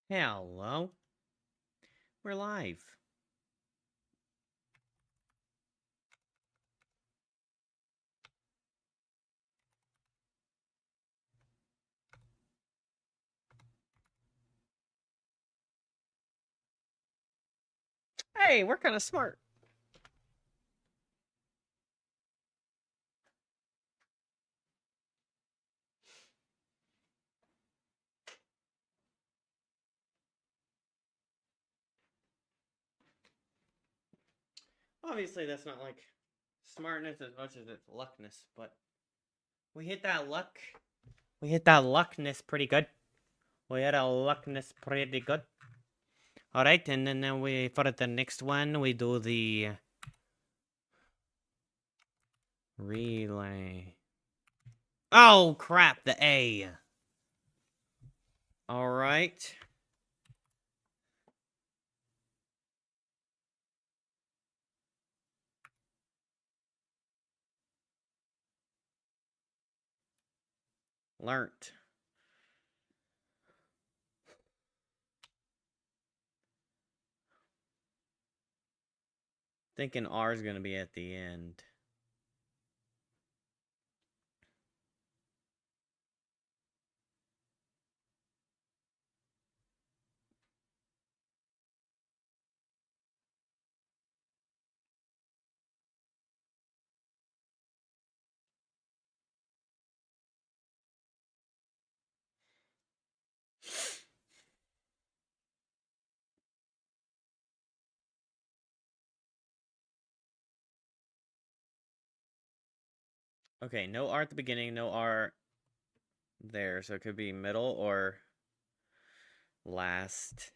Hello. We're live. Hey, we're kind of smart. Obviously, that's not like smartness as much as it's luckness, but we hit that luck. We hit that luckness pretty good. We hit a luckness pretty good. All right, and then we for the next one we do the relay. Oh crap! The A. All right. Learnt. Thinking R is gonna be at the end. Okay, no R at the beginning, no R there, so it could be middle or last.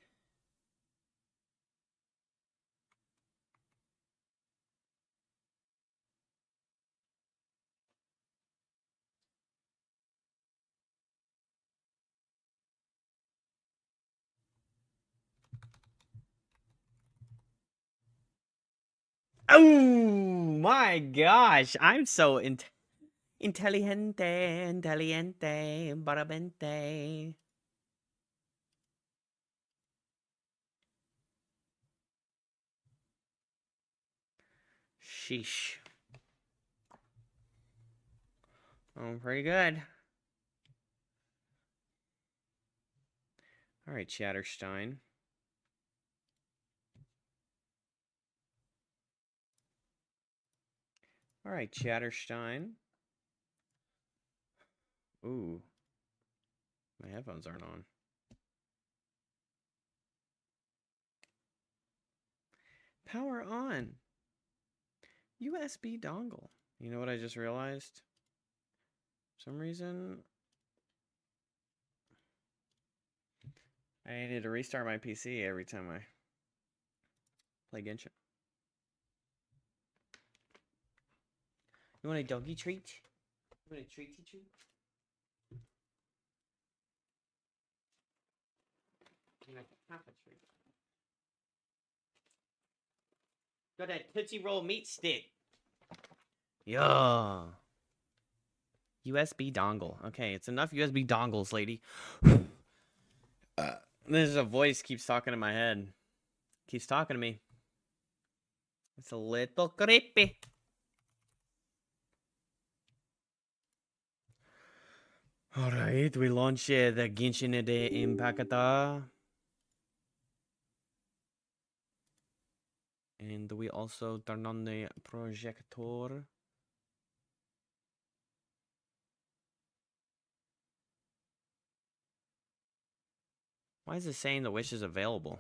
Oh my gosh, I'm so intelligente, barabente. Sheesh. Oh, pretty good. All right, Chatterstein. All right, Chatterstein. Ooh, my headphones aren't on. Power on. USB dongle. You know what I just realized? For some reason, I needed to restart my PC every time I play Genshin. You want a doggy treat? You want a treaty treat? You want a half a treat? Got that Tootsie Roll meat stick. Yeah. USB dongle. Okay, it's enough USB dongles, lady. There's a voice keeps talking in my head. Keeps talking to me. It's a little creepy. Alright, we launch the Genshin Impact. And we also turn on the projector. Why is it saying the wish is available?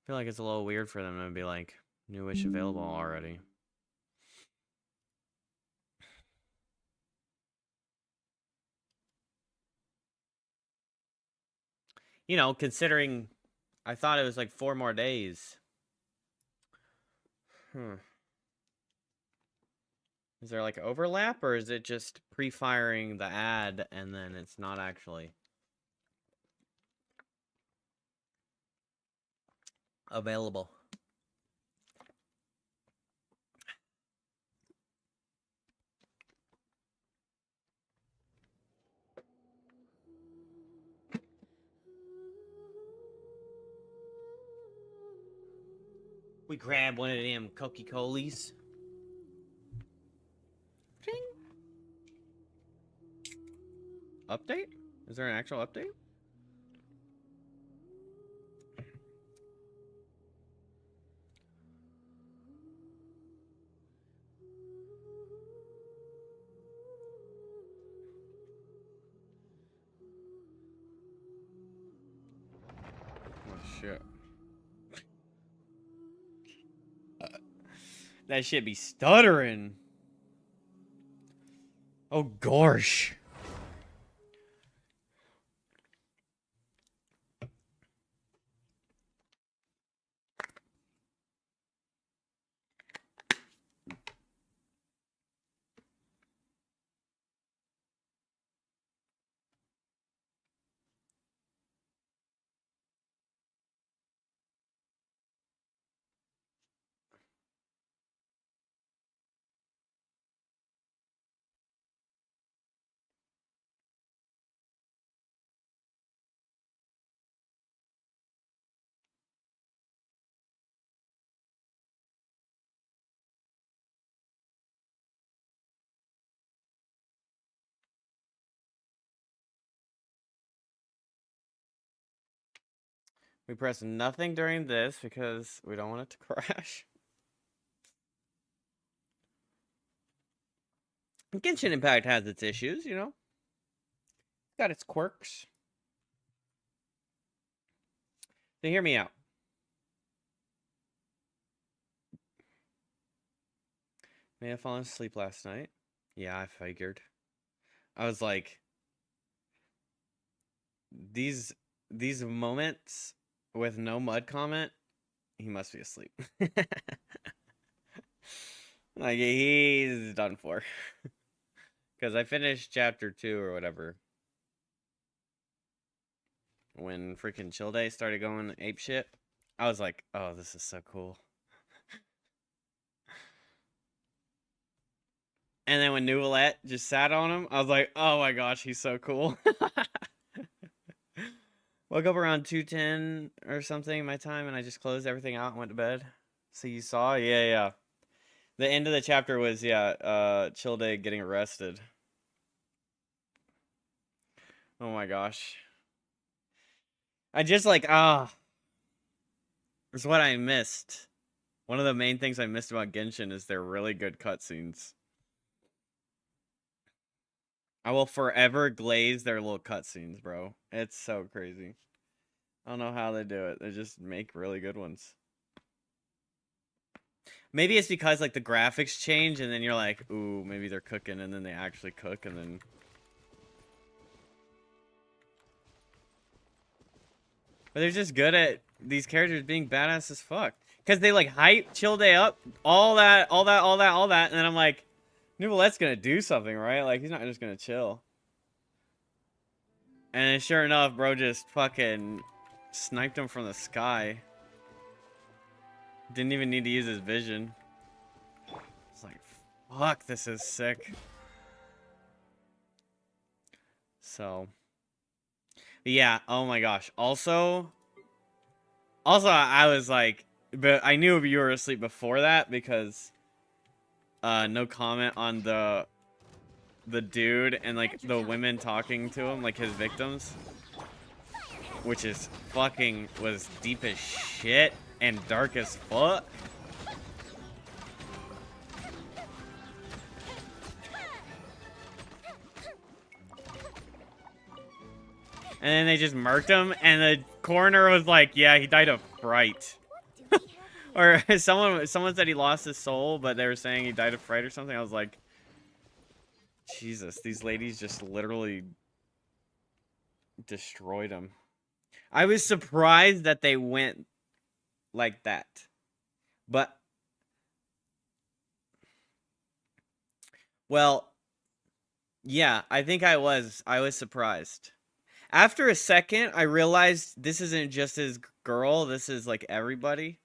I feel like it's a little weird for them to be like, new wish available already. You know, considering I thought it was like 4 more days. Is there like overlap, or is it just pre-firing the ad and then it's not actually available? We grab one of them Coca-Colas. Update? Is there an actual update? Oh shit. That shit be stuttering. Oh gosh. We press nothing during this because we don't want it to crash. Genshin Impact has its issues, you know. Got its quirks. So hear me out. May have fallen asleep last night. Yeah, I figured. I was like, these moments with no mud comment, he must be asleep. Like, he's done for. Because I finished chapter 2 or whatever. When freaking Chill Day started going ape shit, I was like, oh, this is so cool. And then when Nouvelette just sat on him, I was like, oh my gosh, he's so cool. Woke up around 2:10 or something my time, and I just closed everything out and went to bed. So you saw? Yeah. The end of the chapter was, Chill Day getting arrested. Oh my gosh. I just like, it's what I missed. One of the main things I missed about Genshin is their really good cutscenes. I will forever glaze their little cutscenes, bro. It's so crazy. I don't know how they do it. They just make really good ones. Maybe it's because, like, the graphics change, and then you're like, ooh, maybe they're cooking, and then they actually cook, and then... But they're just good at these characters being badass as fuck. Because they, like, hype Chill Day up, all that, and then I'm like, Nouvelette's gonna do something, right? Like, he's not just gonna chill. And sure enough, bro just fucking sniped him from the sky. Didn't even need to use his vision. It's like, fuck, this is sick. So, yeah, oh my gosh. Also, I was like, but I knew you were asleep before that because, no comment on the dude and, like, the women talking to him, like, his victims. Which is fucking, was deep as shit and dark as fuck. And then they just murked him, and the coroner was like, yeah, he died of fright. Or someone said he lost his soul, but they were saying he died of fright or something. I was like, Jesus, these ladies just literally destroyed him. I was surprised that they went like that. But, well, yeah, I think I was surprised. After a second, I realized this isn't just his girl, this is, like, everybody.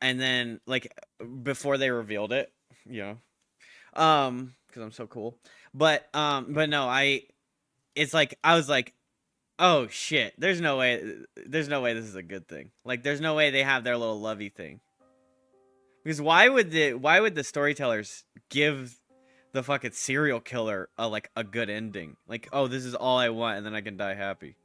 And then, like, before they revealed it, you know, because I'm so cool. But no, it's like, I was like, Oh shit. There's no way this is a good thing. Like there's no way they have their little lovey thing. Because why would the storytellers give the fucking serial killer a good ending? Like, oh, this is all I want and then I can die happy.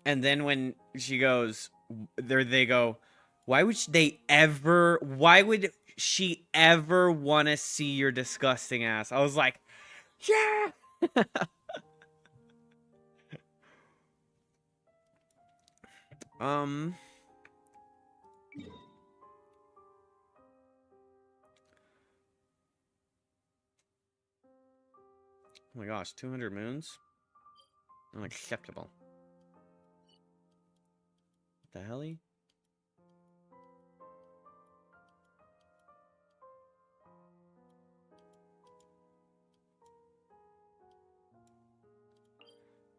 And then when she goes they go, why would she ever want to see your disgusting ass? I was like, yeah. Oh my gosh, 200 moons? Unacceptable. What the hell?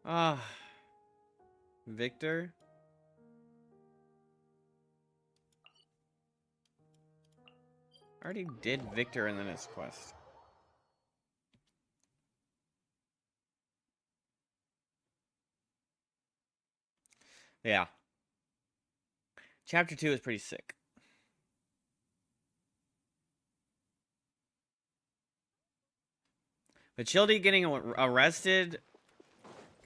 Ah. Victor? I already did Victor in the next quest. Yeah. Chapter 2 is pretty sick. But Childy getting arrested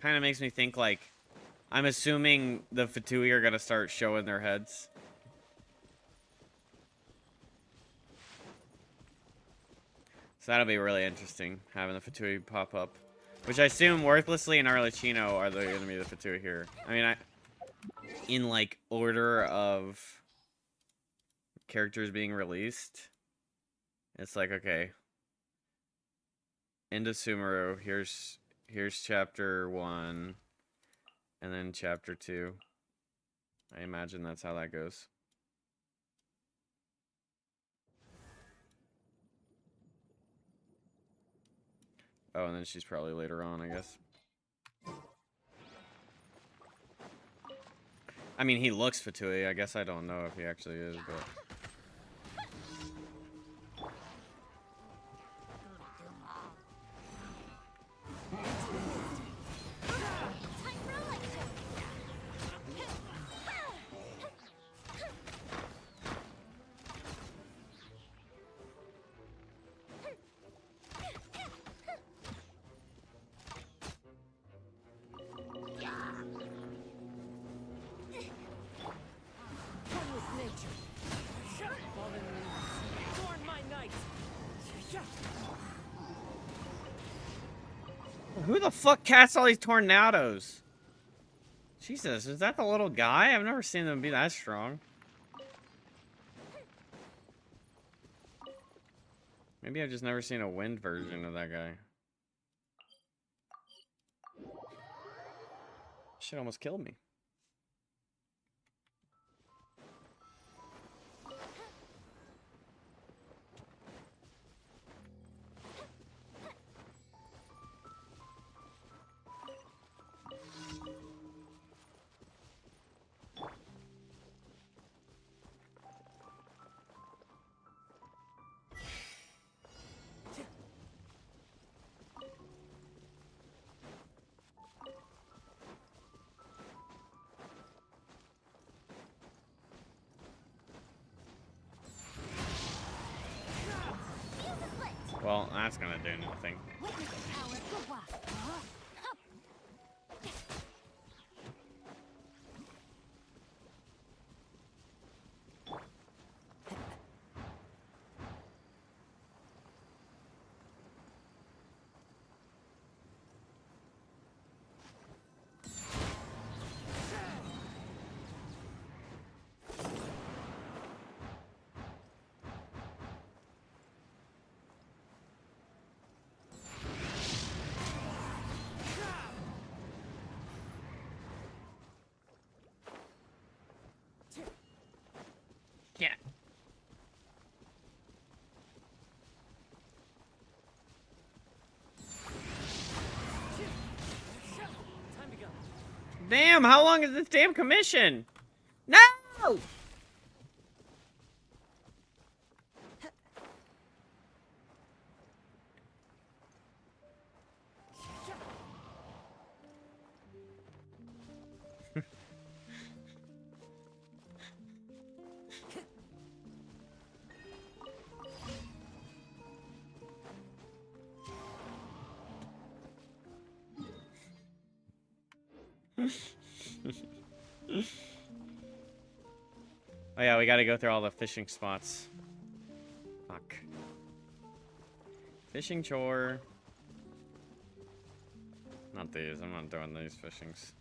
kind of makes me think, like, I'm assuming the Fatui are going to start showing their heads. So that'll be really interesting, having the Fatui pop up. Which I assume Worthlessly and Arlecchino are going to be the Fatui here. I mean, in, like, order of characters being released, it's like, okay. End of Sumeru, here's chapter 1, and then chapter 2. I imagine that's how that goes. Oh, and then she's probably later on, I guess. I mean, he looks Fatui. I guess I don't know if he actually is, but... Who the fuck casts all these tornadoes? Jesus, is that the little guy? I've never seen them be that strong. Maybe I've just never seen a wind version of that guy. Shit almost killed me. Well, that's gonna do nothing. Yeah. Damn, how long is this damn commission? No! Oh yeah, we gotta go through all the fishing spots. Fuck. Fishing chore. Not these. I'm not doing these fishings.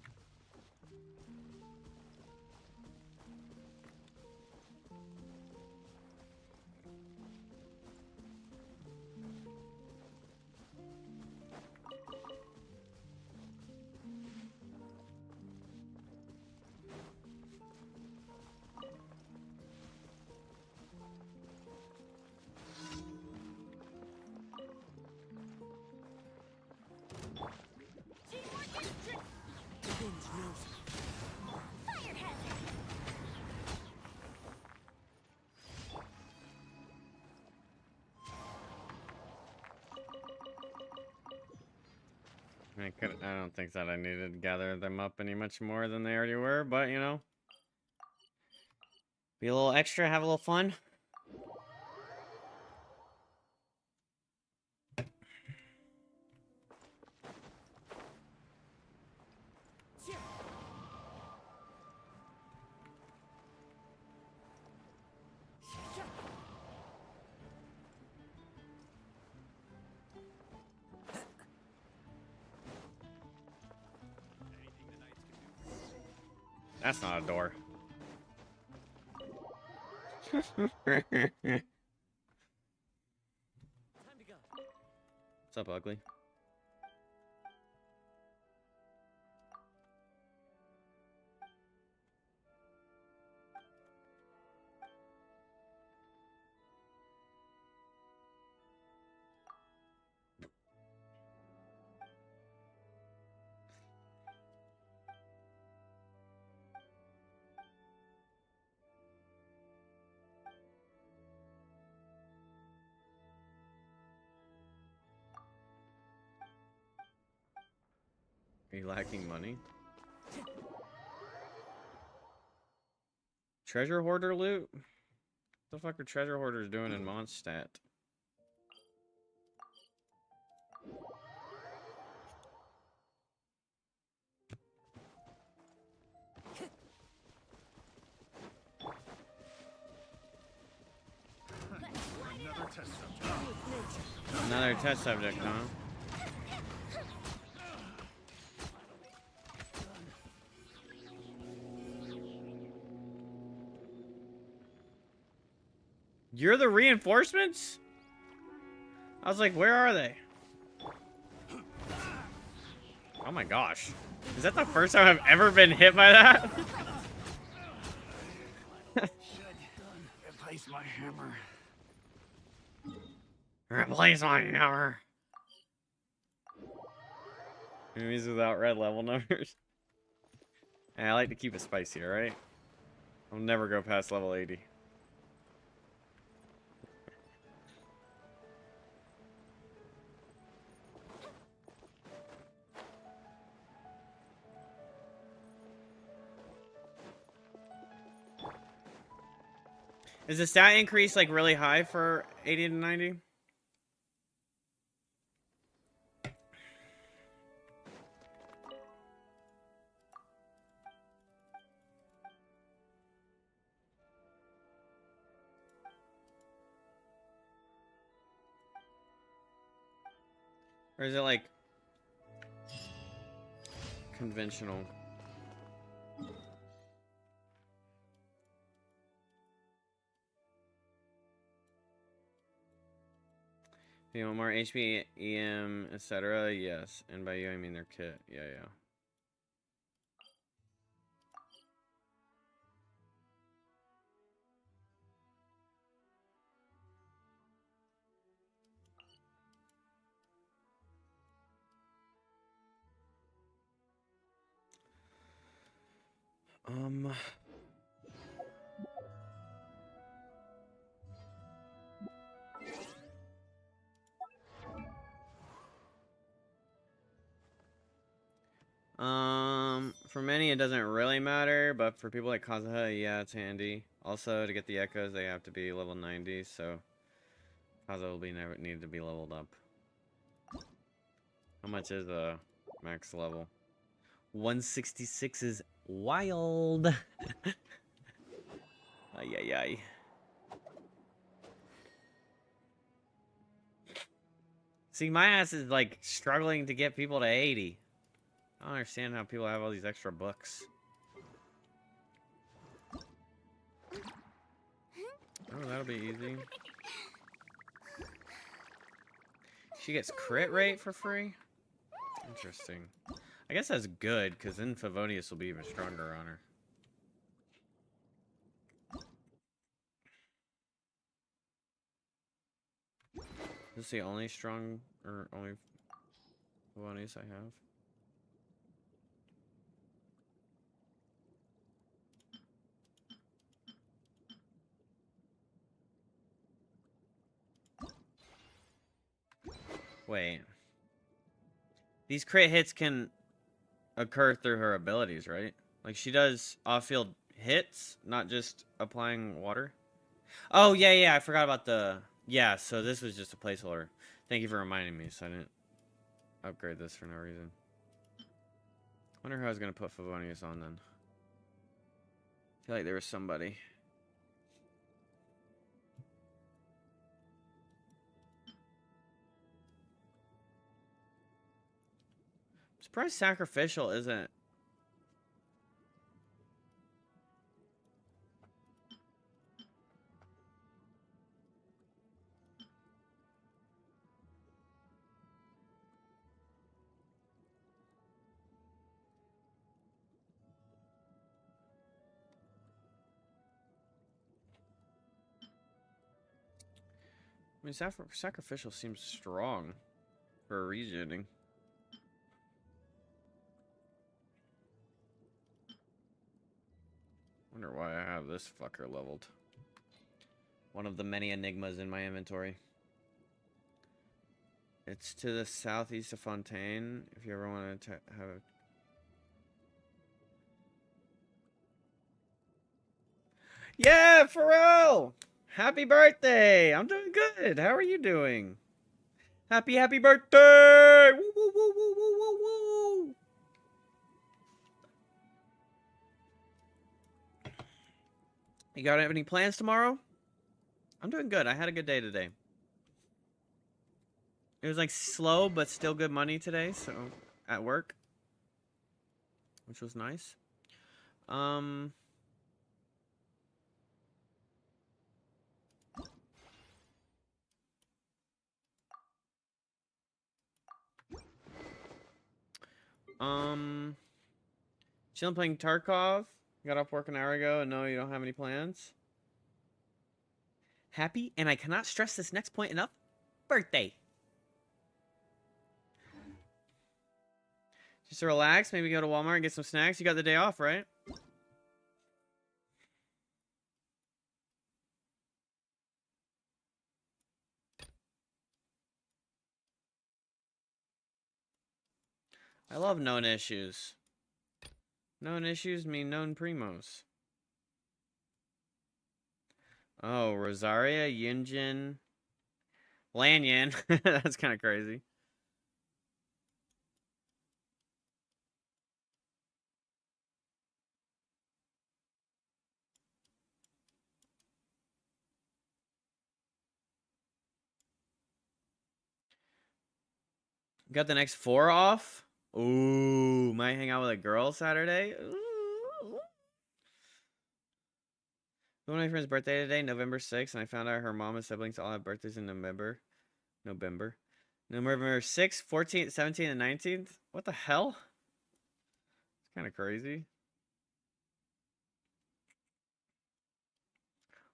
I don't think that I needed to gather them up any much more than they already were, but you know. Be a little extra, have a little fun. That's not a door. What's up, ugly? Are you lacking money? Treasure hoarder loot? What the fuck are treasure hoarders doing in Mondstadt? Another test subject, huh? You're the reinforcements? I was like, where are they? Oh my gosh. Is that the first time I've ever been hit by that? Replace my hammer. Replace my hammer. Enemies without red level numbers. And I like to keep it spicy, alright? I'll never go past level 80. Is the stat increase like really high for 80 to 90? Or is it like conventional? You want more HP, EM, etc.? Yes. And by you, I mean their kit. Yeah, yeah. For many, it doesn't really matter, but for people like Kazuha, yeah, it's handy. Also, to get the echoes, they have to be level 90, so Kazuha will be need to be leveled up. How much is a max level? 166 is wild. Ay, ay, ay. See, my ass is like struggling to get people to 80. I don't understand how people have all these extra books. Oh, that'll be easy. She gets crit rate for free? Interesting. I guess that's good, because then Favonius will be even stronger on her. This is the only strong, or only Favonius I have. Wait. These crit hits can occur through her abilities, right? Like, she does off-field hits, not just applying water? Oh, yeah, I forgot about the... Yeah, so this was just a placeholder. Thank you for reminding me, so I didn't upgrade this for no reason. Wonder who I was going to put Favonius on, then. I feel like there was somebody. I'm surprised Sacrificial isn't... I mean, Sacrificial seems strong for regening. Wonder why I have this fucker leveled. One of the many enigmas in my inventory. It's to the southeast of Fontaine, if you ever want to have a... Yeah, Pharrell! Happy birthday! I'm doing good. How are you doing? Happy birthday! Woo, woo, woo, woo, woo, woo, woo! You got any plans tomorrow? I'm doing good. I had a good day today. It was like slow, but still good money today, so at work, which was nice. Chilling playing Tarkov. Got off work an hour ago, and no, you don't have any plans. Happy, and I cannot stress this next point enough. Birthday. Just to relax, maybe go to Walmart and get some snacks. You got the day off, right? I love known issues. Known issues mean known primos. Oh, Rosaria, Yunjin, Lanyan. That's kind of crazy. Got the next 4 off? Ooh, might hang out with a girl Saturday. Ooh. One of my friend's birthday today, November 6th, and I found out her mom and siblings all have birthdays in November. November 6th, 14th, 17th, and 19th? What the hell? It's kind of crazy.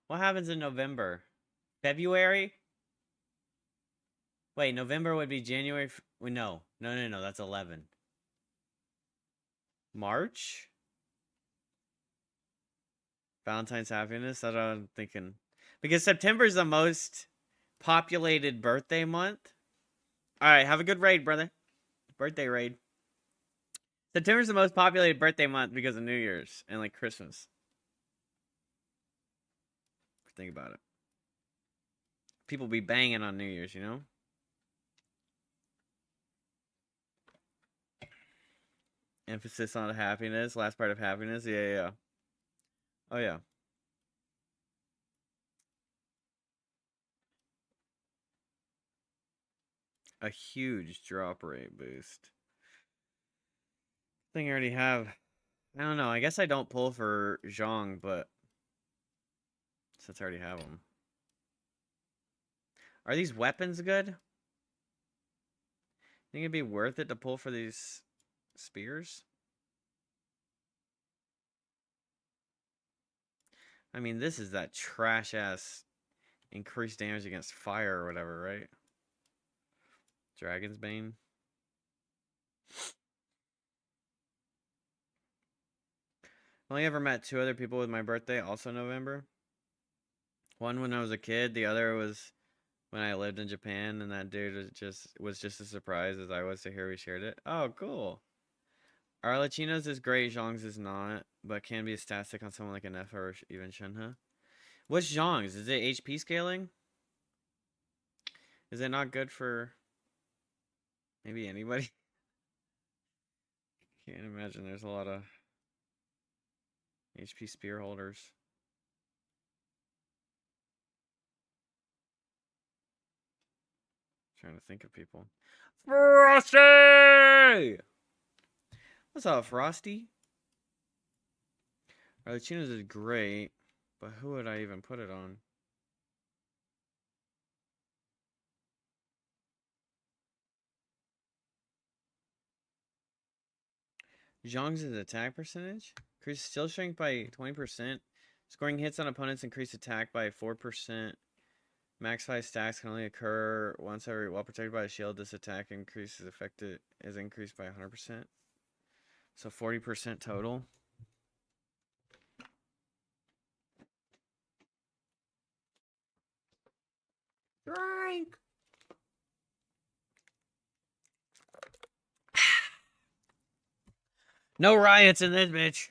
What happens in November? February? Wait, November would be January. Wait, no, that's 11. March? Valentine's happiness? That's what I'm thinking. Because September is the most populated birthday month. Alright, have a good raid, brother. Birthday raid. September's the most populated birthday month because of New Year's and like Christmas. Think about it. People be banging on New Year's, you know? Emphasis on happiness. Last part of happiness. Yeah, yeah. Oh, yeah. A huge drop rate boost. I think I already have. I don't know. I guess I don't pull for Zhong, but since I already have them. Are these weapons good? Think it'd be worth it to pull for these spears? I mean, this is that trash ass increased damage against fire or whatever, right? Dragon's Bane. Only ever met 2 other people with my birthday, also November. One when I was a kid, the other was when I lived in Japan, and that dude was just as surprised as I was to hear we shared it. Oh, cool. Arlecchino's is great, Zhong's is not, but can be a stat stick on someone like an F or even Shenhe. What's Zhong's? Is it HP scaling? Is it not good for maybe anybody? Can't imagine there's a lot of HP spear holders. Trying to think of people. Frosty! What's up, Frosty? Arlecchino's is great, but who would I even put it on? Zhong's attack percentage? Increase still strength by 20%. Scoring hits on opponents increase attack by 4%. Max 5 stacks can only occur once every while protected by a shield. This attack increase is affected is increased by 100%. So 40% total. Drink. No riots in this bitch.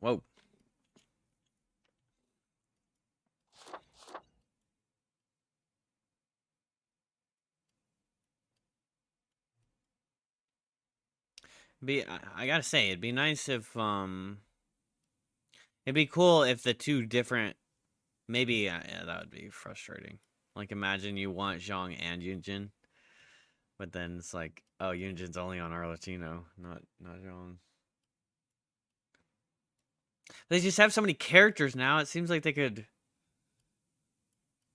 Whoa. I gotta say, it'd be nice if it'd be cool if the 2 different, maybe yeah, that would be frustrating. Like imagine you want Zhong and Yunjin, but then it's like, oh, Yunjin's only on Arlecchino, not Zhong. They just have so many characters now. It seems like they could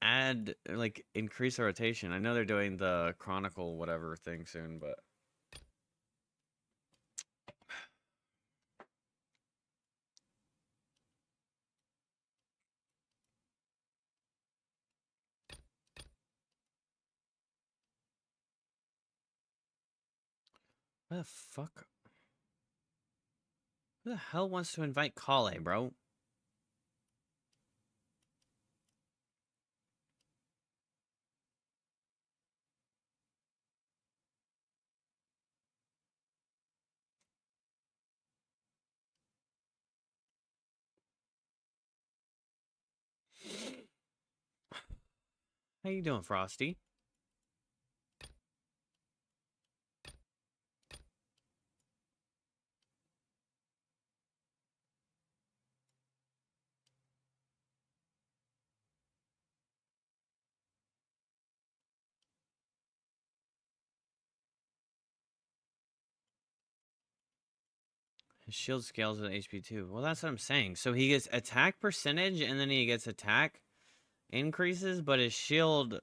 add, like, increase the rotation. I know they're doing the Chronicle whatever thing soon, but what the fuck? Who the hell wants to invite Kale, bro? How you doing, Frosty? His shield scales with HP too. Well, that's what I'm saying. So he gets attack percentage, and then he gets attack increases, but his shield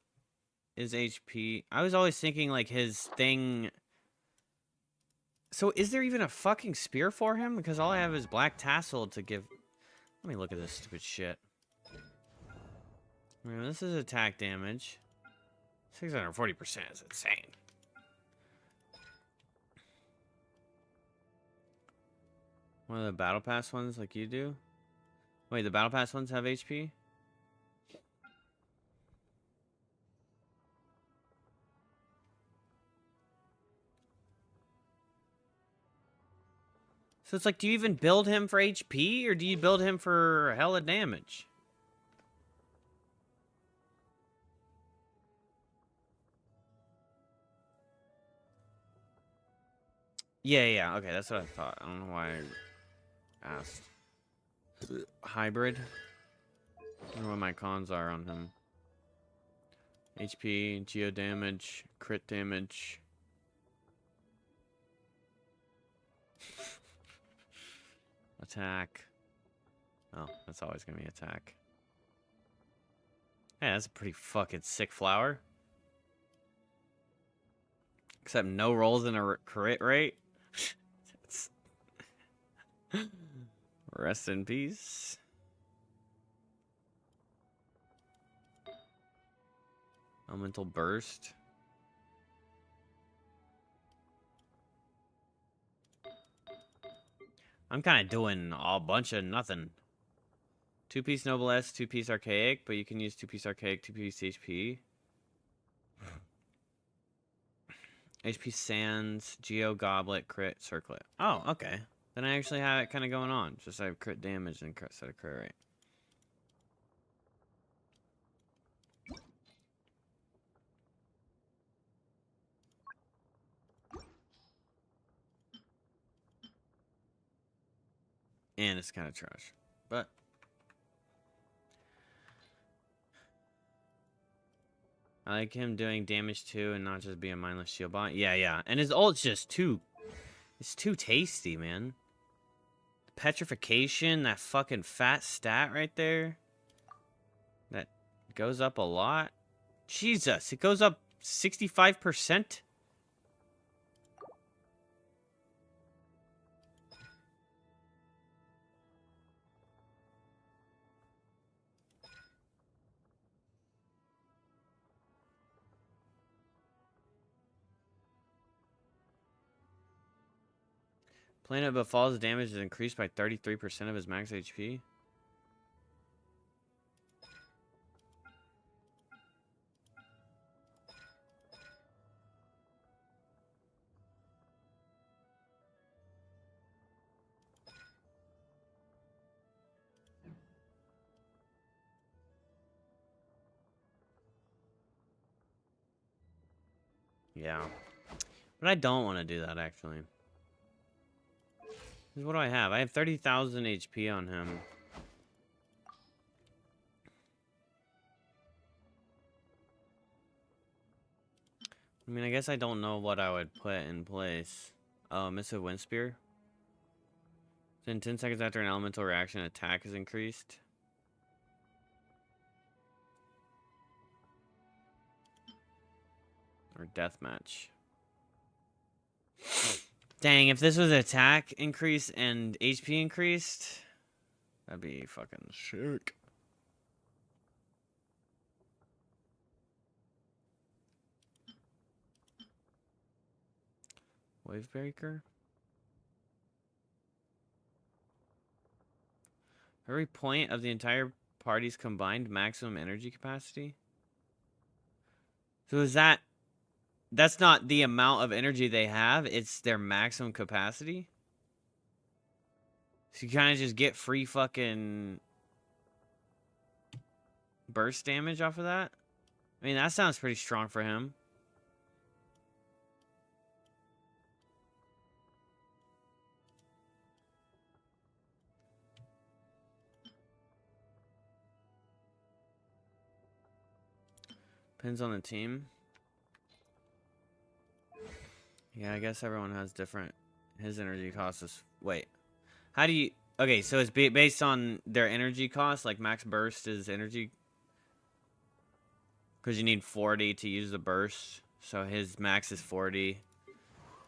is HP. I was always thinking, like, his thing... So is there even a fucking spear for him? Because all I have is Black Tassel to give... Let me look at this stupid shit. I mean, this is attack damage. 640% is insane. One of the Battle Pass ones like you do? Wait, the Battle Pass ones have HP? So it's like, do you even build him for HP, or do you build him for hella damage? Yeah, okay, that's what I thought. I don't know why I asked. Hybrid. I wonder what my cons are on him. HP, geo damage, crit damage. Attack. Oh, that's always gonna be attack. Hey, that's a pretty fucking sick flower. Except no rolls in a crit rate. Rest in peace. Elemental burst. I'm kind of doing a bunch of nothing. 2-piece Noblesse, 2-piece Archaic, but you can use 2-piece Archaic, 2-piece HP. HP Sands, Geo Goblet, Crit, Circlet. Oh, okay. Then I actually have it kind of going on. Just I have crit damage and set a crit rate. And it's kind of trash. But I like him doing damage too and not just being a mindless shield bot. Yeah. And his ult's just too... It's too tasty, man. Petrification, that fucking fat stat right there. That goes up a lot. Jesus, it goes up 65%. Planet Befall's damage is increased by 33% of his max HP. Yeah. But I don't want to do that, actually. What do I have? I have 30,000 HP on him. I mean, I guess I don't know what I would put in place. Oh, Missive Wind Spear. Then 10 seconds after an elemental reaction, attack is increased. Or Deathmatch. Dang, if this was attack increase and HP increased, that'd be fucking sick. Wavebreaker? Every point of the entire party's combined maximum energy capacity? So is that... That's not the amount of energy they have, it's their maximum capacity? So you kind of just get free fucking burst damage off of that? I mean, that sounds pretty strong for him. Depends on the team. Yeah, I guess everyone has different... His energy cost is... Wait. How do you... Okay, so it's based on their energy cost? Like, max burst is energy... Because you need 40 to use the burst. So his max is 40.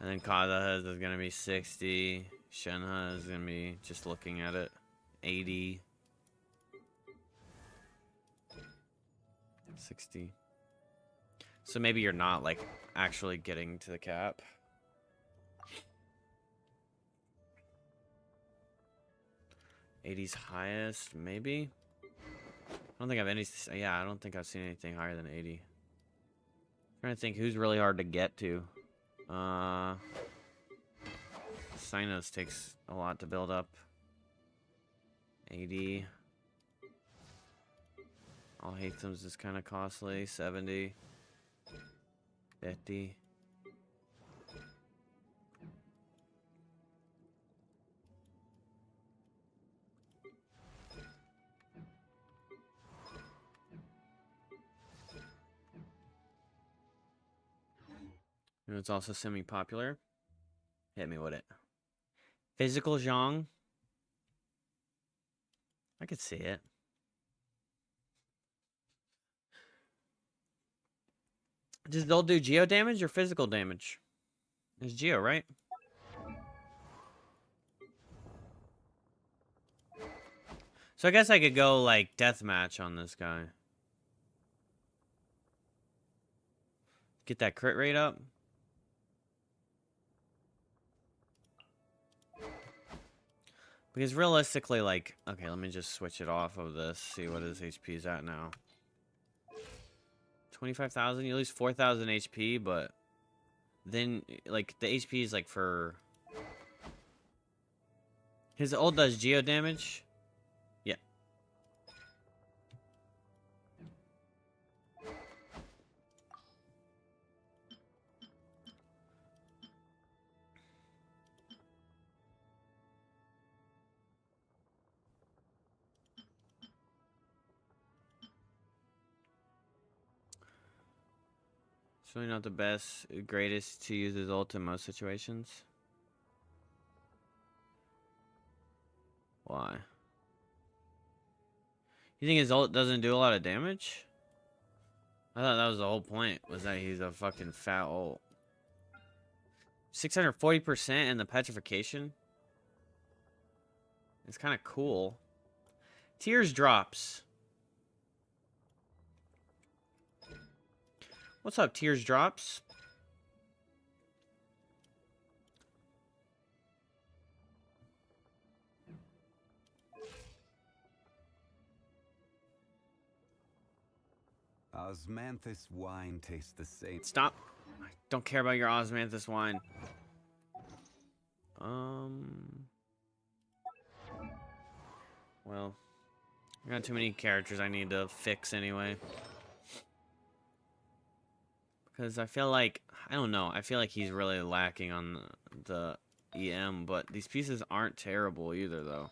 And then Kaza's is going to be 60. Shenhe is going to be, just looking at it, 80. 60. So maybe you're not, like, actually getting to the cap. '80's highest, maybe? I don't think I've any... Yeah, I don't think I've seen anything higher than 80. I'm trying to think who's really hard to get to. Sinus takes a lot to build up. 80. All Hathams is kind of costly. 70. 50. You know, it's also semi-popular. Hit me with it. Physical Zhong. I could see it. Does Zolt do geo damage or physical damage? It's geo, right? So I guess I could go, like, deathmatch on this guy. Get that crit rate up. Because realistically, like... Okay, let me just switch it off of this. See what his HP is at now. 25,000? You lose 4,000 HP, but... Then, like, the HP is, like, for... His ult does geo damage. Yeah. It's really not the best, greatest to use his ult in most situations. Why? You think his ult doesn't do a lot of damage? I thought that was the whole point, was that he's a fucking fat ult. 640% in the petrification? It's kind of cool. Tears drops. What's up, Tears drops? Osmanthus wine tastes the same. Stop. I don't care about your Osmanthus wine. Well, I got too many characters I need to fix anyway. Because I feel like, I don't know, I feel like he's really lacking on the EM, but these pieces aren't terrible either, though.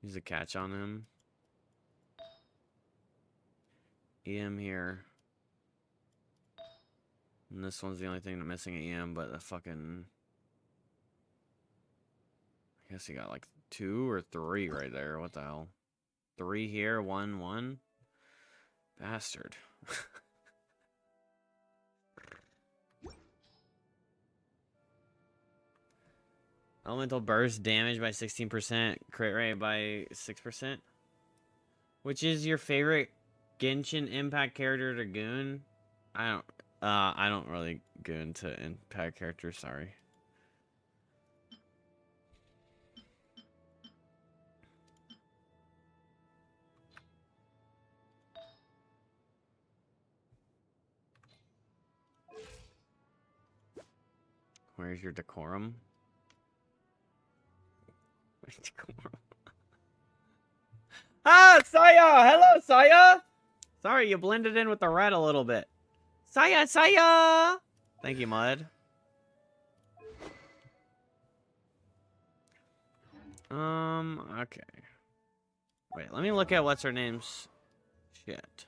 Use a catch on him. EM here. And this one's the only thing missing EM, but the fucking... I guess he got like 2 or 3 right there. What the hell? 3 here, 1, 1. Bastard. Elemental burst damage by 16%, crit rate by 6%. Which is your favorite Genshin Impact character to goon? I don't really goon to Impact characters, sorry. Where's your decorum? Where's decorum? Ah, Saya! Hello, Saya! Sorry, you blended in with the red a little bit. Saya, Saya! Thank you, Mud. Okay. Wait, let me look at what's her name's shit.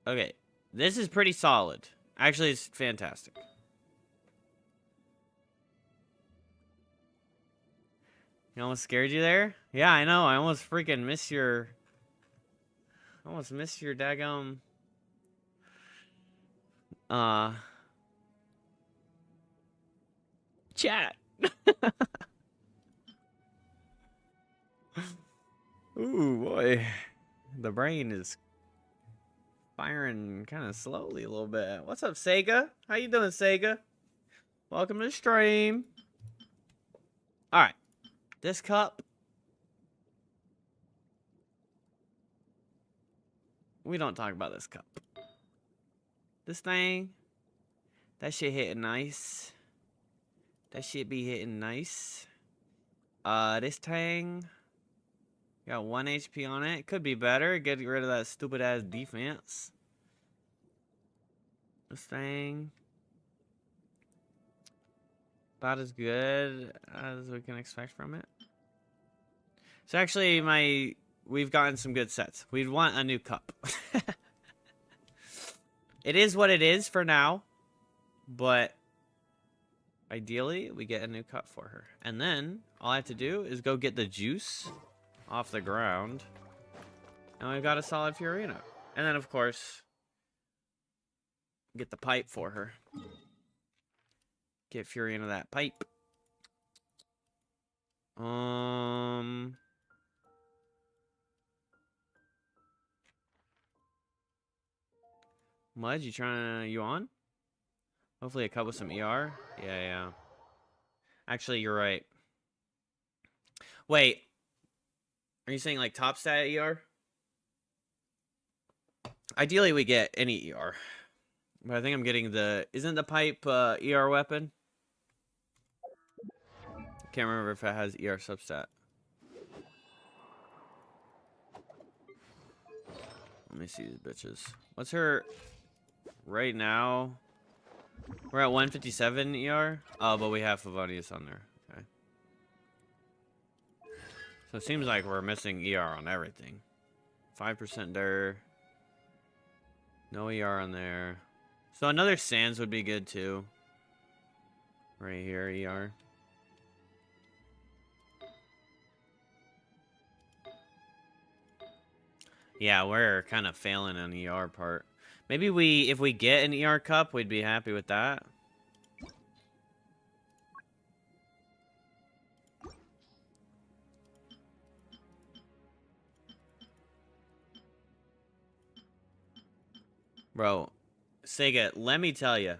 Okay, this is pretty solid. Actually, it's fantastic. You almost scared you there? Yeah, I know. I almost freaking missed your... almost missed your daggum... chat. Ooh, boy. The brain is firing kind of slowly a little bit. What's up, Sega? How you doing, Sega? Welcome to the stream. Alright. This cup. We don't talk about this cup. This thing. That shit hitting nice. That shit be hitting nice. This thing. Got 1 HP on it. Could be better. Get rid of that stupid ass defense. This thing. About as good as we can expect from it. So actually, we've gotten some good sets. We'd want a new cup. It is what it is for now, but ideally, we get a new cup for her. And then, all I have to do is go get the juice off the ground. And we've got a solid Fiorina. And then, of course, get the pipe for her. Get Fiorina that pipe. Mudge, you on? Hopefully a cup with some ER. Yeah. Actually, you're right. Wait. Are you saying like top stat ER? Ideally, we get any ER. But I think I'm getting the... Isn't the pipe ER weapon? Can't remember if it has ER substat. Let me see these bitches. What's her... Right now... We're at 157 ER? Oh, but we have Favonius on there. Okay. So it seems like we're missing ER on everything. 5% there. No ER on there. So another Sands would be good too. Right here, ER. Yeah, we're kind of failing on the ER part. Maybe if we get an ER cup, we'd be happy with that. Bro, Sega, let me tell you.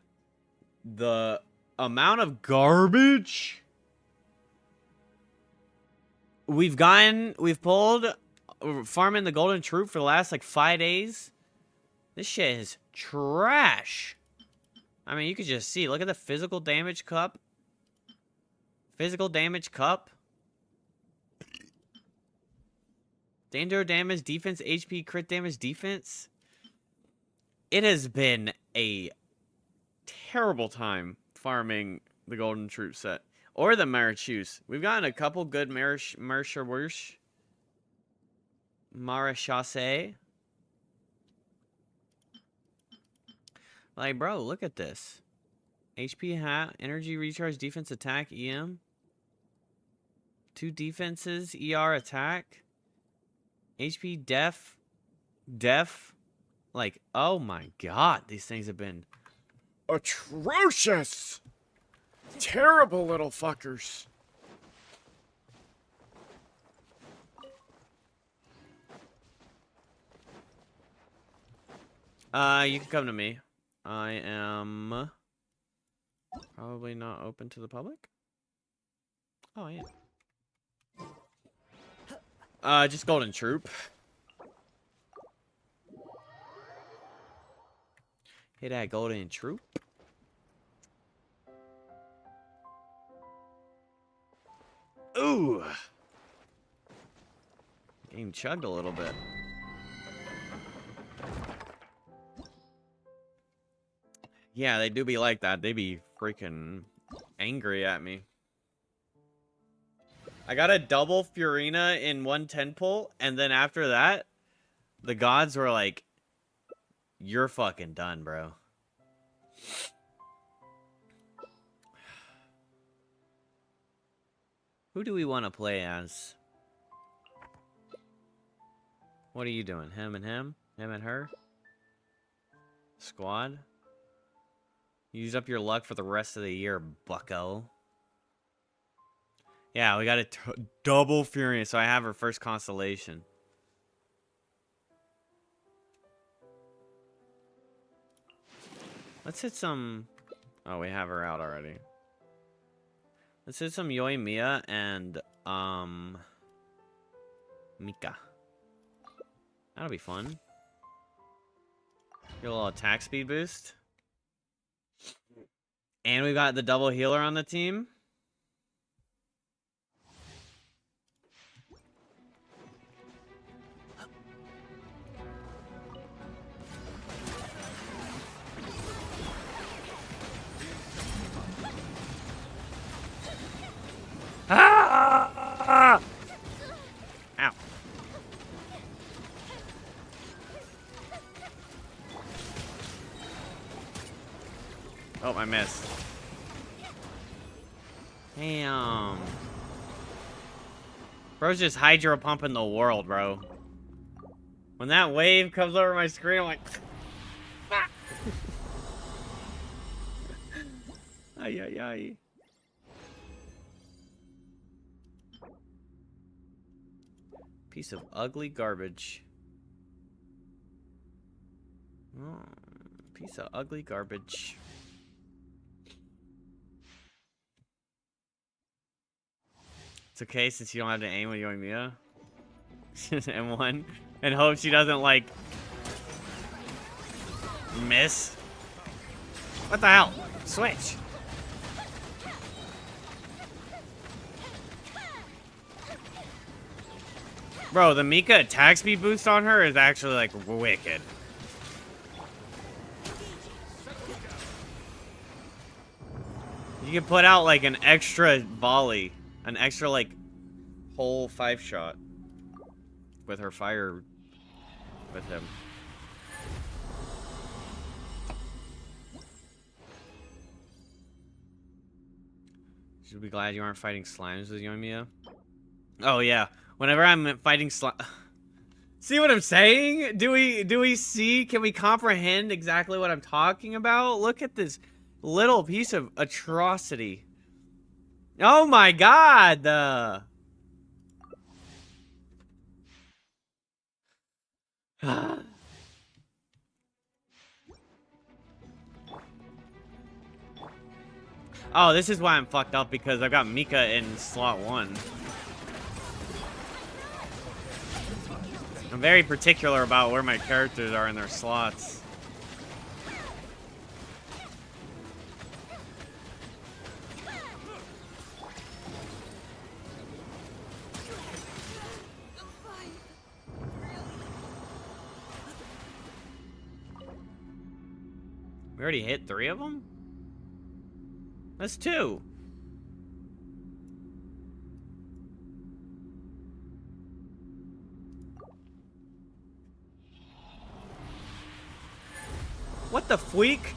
The amount of garbage we've pulled farming the golden troop for the last like 5 days. This shit is trash. I mean, you could just see. Look at the physical damage cup. Physical damage cup. Danger damage, defense, HP, crit damage, defense. It has been a terrible time farming the golden troop set. Or the Marachus. We've gotten a couple good Marachus. Like, bro, look at this. HP hat, energy recharge, defense attack, EM. 2 defenses, ER attack. HP def. Like, oh my god, these things have been atrocious. Terrible little fuckers. You can come to me. I am probably not open to the public. Oh, yeah. Just golden troop. Hit that golden troop. Ooh. Game chugged a little bit. Yeah, they do be like that. They be freaking angry at me. I got a double Fiorina in 110 pull, and then after that, the gods were like, you're fucking done, bro. Who do we want to play as? What are you doing? Him and him? Him and her? Squad? Use up your luck for the rest of the year, bucko. Yeah, we got a double Fury, so I have her first constellation. Let's hit some... Oh, we have her out already. Let's hit some Yoimiya and, Mika. That'll be fun. Get a little attack speed boost. And we got the double healer on the team. missed. Damn. Bro's just hydro pumping the world, bro. When that wave comes over my screen, I'm like... Ay, ay, ay. Piece of ugly garbage. Oh, piece of ugly garbage. It's okay since you don't have to aim with Yoimiya. M1. And hope she doesn't, like, miss. What the hell? Switch. Bro, the Mika attack speed boost on her is actually, like, wicked. You can put out, like, an extra volley. An extra, like, whole 5-shot. With her fire. With him. Should be glad you aren't fighting slimes with Yoimiya. Oh, yeah. Whenever I'm fighting slime... See what I'm saying? Do we see? Can we comprehend exactly what I'm talking about? Look at this little piece of atrocity. Oh my god! Oh, this is why I'm fucked up, because I've got Mika in slot 1. I'm very particular about where my characters are in their slots. We already hit 3 of them? That's 2. What the freak?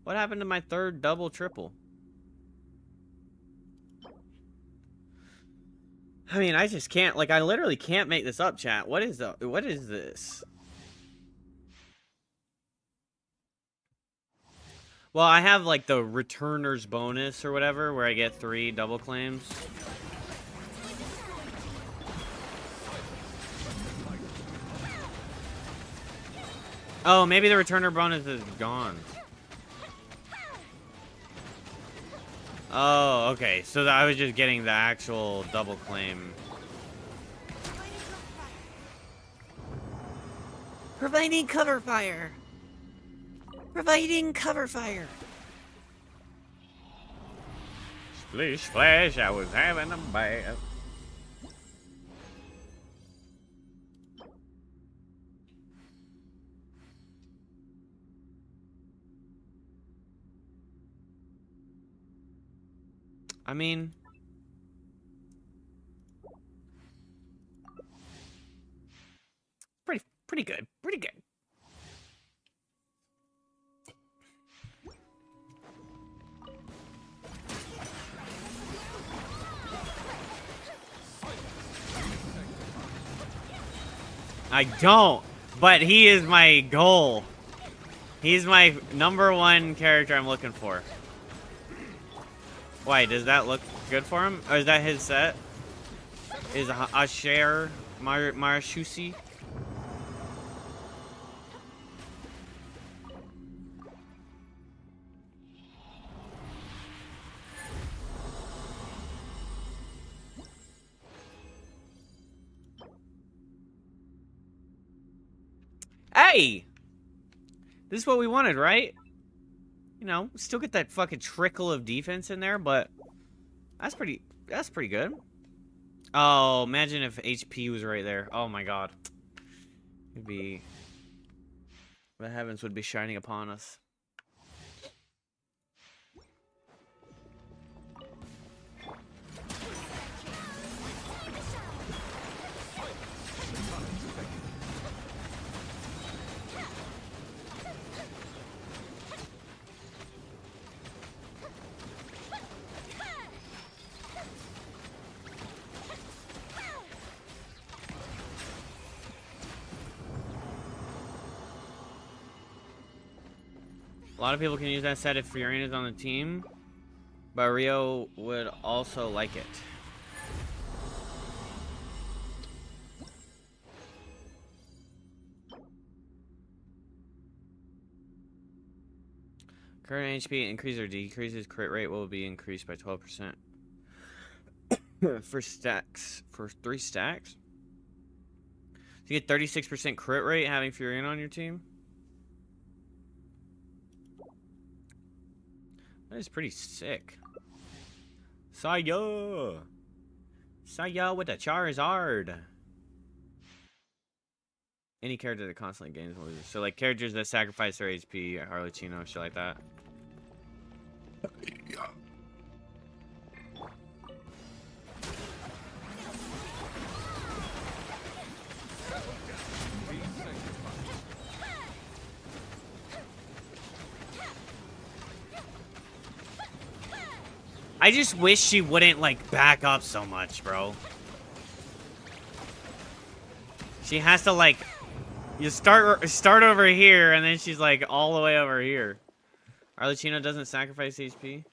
What happened to my third double triple? I mean, I just can't, like, I literally can't make this up, chat. What is this? Well, I have, like, the returner's bonus or whatever, where I get 3 double claims. Oh, maybe the returner bonus is gone. Oh, okay. So I was just getting the actual double claim. Providing cover fire. Providing cover fire. Splish splash, I was having a bath. I mean, pretty good. Pretty good. I don't, but he is my goal. He's my #1 character I'm looking for. Why, does that look good for him? Or is that his set? Is Asher Marashusi? Hey! This is what we wanted, right? You know, still get that fucking trickle of defense in there, but that's pretty good. Oh, imagine if HP was right there. Oh my god. It'd be... the heavens would be shining upon us. A lot of people can use that set if Fiorena's on the team, but Rio would also like it. Current HP increase or decreases crit rate will be increased by 12%. For stacks, for 3 stacks? So you get 36% crit rate having Fiorina on your team? That is pretty sick. Saya! Saya with the Charizard! Any character that constantly gains one. So like characters that sacrifice their HP, Harlechino, shit like that. I just wish she wouldn't like back up so much, bro. She has to like, you start over here, and then she's like all the way over here. Arlecchino doesn't sacrifice HP.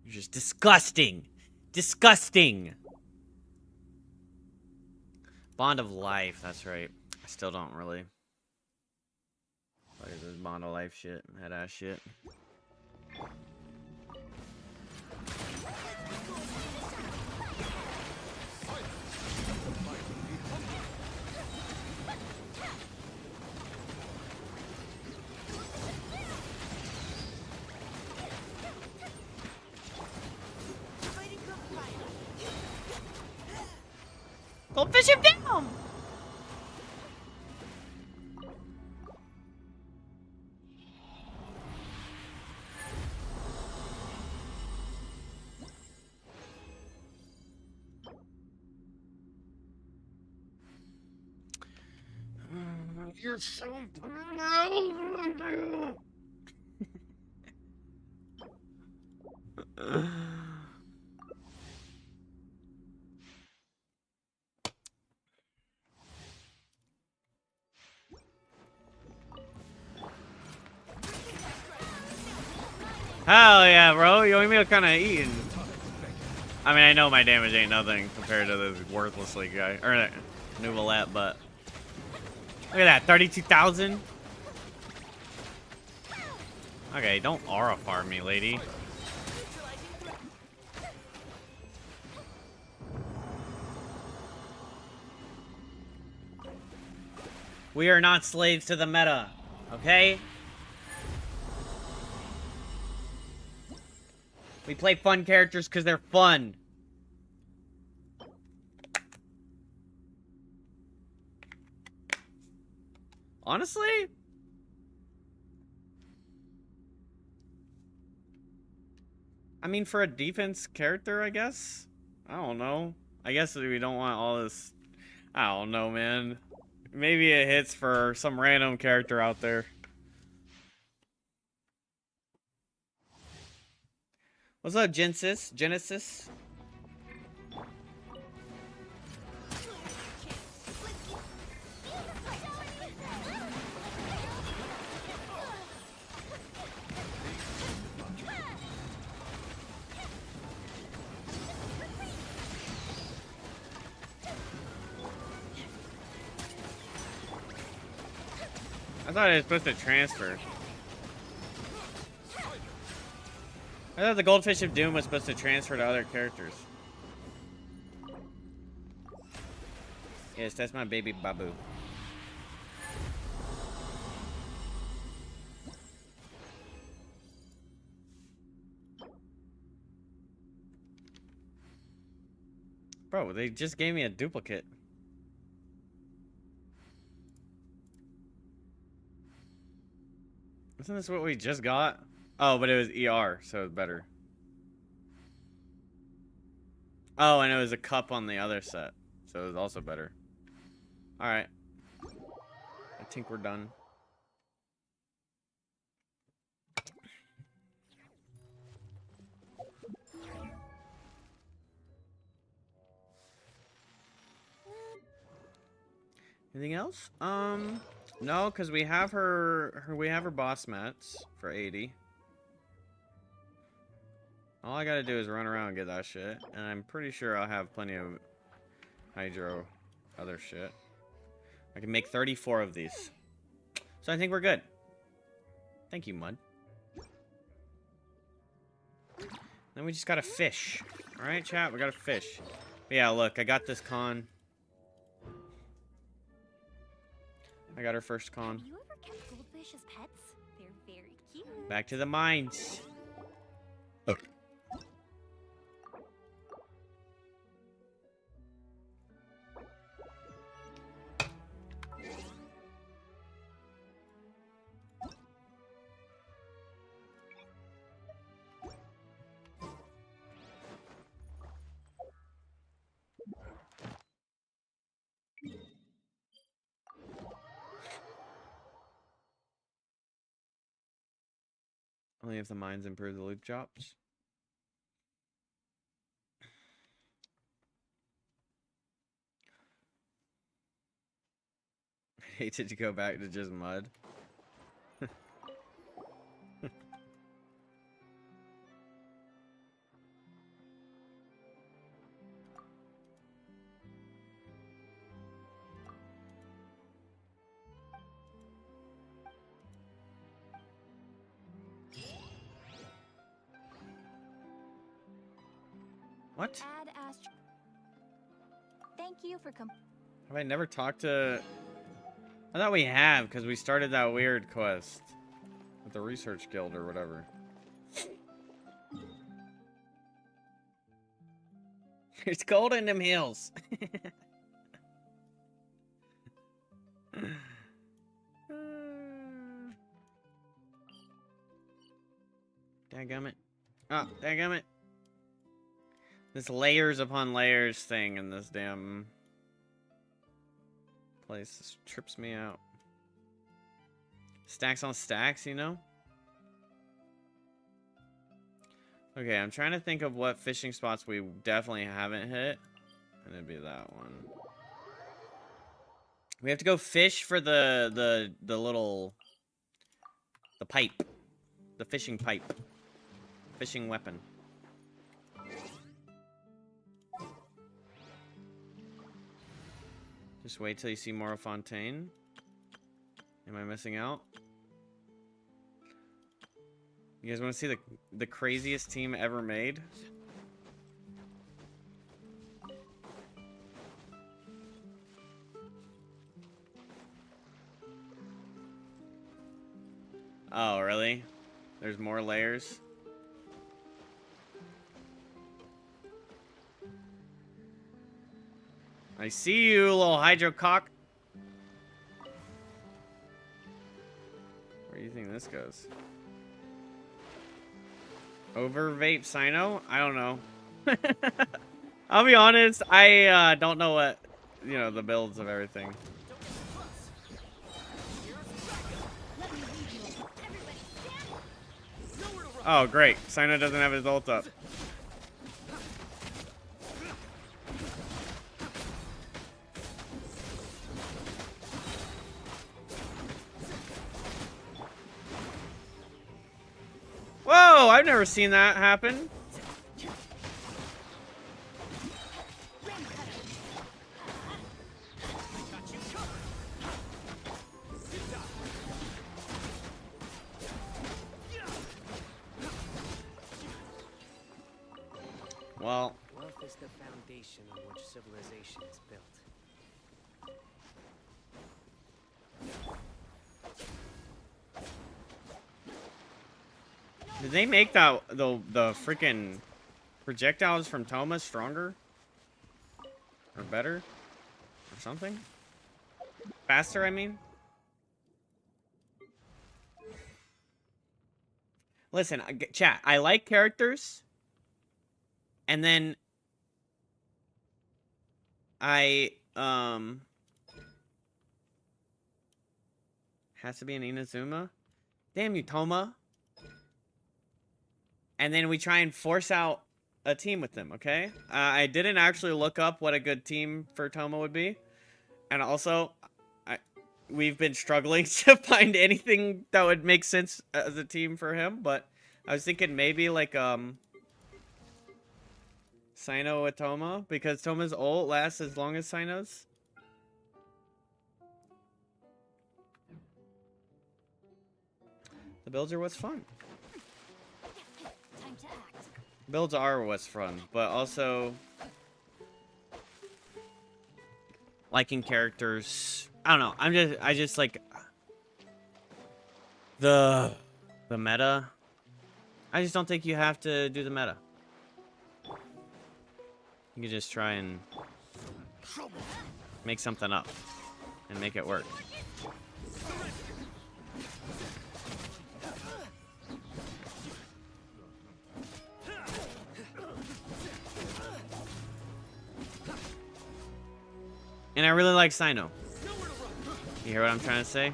You're just disgusting. Disgusting. Bond of Life, that's right. I still don't really. What is this Bond of Life shit? That ass shit. Goldfish him down! You're so Hell yeah, bro. You want me to kind of eating. I mean, I know my damage ain't nothing compared to this worthlessly guy. Or Nouvelette, but... Look at that, 32,000? Okay, don't aura farm me, lady. We are not slaves to the meta, okay? We play fun characters because they're fun. Honestly? I mean, for a defense character, I guess? I don't know. I guess we don't want all this... I don't know, man. Maybe it hits for some random character out there. What's up, Genesis? I thought it was supposed to transfer. I thought the Goldfish of Doom was supposed to transfer to other characters. Yes, that's my baby Babu. Bro, they just gave me a duplicate. Isn't this what we just got? Oh, but it was ER, so it's better. Oh, and it was a cup on the other set, so it was also better. Alright. I think we're done. Anything else? No, because we have her boss mats for 80. All I gotta do is run around and get that shit, and I'm pretty sure I'll have plenty of hydro other shit. I can make 34 of these. So I think we're good. Thank you, Mud. Then we just gotta fish. Alright, chat, we gotta fish. But yeah, look, I got this con. I got her first con. Have you ever kept goldfish as pets? They're very cute. Back to the mines. Oh. Only if the mines improve the loot drops. I hated to go back to just mud. What? Add Thank you for Have I never talked to... I thought we have, because we started that weird quest. With the research guild or whatever. It's cold in them hills. Dadgummit. Oh, dadgummit. This layers upon layers thing in this damn place just trips me out. Stacks on stacks, you know? Okay, I'm trying to think of what fishing spots we definitely haven't hit. And it'd be that one. We have to go fish for the little... The pipe. The fishing pipe. Fishing weapon. Just wait till you see Morofontaine. Am I missing out? You guys want to see the craziest team ever made? Oh, really? There's more layers? I see you, little hydro cock. Where do you think this goes? Over vape Sino? I don't know. I'll be honest, I don't know what, you know, the builds of everything. Oh, great. Sino doesn't have his ult up. Whoa, I've never seen that happen. Well, wealth is the foundation on which civilization is built. did they make that the freaking projectiles from Toma stronger? Or better? Or something? Faster, I mean? Listen, chat, I like characters. And then I has to be an Inazuma. Damn you, Toma. And then we try and force out a team with them, okay? I didn't actually look up what a good team for Toma would be. And also, we've been struggling to find anything that would make sense as a team for him, but I was thinking maybe like Sino with Toma, because Toma's ult lasts as long as Sino's. The builds are what's fun. Time to act. Builds are what's fun, but also liking characters. I don't know. I just like the meta. I just don't think you have to do the meta. You can just try and make something up and make it work. And I really like Sino. You hear what I'm trying to say?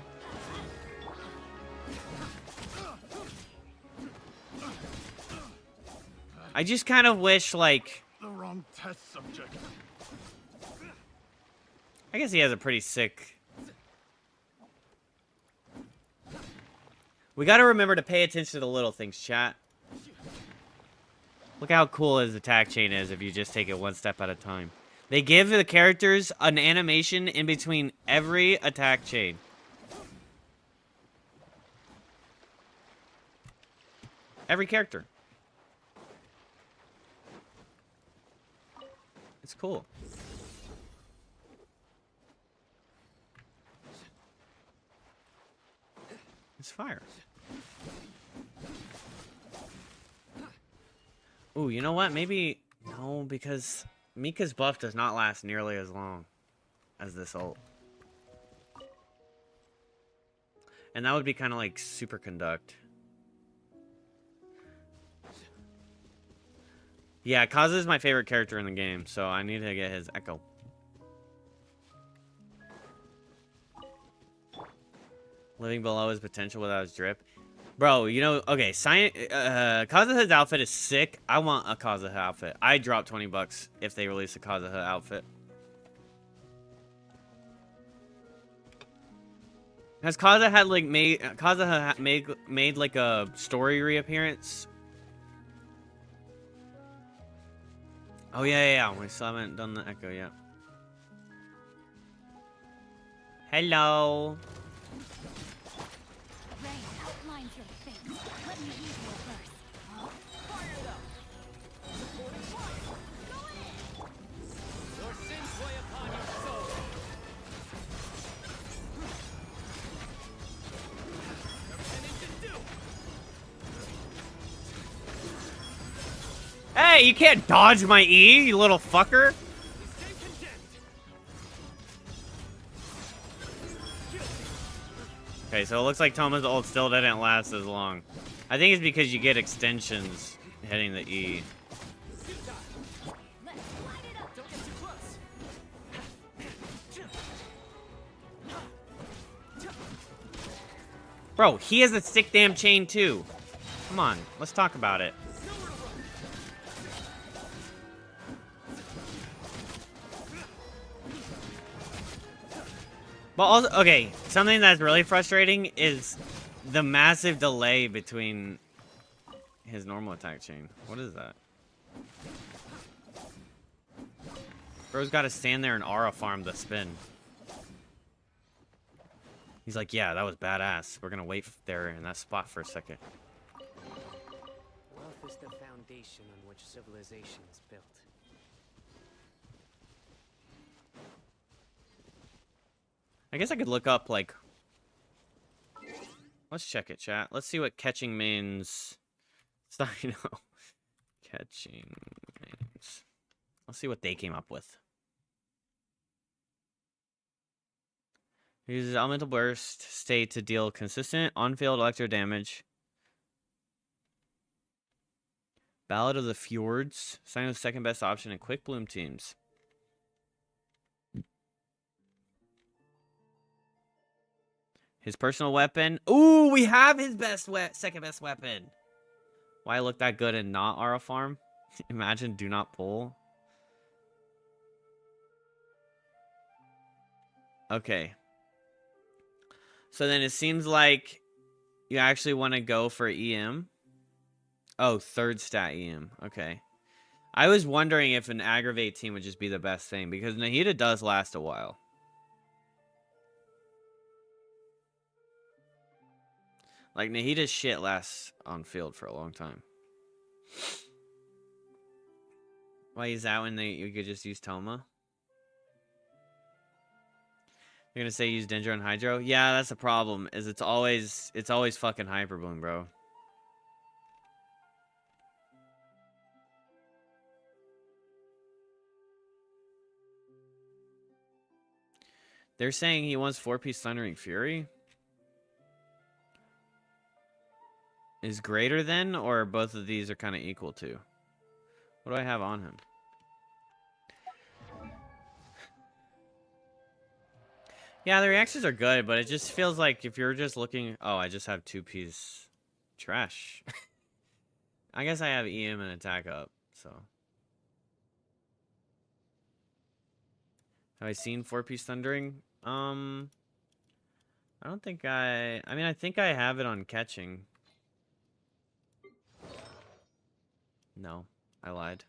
I just kind of wish, like... The wrong test subject. I guess he has a pretty sick... We gotta remember to pay attention to the little things, chat. Look how cool his attack chain is if you just take it one step at a time. They give the characters an animation in between every attack chain. Every character. It's cool. It's fire. Ooh, you know what? Maybe... No, because Mika's buff does not last nearly as long as this ult. And that would be kind of like super conduct. Yeah, Kaza is my favorite character in the game, so I need to get his echo. Living below his potential without his drip. Bro, you know, okay, Kazuha's outfit is sick. I want a Kazuha outfit. I drop 20 bucks if they release a Kazuha outfit. Has Kazuha had like made like a story reappearance? Oh yeah. We still haven't done the echo yet. Hello. Rain outlines your face. Let me ease your verse. Huh? Fire it up. Supporting fire. Going in. Your sins weigh upon your soul. Hey, you can't dodge my E, you little fucker. Okay, so it looks like Toma's ult still didn't last as long. I think it's because you get extensions hitting the E. Let's light it up. Don't get too close. Bro, he has a sick damn chain too. Come on, let's talk about it. But also, okay, something that's really frustrating is the massive delay between his normal attack chain. What is that? Bro's got to stand there and aura farm the spin. He's like, yeah, that was badass. We're gonna wait there in that spot for a second. Wealth is the foundation on which civilization is built. I guess I could look up, like... Let's check it, chat. Let's see what catching means. Catching means. Let's see what they came up with. Uses elemental burst state to deal consistent on-field electro damage. Ballad of the Fjords. Sino's second best option in quick bloom teams. His personal weapon. Ooh, we have his second best weapon. Why look that good and not Aura Farm? Imagine do not pull. Okay. So then it seems like you actually want to go for EM. Oh, third stat EM. Okay. I was wondering if an aggravate team would just be the best thing, because Nahida does last a while. Like, Nahida's shit lasts on field for a long time. Why is that when you could just use Toma? You're gonna say use Dendro and Hydro? Yeah, that's the problem. Is it's always fucking Hyper Bloom, bro. They're saying he wants 4-piece Thundering Fury. Is greater than, or both of these are kind of equal to? What do I have on him? Yeah, the reactions are good, but it just feels like if you're just looking... Oh, I just have 2-piece trash. I guess I have EM and attack up, so... Have I seen 4-piece Thundering? I don't think I mean, I think I have it on catching. No, I lied.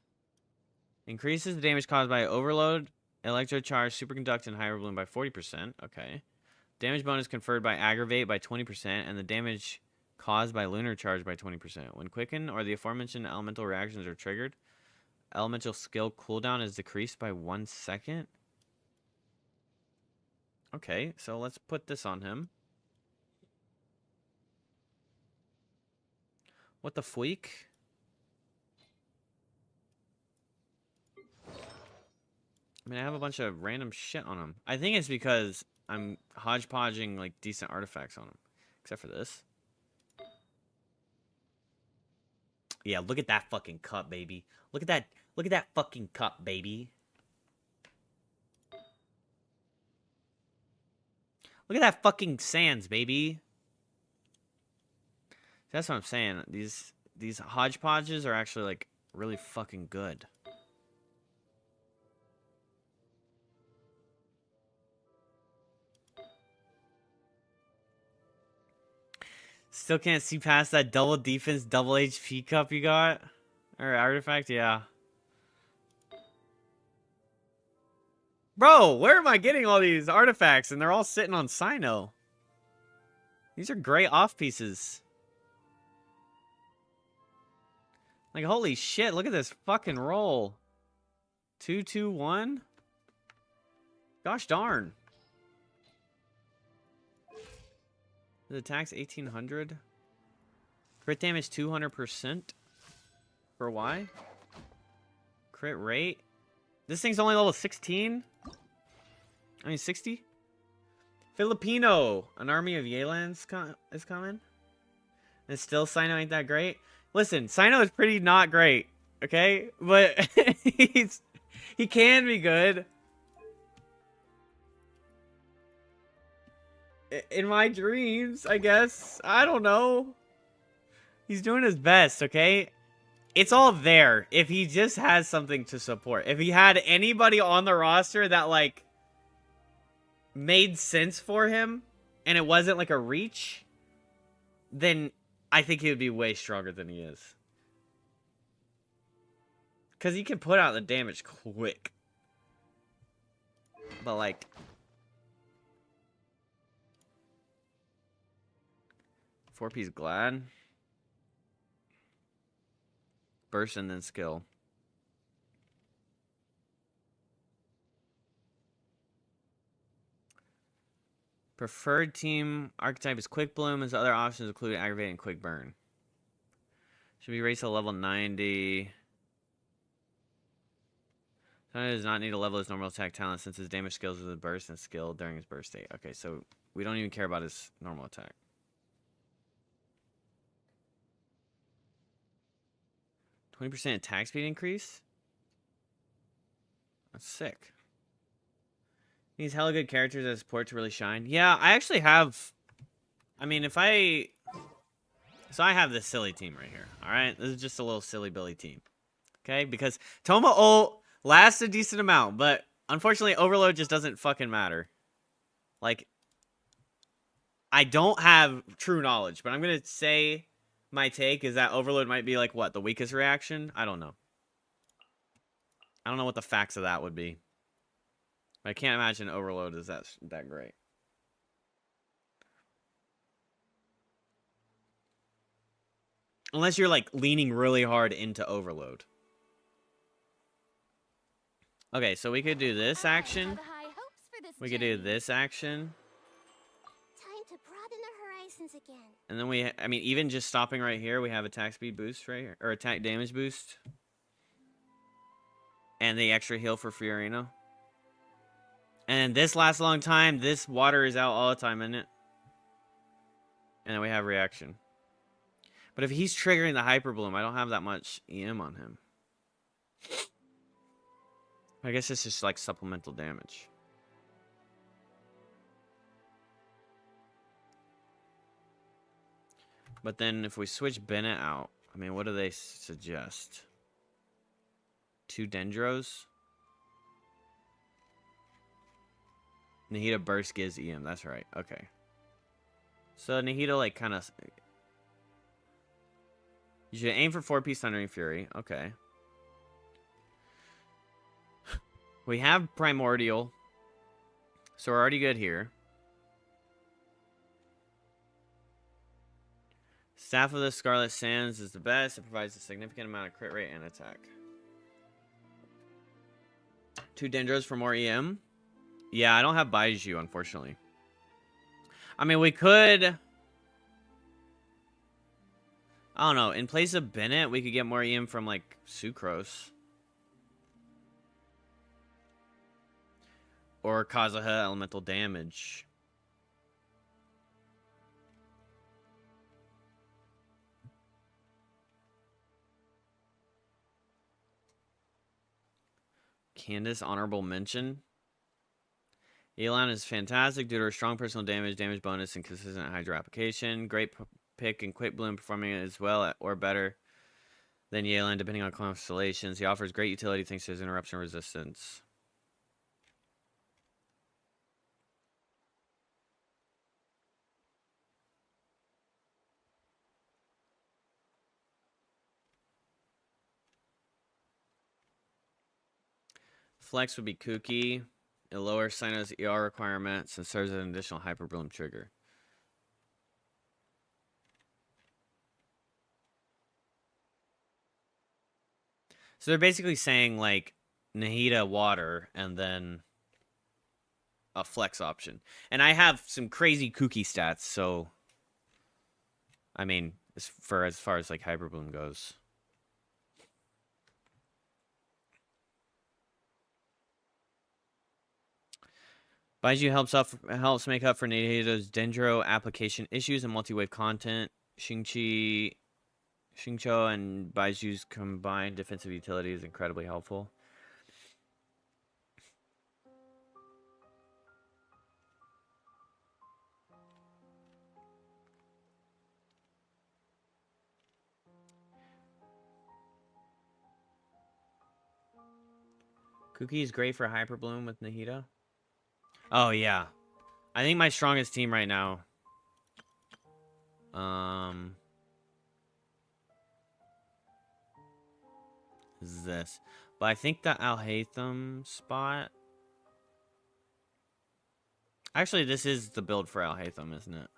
Increases the damage caused by Overload, Electrocharge, Superconduct, and Hyper Bloom by 40%. Okay. Damage bonus conferred by Aggravate by 20%, and the damage caused by Lunar Charge by 20%. When Quicken or the aforementioned elemental reactions are triggered, elemental skill cooldown is decreased by 1 second. Okay, so let's put this on him. What the fweek? I mean, I have a bunch of random shit on him. I think it's because I'm hodgepodging, like, decent artifacts on him. Except for this. Yeah, look at that fucking cup, baby. Look at that fucking cup, baby. Look at that fucking sands, baby. That's what I'm saying. These hodgepodges are actually, like, really fucking good. Still can't see past that double defense, double HP cup you got? Or artifact? Yeah. Bro, where am I getting all these artifacts? And they're all sitting on Sino. These are great off pieces. Like, holy shit, look at this fucking roll. 2-2-1? Gosh darn. The attack's 1800. Crit damage 200%. For why? Crit rate. This thing's only level 16? I mean 60? Filipino. An army of Yelans is coming. And still Sino ain't that great. Listen, Sino is pretty not great. Okay? But he can be good. In my dreams, I guess. I don't know. He's doing his best, okay? It's all there if he just has something to support. If he had anybody on the roster that, like, made sense for him, and it wasn't, like, a reach, then I think he would be way stronger than he is. Because he can put out the damage quick. But, like... Four-piece Glad. Burst and then skill. Preferred team archetype is Quick Bloom, as other options include Aggravate and Quick Burn. Should be raised to level 90. Sonic does not need to level his normal attack talent since his damage skills with a burst and skill during his burst state. Okay, so we don't even care about his normal attack. 20% attack speed increase? That's sick. Needs hella good characters as support to really shine. Yeah, I actually have... I mean, if I... So I have this silly team right here. Alright? This is just a little silly Billy team. Okay? Because Toma ult lasts a decent amount, but unfortunately Overload just doesn't fucking matter. Like... I don't have true knowledge, but I'm gonna say my take is that Overload might be like what, the weakest reaction? I don't know. I don't know what the facts of that would be. I can't imagine Overload is that great. Unless you're like leaning really hard into Overload. Okay, so we could do this action. Have high hopes for this We could do journey. this action. Time to broaden the horizons again. And then I mean, even just stopping right here, we have attack speed boost right here. Or attack damage boost. And the extra heal for Fiorino. And this lasts a long time. This water is out all the time, isn't it? And then we have reaction. But if he's triggering the Hyper Bloom, I don't have that much EM on him. I guess it's just like supplemental damage. But then if we switch Bennett out, I mean, what do they suggest? 2 Dendros? Nahida Burst gives EM, that's right. Okay. So Nahida like kind of... You should aim for 4-piece Thundering Fury. Okay. We have Primordial. So we're already good here. Staff of the Scarlet Sands is the best. It provides a significant amount of crit rate and attack. 2 Dendros for more EM. Yeah, I don't have Baiju, unfortunately. I mean, we could... I don't know. In place of Bennett, we could get more EM from, like, Sucrose. Or Kazuha Elemental Damage. Candace, honorable mention. Elan is fantastic due to her strong personal damage, damage bonus, and consistent Hydro application. Great pick and Quick Bloom performing as well or better than Yelan, depending on constellations. He offers great utility thanks to his interruption resistance. Flex would be kooky. It lowers Sino's ER requirements and serves as an additional Hyper Bloom trigger. So they're basically saying, like, Nahida water and then a flex option. And I have some crazy kooky stats, so... I mean, as far as like, Hyper Bloom goes... Baiju helps make up for Nahida's Dendro application issues and multi-wave content. Xingqiu and Baiju's combined defensive utility is incredibly helpful. Cookie is great for Hyper Bloom with Nahida. Oh, yeah. I think my strongest team right now... is this. But I think the Alhaitham spot... Actually, this is the build for Alhaitham, isn't it?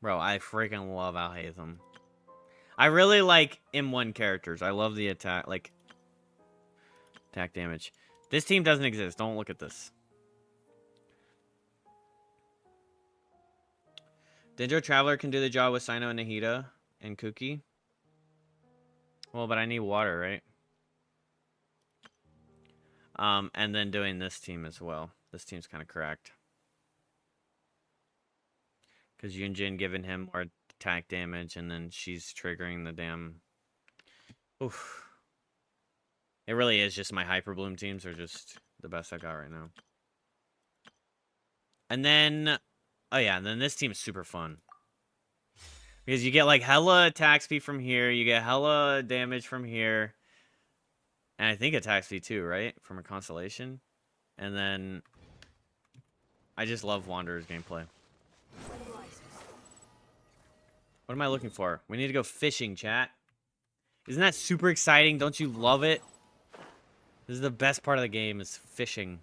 Bro, I freaking love Alhaitham. I really like M1 characters. I love the attack, like... attack damage. This team doesn't exist. Don't look at this. Dendro Traveler can do the job with Sino and Nahida and Kuki. Well, but I need water, right? And then doing this team as well. This team's kind of cracked. Because Yunjin giving him more attack damage, and then she's triggering the damn... Oof. It really is just my Hyper Bloom teams are just the best I got right now. And then... oh yeah, and then this team is super fun. Because you get like hella attack speed from here, you get hella damage from here. And I think attack speed too, right? From a constellation. And then I just love Wanderer's gameplay. What am I looking for? We need to go fishing, chat. Isn't that super exciting? Don't you love it? This is the best part of the game, is fishing.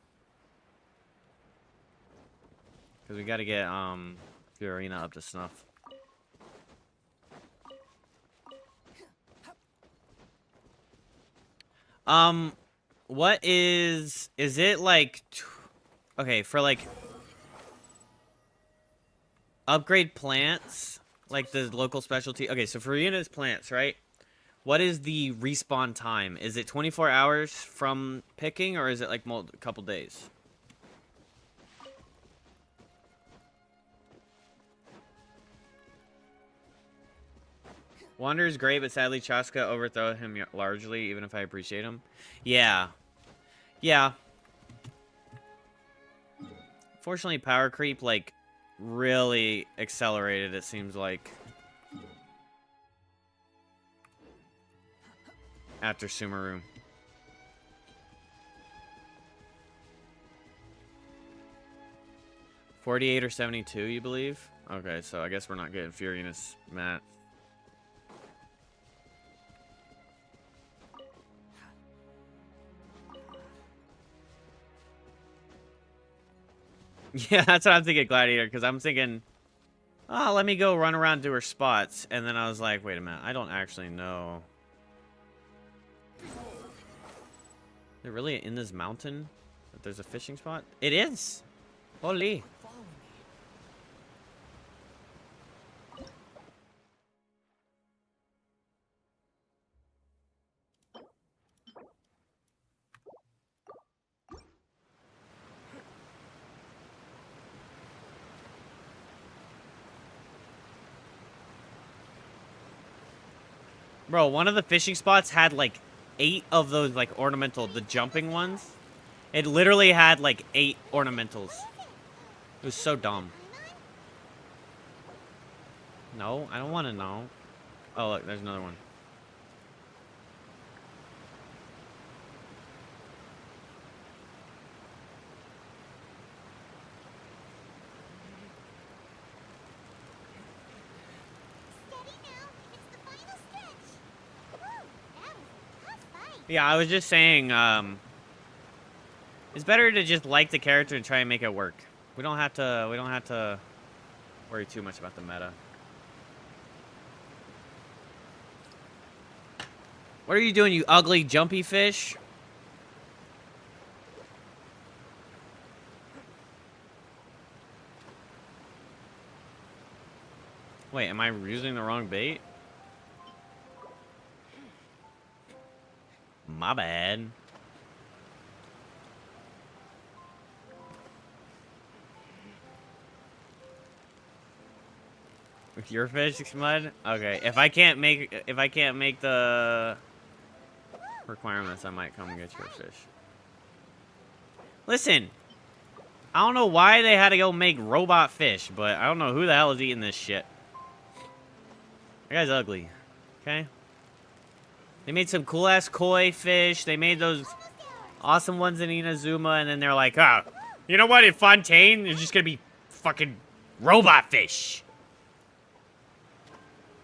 Because we got to get Fiorina up to snuff. What is it like, okay, for like upgrade plants, like the local specialty. Okay, so for Yuna's plants, right? What is the respawn time? Is it 24 hours from picking, or is it like a couple days? Wander's great, but sadly Chaska overthrow him largely, even if I appreciate him. Yeah. Yeah. Fortunately, power creep, like, really accelerated, it seems like. After Sumeru. $48 or $72, you believe? Okay, so I guess we're not getting Furious Matt. Yeah, that's what I'm thinking, Gladiator, because I'm thinking, oh, let me go run around to her spots. And then I was like, wait a minute, I don't actually know. Is it really in this mountain that there's a fishing spot? It is! Holy. Bro, one of the fishing spots had like 8 of those like ornamental, the jumping ones. It literally had like 8 ornamentals. It was so dumb. No, I don't want to know. Oh, look, there's another one. Yeah, I was just saying, it's better to just like the character and try and make it work. We don't have to worry too much about the meta. What are you doing, you ugly jumpy fish? Wait, am I using the wrong bait? My bad. With your fish, Mud? Okay, if I can't make the requirements, I might come and get your fish. Listen, I don't know why they had to go make robot fish, but I don't know who the hell is eating this shit. That guy's ugly. Okay? They made some cool-ass koi fish. They made those awesome ones in Inazuma, and then they're like, oh, you know what? In Fontaine, there's just gonna be fucking robot fish.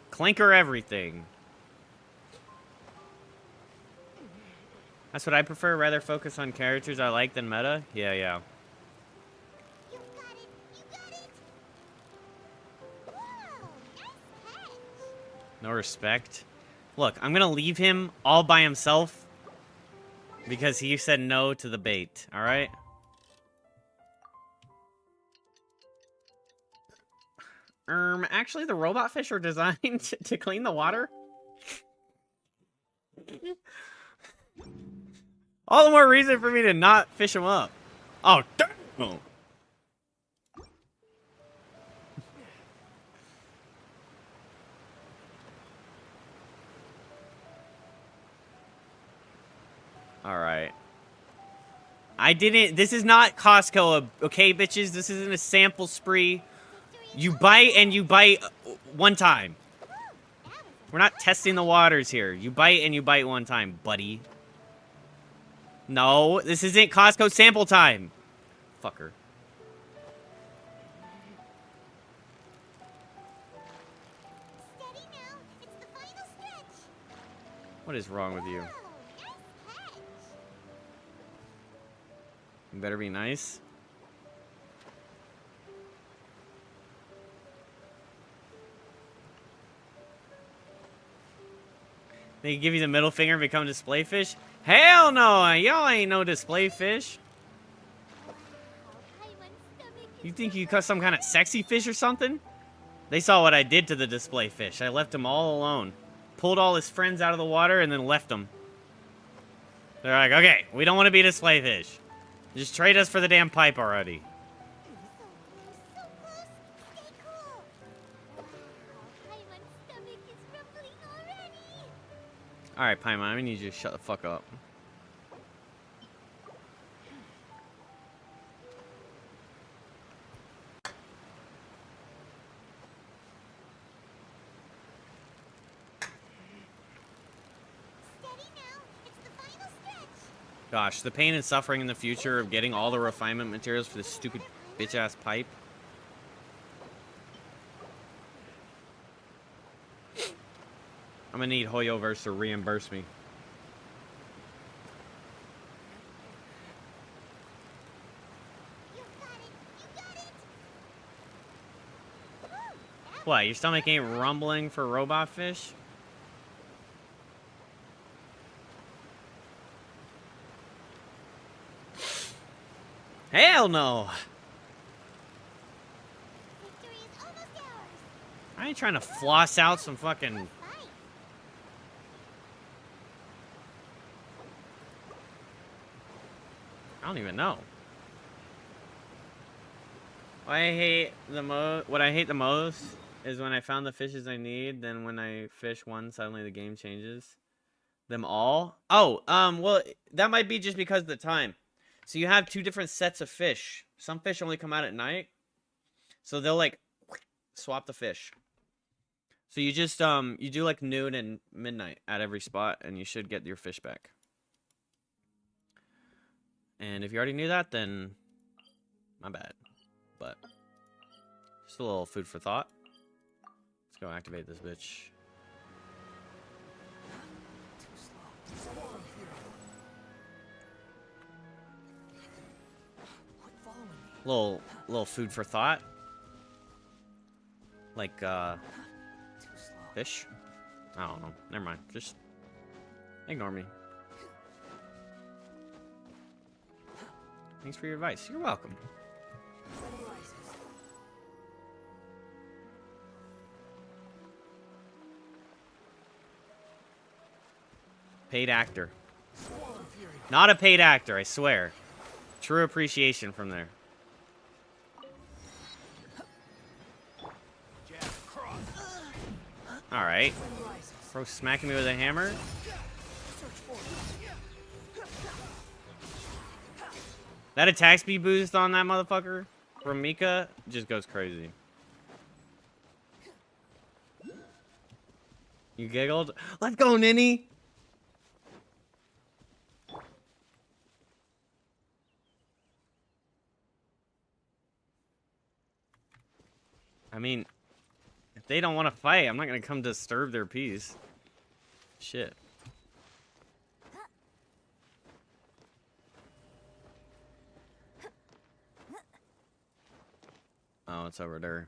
Clinker everything. That's what I prefer. Rather focus on characters I like than meta. Yeah, yeah. You got it. You got it. Whoa, nice catch. No respect. Look, I'm gonna leave him all by himself because he said no to the bait, alright? Actually, the robot fish are designed to clean the water. All the more reason for me to not fish them up. Oh, damn! Alright. This is not Costco, okay, bitches? This isn't a sample spree. You bite and you bite one time. We're not testing the waters here. You bite and you bite one time, buddy. No, this isn't Costco sample time. Fucker. Steady now. It's the final stretch. What is wrong with you? Oh, nice catch. You better be nice. They give you the middle finger and become display fish? Hell no! Y'all ain't no display fish. Paimon's stomach is You think you caught some kind of sexy fish or something? They saw what I did to the display fish. I left him all alone. Pulled all his friends out of the water and then left them. They're like, okay, we don't want to be display fish. Just trade us for the damn pipe already. so close. Stay cool. Wow, Paimon's stomach is rumbling already. Alright, Paimon, I need you to shut the fuck up. Steady now. It's the final stretch. Gosh, the pain and suffering in the future of getting all the refinement materials for this stupid bitch-ass pipe. I'm gonna need Hoyoverse to reimburse me. You got it. You got it. Woo, that What, your stomach ain't rumbling for robot fish? Hell no! victory is almost ours. I ain't trying to floss out some fucking... Fight. I don't even know. What I hate the most is when I found the fishes I need, then when I fish one, suddenly the game changes. Them all? Oh, well, that might be just because of the time. So you have two different sets of fish. Some fish only come out at night. So they'll like swap the fish. So you just you do like noon and midnight at every spot and you should get your fish back. And if you already knew that, then my bad. But just a little food for thought. Let's go activate this bitch. Little food for thought. Like fish. I don't know. Never mind. Just ignore me. Thanks for your advice. You're welcome. Paid actor. Not a paid actor, I swear. True appreciation from there. Alright. Bro smacking me with a hammer? That attack speed boost on that motherfucker from Mika just goes crazy. You giggled? Let's go, Ninny! I mean, if they don't want to fight, I'm not going to come disturb their peace. Shit. Oh, it's over there.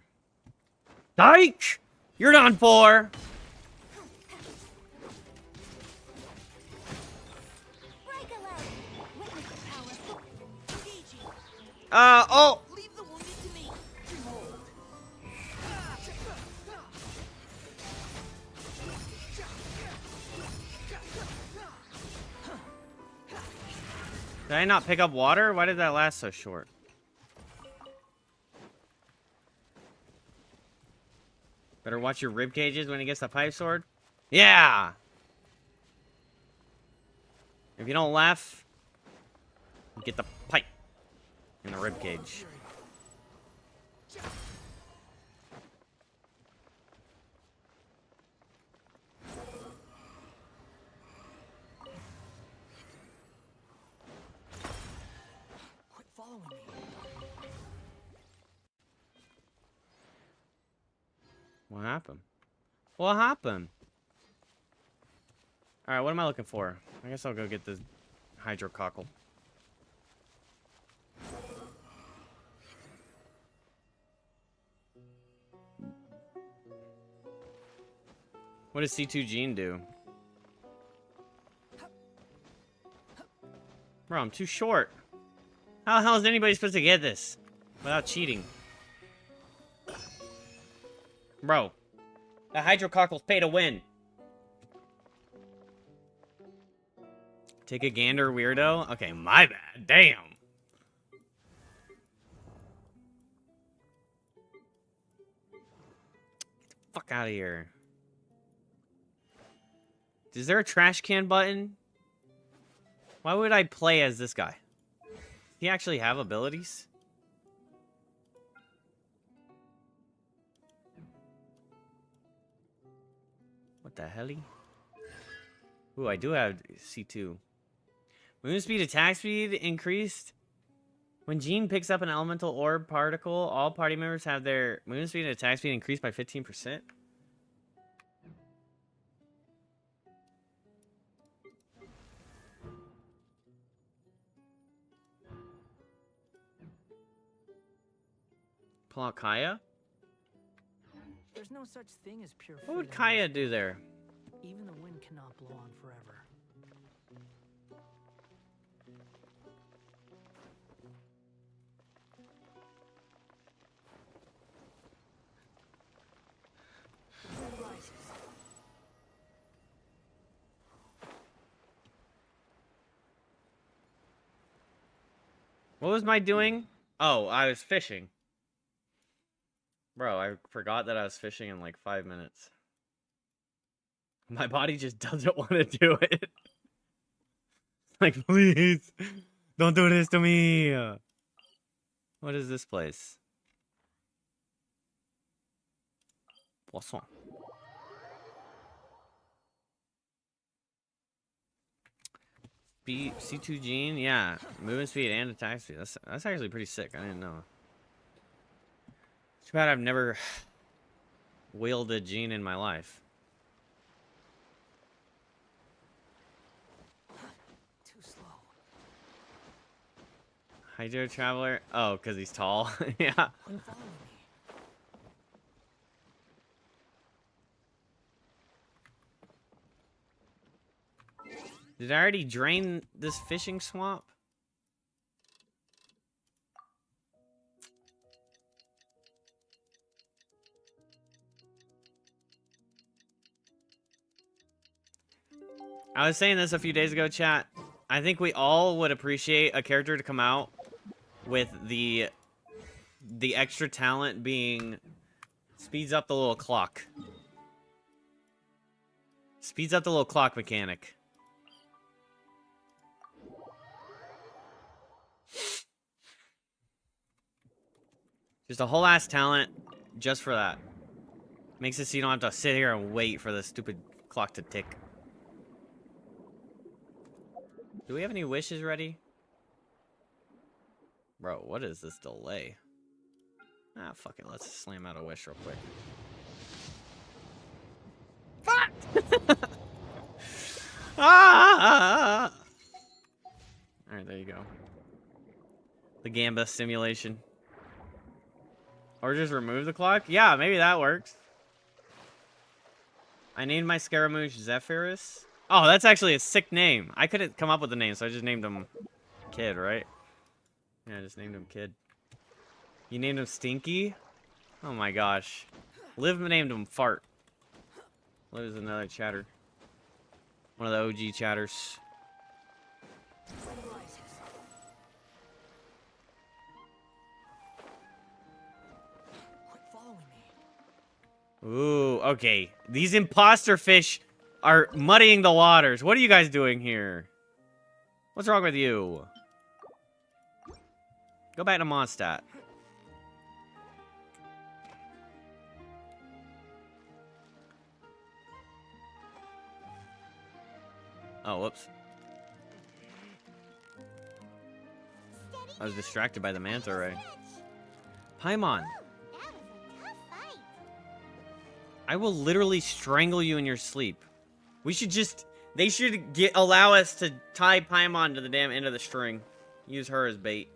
Dyke! You're done for! Break a leg. Witness the power. Engaging. Oh! Leave the wounded to me. Did I not pick up water? Why did that last so short? Better watch your rib cages when he gets the pipe sword. Yeah! If you don't laugh, you get the pipe in the rib cage. What happened? What happened? Alright, what am I looking for? I guess I'll go get the hydrocockle. What does C2 Gene do? Bro, I'm too short. How the hell is anybody supposed to get this without cheating? Bro, the hydrocockle's pay to win. Take a gander, weirdo. Okay, my bad. Damn. Get the fuck out of here. Is there a trash can button? Why would I play as this guy? Does he actually have abilities? What the hell? Ooh, I do have C2. Moon speed, attack speed increased. When Gene picks up an elemental orb particle, all party members have their moon speed and attack speed increased by 15%. Pull out Kaya? There's no such thing as pure What would freedom. Kaya do there? Even the wind cannot blow on forever. Sun rises. What was my doing? Oh, I was fishing. Bro, I forgot that I was fishing in like 5 minutes. My body just doesn't want to do it. Like, please, don't do this to me. What is this place? Poisson. C2 Gene, yeah. Movement speed and attack speed. That's actually pretty sick. I didn't know. Too bad I've never wielded Gene in my life. Too slow. Hydro Traveler. Oh, because he's tall. Yeah. Quit following me. Did I already drain this fishing swamp? I was saying this a few days ago, chat. I think we all would appreciate a character to come out with the extra talent being speeds up the little clock. Speeds up the little clock mechanic. Just a whole ass talent just for that. Makes it so you don't have to sit here and wait for the stupid clock to tick. Do we have any wishes ready? Bro, what is this delay? Ah, fuck it. Let's slam out a wish real quick. Fuck! Ah! Alright, there you go. The Gamba simulation. Or just remove the clock? Yeah, maybe that works. I named my Scaramouche Zephyrus. Oh, that's actually a sick name. I couldn't come up with a name, so I just named him Kid, right? Yeah, I just named him Kid. You named him Stinky? Oh my gosh. Liv named him Fart. Liv is another chatter. One of the OG chatters. Sun rises. Quit following me. Ooh, okay. These imposter fish are muddying the waters. What are you guys doing here? What's wrong with you? Go back to Mondstadt. Oh, whoops. I was distracted by the manta ray. Paimon. That was a tough fight. I will literally strangle you in your sleep. We should just... They should allow us to tie Paimon to the damn end of the string. Use her as bait.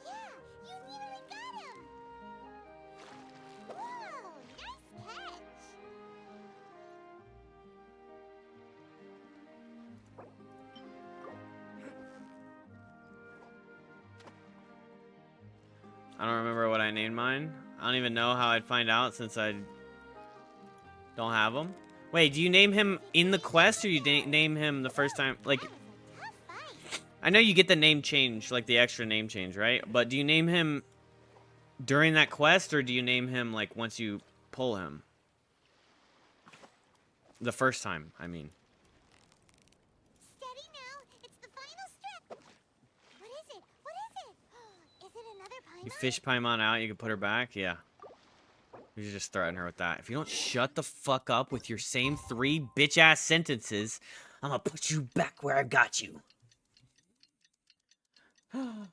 Yeah, you nearly got him. Whoa, nice catch. I don't remember what I named mine. I don't even know how I'd find out since I don't have them. Wait, do you name him in the quest or you name him the first time? Like, That was a tough fight. I know you get the name change, like the extra name change, right? But do you name him during that quest or do you name him like once you pull him? The first time, I mean. Steady now. It's the final strip. What is it? What is it? Is it another Paimon? You fish Paimon out, you can put her back? Yeah. You should just threaten her with that. If you don't shut the fuck up with your same 3 bitch-ass sentences, I'm gonna put you back where I got you. Oh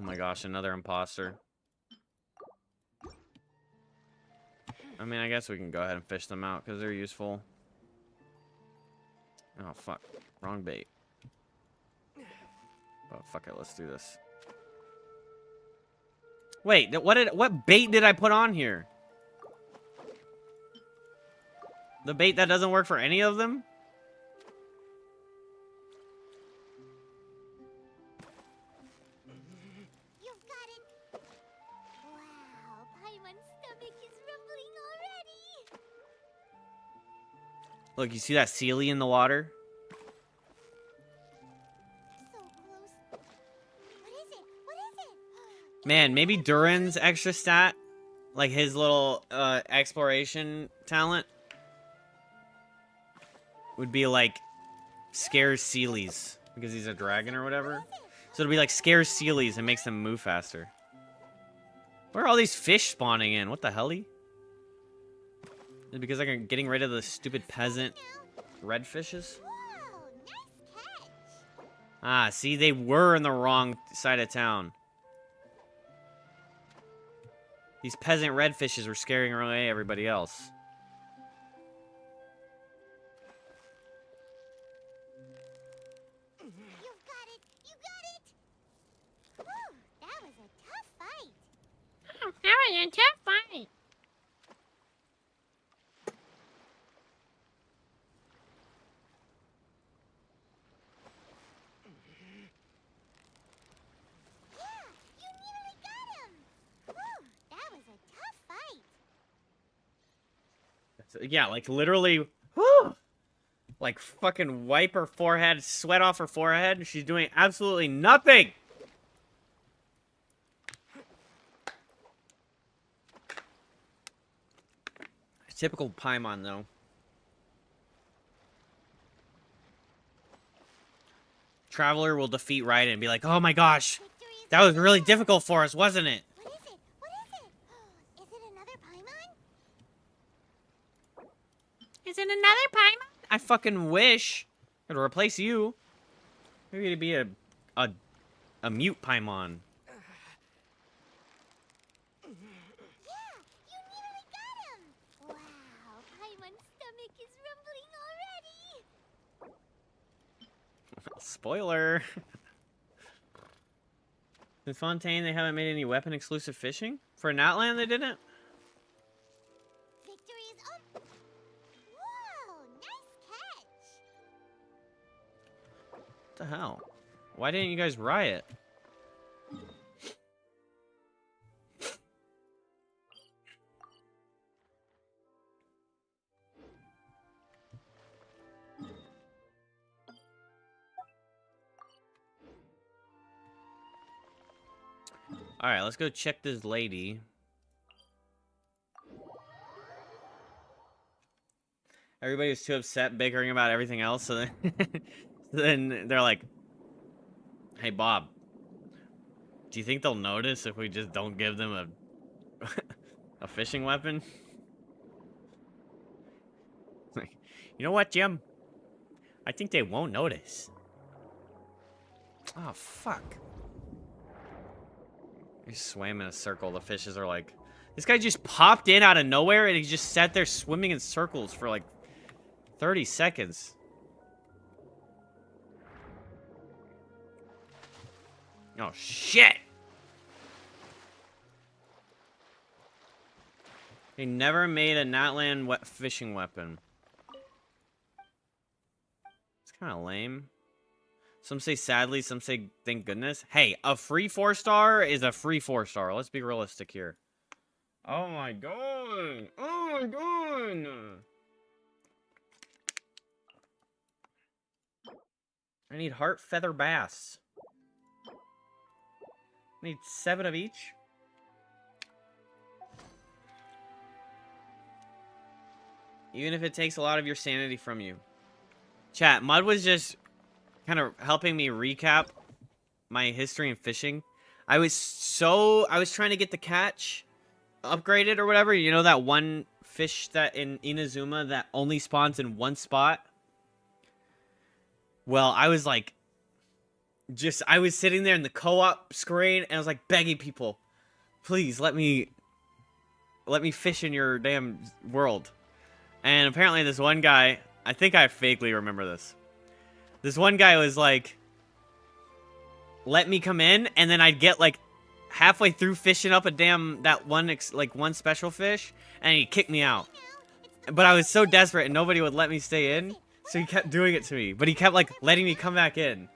my gosh, another imposter. I mean, I guess we can go ahead and fish them out because they're useful. Oh, fuck. Wrong bait. Oh, fuck it. Let's do this. Wait, what bait did I put on here? The bait that doesn't work for any of them? You've got it. Wow, Paimon's stomach is rumbling already. Look, you see that Sealy in the water? So close. What is it? What is it? Man, maybe Durin's extra stat, like his little exploration talent, would be like scares Sealies because he's a dragon or whatever. So it'll be like scares Sealies and makes them move faster. Where are all these fish spawning in? What the helly? Is it because I'm getting rid of the stupid peasant red fishes? Whoa, nice catch. Ah, see, they were in the wrong side of town. These peasant red fishes were scaring away everybody else. You've got it. You got it. Whew, that was a tough fight. Oh, that was a tough fight. Yeah, you nearly got him. Whew, that was a tough fight. Yeah, like literally, whew, like fucking wipe her forehead, sweat off her forehead. She's doing absolutely nothing. Typical Paimon, though. Traveler will defeat Raiden and be like, oh my gosh, Victory is that was really difficult for us, wasn't it? What is it? What is it? Is it another Paimon? Is it another Paimon? I fucking wish. It'll replace you. Maybe it'd be a mute Paimon. Yeah, you nearly got him. Wow, Paimon's stomach is rumbling already. Spoiler. In Fontaine, they haven't made any weapon-exclusive fishing? For Natland, they didn't? Victory is up. Whoa, nice catch. What the hell? Why didn't you guys riot? Alright, let's go check this lady. Everybody was too upset bickering about everything else, so then, so then they're like, hey, Bob, do you think they'll notice if we just don't give them a a fishing weapon? Like, you know what, Jim? I think they won't notice. Oh, fuck. He swam in a circle. The fishes are like... This guy just popped in out of nowhere and he just sat there swimming in circles for like 30 seconds. Oh, shit! He never made a Natland fishing weapon. It's kind of lame. Some say sadly, some say thank goodness. Hey, a free 4-star is a free 4-star. Let's be realistic here. Oh my god! Oh my god! I need heart feather bass. I need 7 of each. Even if it takes a lot of your sanity from you. Chat, Mud was just kind of helping me recap my history in fishing. I was trying to get the catch upgraded or whatever. You know that one fish that in Inazuma that only spawns in one spot? Well, I was like, I was sitting there in the co-op screen and I was like begging people, please let me fish in your damn world. And apparently this one guy, I think I vaguely remember this. This one guy was like, let me come in, and then I'd get like halfway through fishing up one special fish, and he'd kick me out. But I was so desperate and nobody would let me stay in, so he kept doing it to me. But he kept like letting me come back in.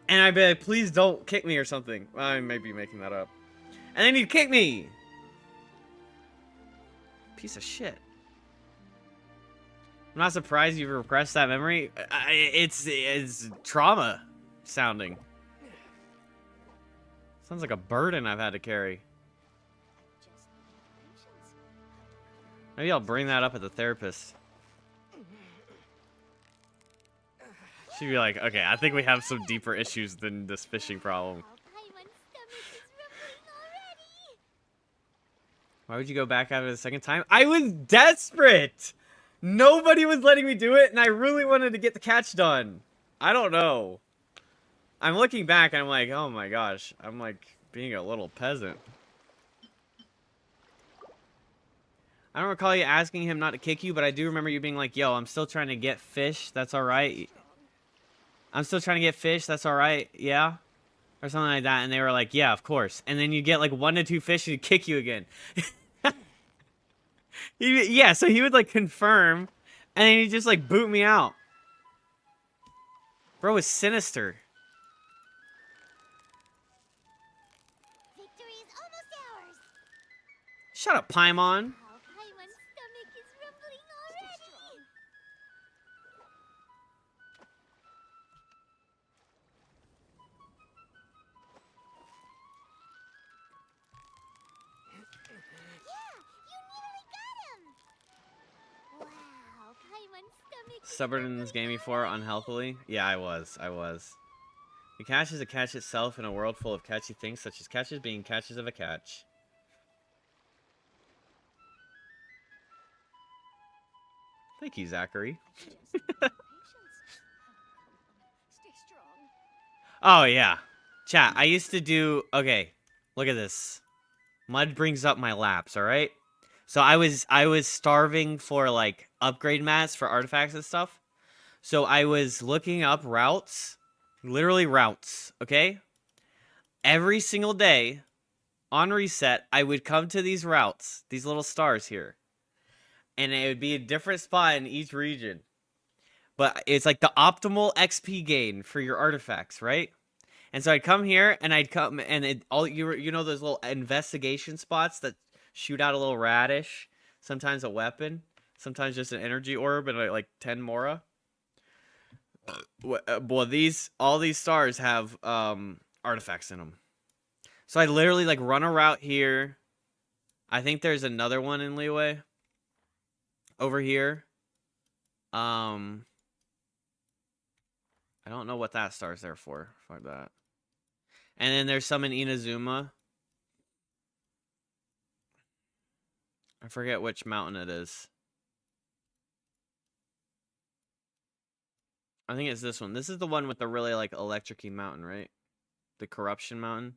And I'd be like, please don't kick me or something. I may be making that up. And then he'd kick me. Piece of shit. I'm not surprised you've repressed that memory. It's trauma sounding. Sounds like a burden I've had to carry. Maybe I'll bring that up at the therapist. She'd be like, okay, I think we have some deeper issues than this fishing problem. Why would you go back at it a second time? I was desperate! Nobody was letting me do it, and I really wanted to get the catch done. I don't know. I'm looking back, and I'm like, oh my gosh. I'm like being a little peasant. I don't recall you asking him not to kick you, but I do remember you being like, yo, I'm still trying to get fish. That's alright. I'm still trying to get fish. That's alright. Yeah? Or something like that. And they were like, yeah, of course. And then you get like 1 to 2 fish and he'd kick you again. Yeah, so he would like confirm and then he'd just like boot me out. Bro was sinister. Victory is almost ours. Shut up, Paimon. Oh, Paimon's stomach is rumbling already. Yeah, you nearly got him. Wow, Paimon's stomach is Stubborn in this game before, unhealthily? Yeah, I was. The catch is a catch itself in a world full of catchy things, such as catches being catches of a catch. Thank you, Zachary. Stay strong. Oh, yeah. Chat, I used to do... Okay, look at this. Mud brings up my laps, alright? So I was starving for, like, upgrade mats for artifacts and stuff. So I was looking up routes. Literally routes, okay? Every single day, on reset, I would come to these routes. These little stars here. And it would be a different spot in each region. But it's like the optimal XP gain for your artifacts, right? And so I'd come here, and I'd come, and you know those little investigation spots that shoot out a little radish, sometimes a weapon, sometimes just an energy orb and like 10 Mora. Well, all these stars have artifacts in them. So I literally like run a route here. I think there's another one in Leeway. Over here. I don't know what that star's there for. Fuck that. And then there's some in Inazuma. I forget which mountain it is. I think it's this one. This is the one with the really like electric-y mountain, right? The corruption mountain.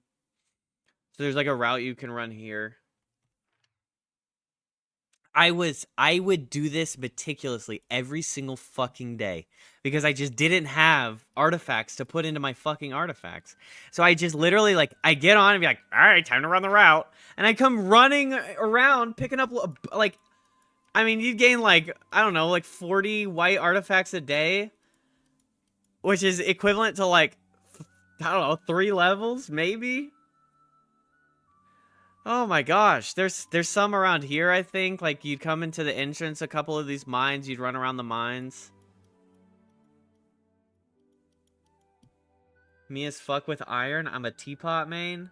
So there's like a route you can run here. I would do this meticulously every single fucking day because I just didn't have artifacts to put into my fucking artifacts. So I just literally like I get on and be like, all right, time to run the route, and I come running around picking up like, I mean, you'd gain like I don't know, like 40 white artifacts a day, which is equivalent to like I don't know 3 levels maybe. Oh my gosh, there's some around here, I think. Like, you'd come into the entrance, a couple of these mines, you'd run around the mines. Me as fuck with iron, I'm a teapot main.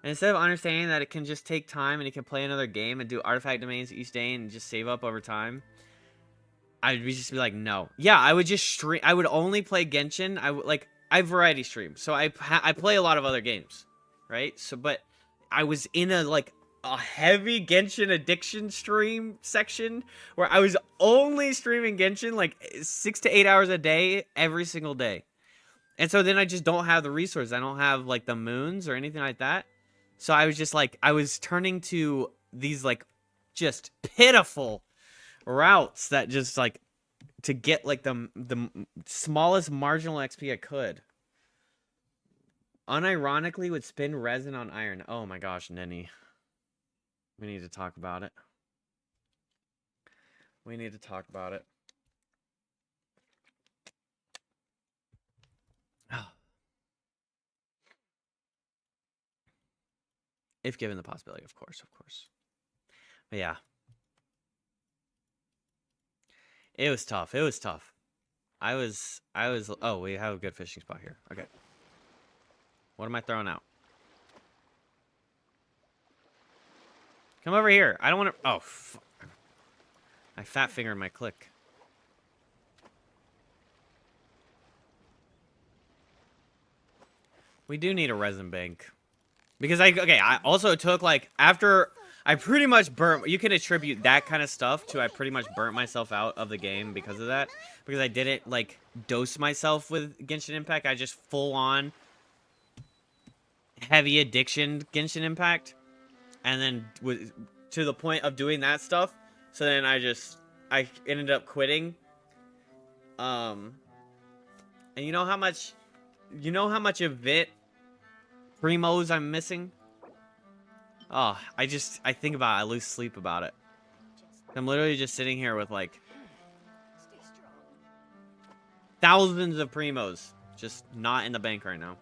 And instead of understanding that it can just take time and it can play another game and do artifact domains each day and just save up over time, I'd just be like, no. Yeah, I would just stream. I would only play Genshin. I variety stream, so I play a lot of other games. Right? So, but I was in a heavy Genshin addiction stream section where I was only streaming Genshin like 6 to 8 hours a day, every single day. And so then I just don't have the resources. I don't have like the moons or anything like that. So I was just like, I was turning to these like just pitiful routes that just like to get like the smallest marginal XP I could. Unironically would spin resin on iron. Oh my gosh, Nenny. We need to talk about it. We need to talk about it. If given the possibility, of course, of course. But yeah. It was tough. It was tough. I was oh, we have a good fishing spot here. Okay. What am I throwing out? Come over here. I don't want to... Oh, fuck. I fat fingered my click. We do need a resin bank. Because I also took, like, after... I pretty much burnt... You can attribute that kind of stuff to I pretty much burnt myself out of the game because of that. Because I didn't, like, dose myself with Genshin Impact. I just full on... heavy addiction Genshin Impact, and then to the point of doing that stuff. So then I ended up quitting. And you know how much event primos I'm missing? Oh, I think about it, I lose sleep about it. I'm literally just sitting here with like thousands of primos just not in the bank right now.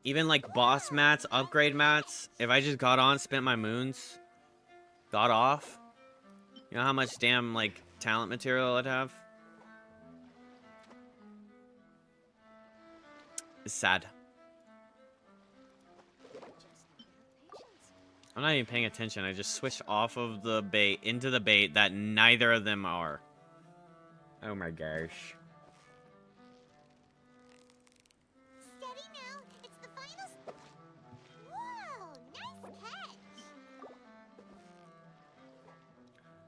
Even like boss mats, upgrade mats, if I just got on, spent my moons, got off, you know how much damn like talent material I'd have? It's sad. I'm not even paying attention. I just switched off of the bait into the bait that neither of them are. Oh my gosh. Steady now. It's the final. Whoa, nice catch.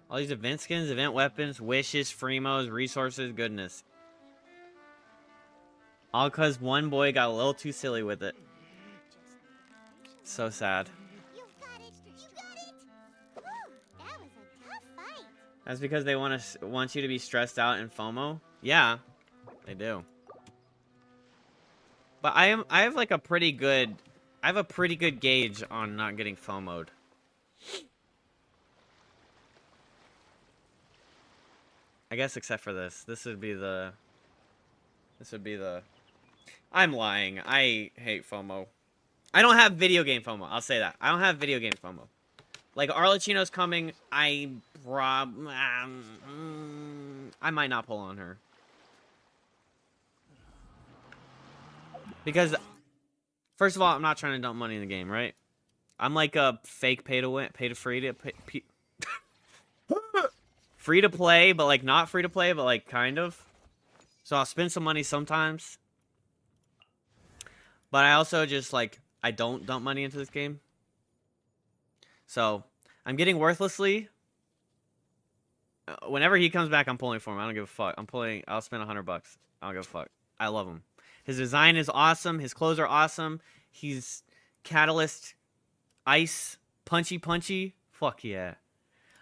All these event skins, event weapons, wishes, Primos, resources, goodness. All because one boy got a little too silly with it. So sad. You got it. You got it. Whew, that was a tough fight. That's because they want you to be stressed out and FOMO? Yeah, they do. But I have like a pretty good gauge on not getting FOMO'd. I guess except for this. This would be the I'm lying. I hate FOMO. I don't have video game FOMO. I'll say that. I don't have video game FOMO. Like, Arlecchino's coming. I might not pull on her. Because, first of all, I'm not trying to dump money in the game, right? I'm like a fake pay to free to play, but like not free to play, but like kind of. So I'll spend some money sometimes. But I also just like, I don't dump money into this game. So I'm getting worthlessly. Whenever he comes back, I'm pulling for him. I don't give a fuck. I'll spend $100. I don't give a fuck. I love him. His design is awesome. His clothes are awesome. He's Catalyst, Ice, punchy. Fuck yeah.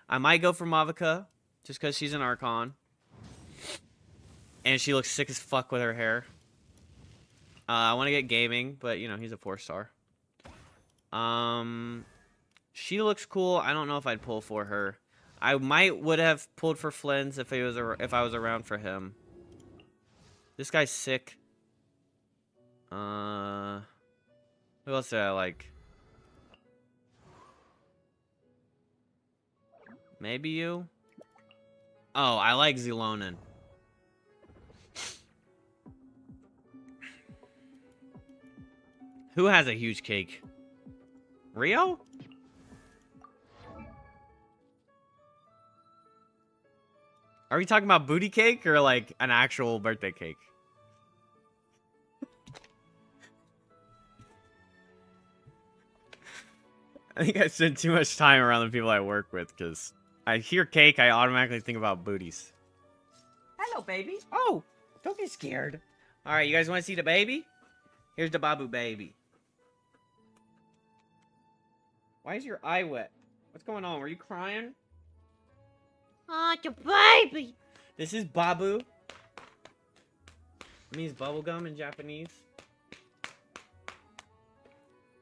I might go for Mavica, just because she's an Archon. And she looks sick as fuck with her hair. I want to get Gaming, but, you know, he's a 4-star. She looks cool. I don't know if I'd pull for her. I would have pulled for Flynn's if I was around for him. This guy's sick. Who else do I like? Maybe you? Oh, I like Zelonin. Who has a huge cake? Rio? Are we talking about booty cake or like an actual birthday cake? I think I spend too much time around the people I work with because I hear cake, I automatically think about booties. Hello, baby. Oh, don't get scared. All right, you guys want to see the baby? Here's the Babu baby. Why is your eye wet? What's going on? Were you crying? Oh, the baby. This is Babu. It means bubblegum in Japanese.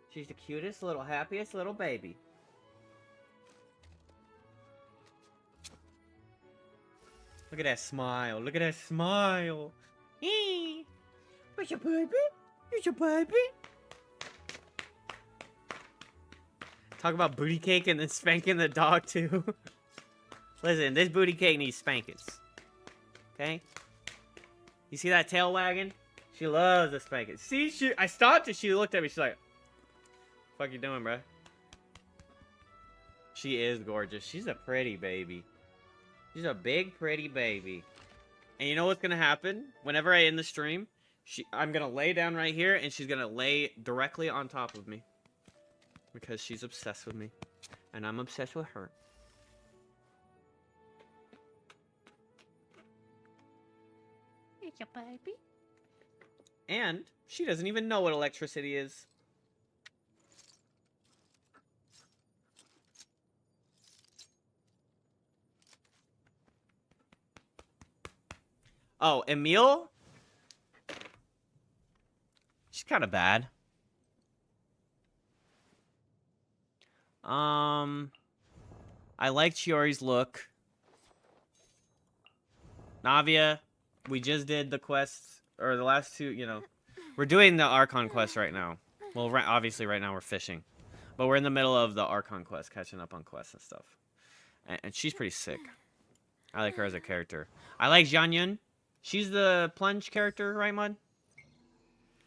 She's the cutest, little happiest little baby. Look at that smile. Look at that smile. Hey. Where's your baby? Here's your baby. Talk about booty cake and then spanking the dog too. Listen, this booty cake needs spankings. Okay? You see that tail wagging? She loves the spankings. See, I stopped and she looked at me. She's like, "Fuck you doing, bruh?" She is gorgeous. She's a pretty baby. She's a big, pretty baby. And you know what's gonna happen? Whenever I end the stream, I'm gonna lay down right here and she's gonna lay directly on top of me. Because she's obsessed with me. And I'm obsessed with her. Here's your baby. And she doesn't even know what electricity is. Oh, Emile? She's kind of bad. I like Chiori's look. Navia, we just did the quests, or the last two, you know. We're doing the Archon quest right now. Well, obviously right now we're fishing. But we're in the middle of the Archon quest, catching up on quests and stuff. And she's pretty sick. I like her as a character. I like Jianyun. She's the plunge character, right, Mud?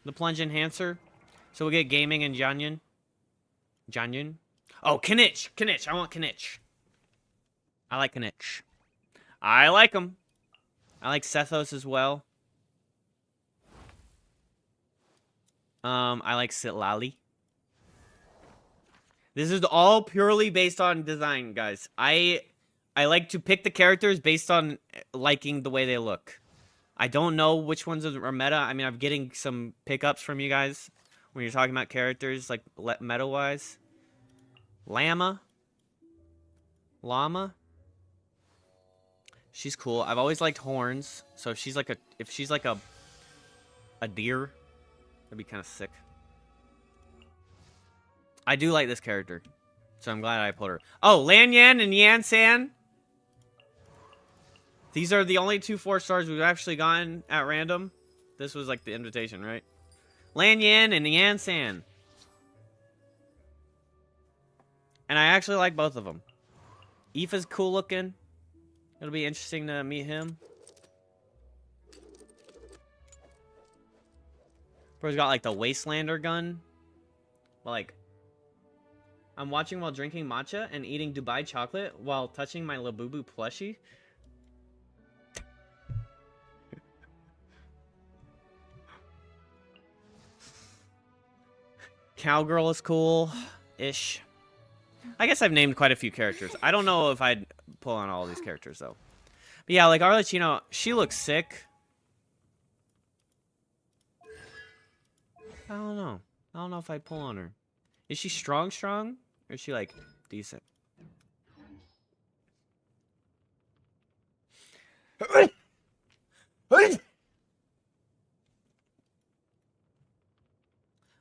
The plunge enhancer. So we'll get Gaming and Jianyun. Jianyun? Oh, Kinich! Kinich! I want Kinich. I like Kinich. I like him. I like Sethos as well. I like Sitlali. This is all purely based on design, guys. I like to pick the characters based on liking the way they look. I don't know which ones are meta. I mean, I'm getting some pickups from you guys when you're talking about characters, like meta-wise. Llama. She's cool. I've always liked horns, so if she's like a deer, that'd be kind of sick. I do like this character, so I'm glad I pulled her. Oh, Lan Yan and Yan San. These are the only 2 4-stars we've actually gotten at random. This was like the invitation, right? Lan Yan and Yan San. And I actually like both of them. Aoife's cool looking. It'll be interesting to meet him. Bro's got like the Wastelander gun. But like, I'm watching while drinking matcha and eating Dubai chocolate while touching my Labubu plushie. Cowgirl is cool-ish. I guess I've named quite a few characters. I don't know if I'd pull on all these characters, though. But yeah, like, Arlecchino, she looks sick. I don't know. I don't know if I'd pull on her. Is she strong? Or is she, like, decent?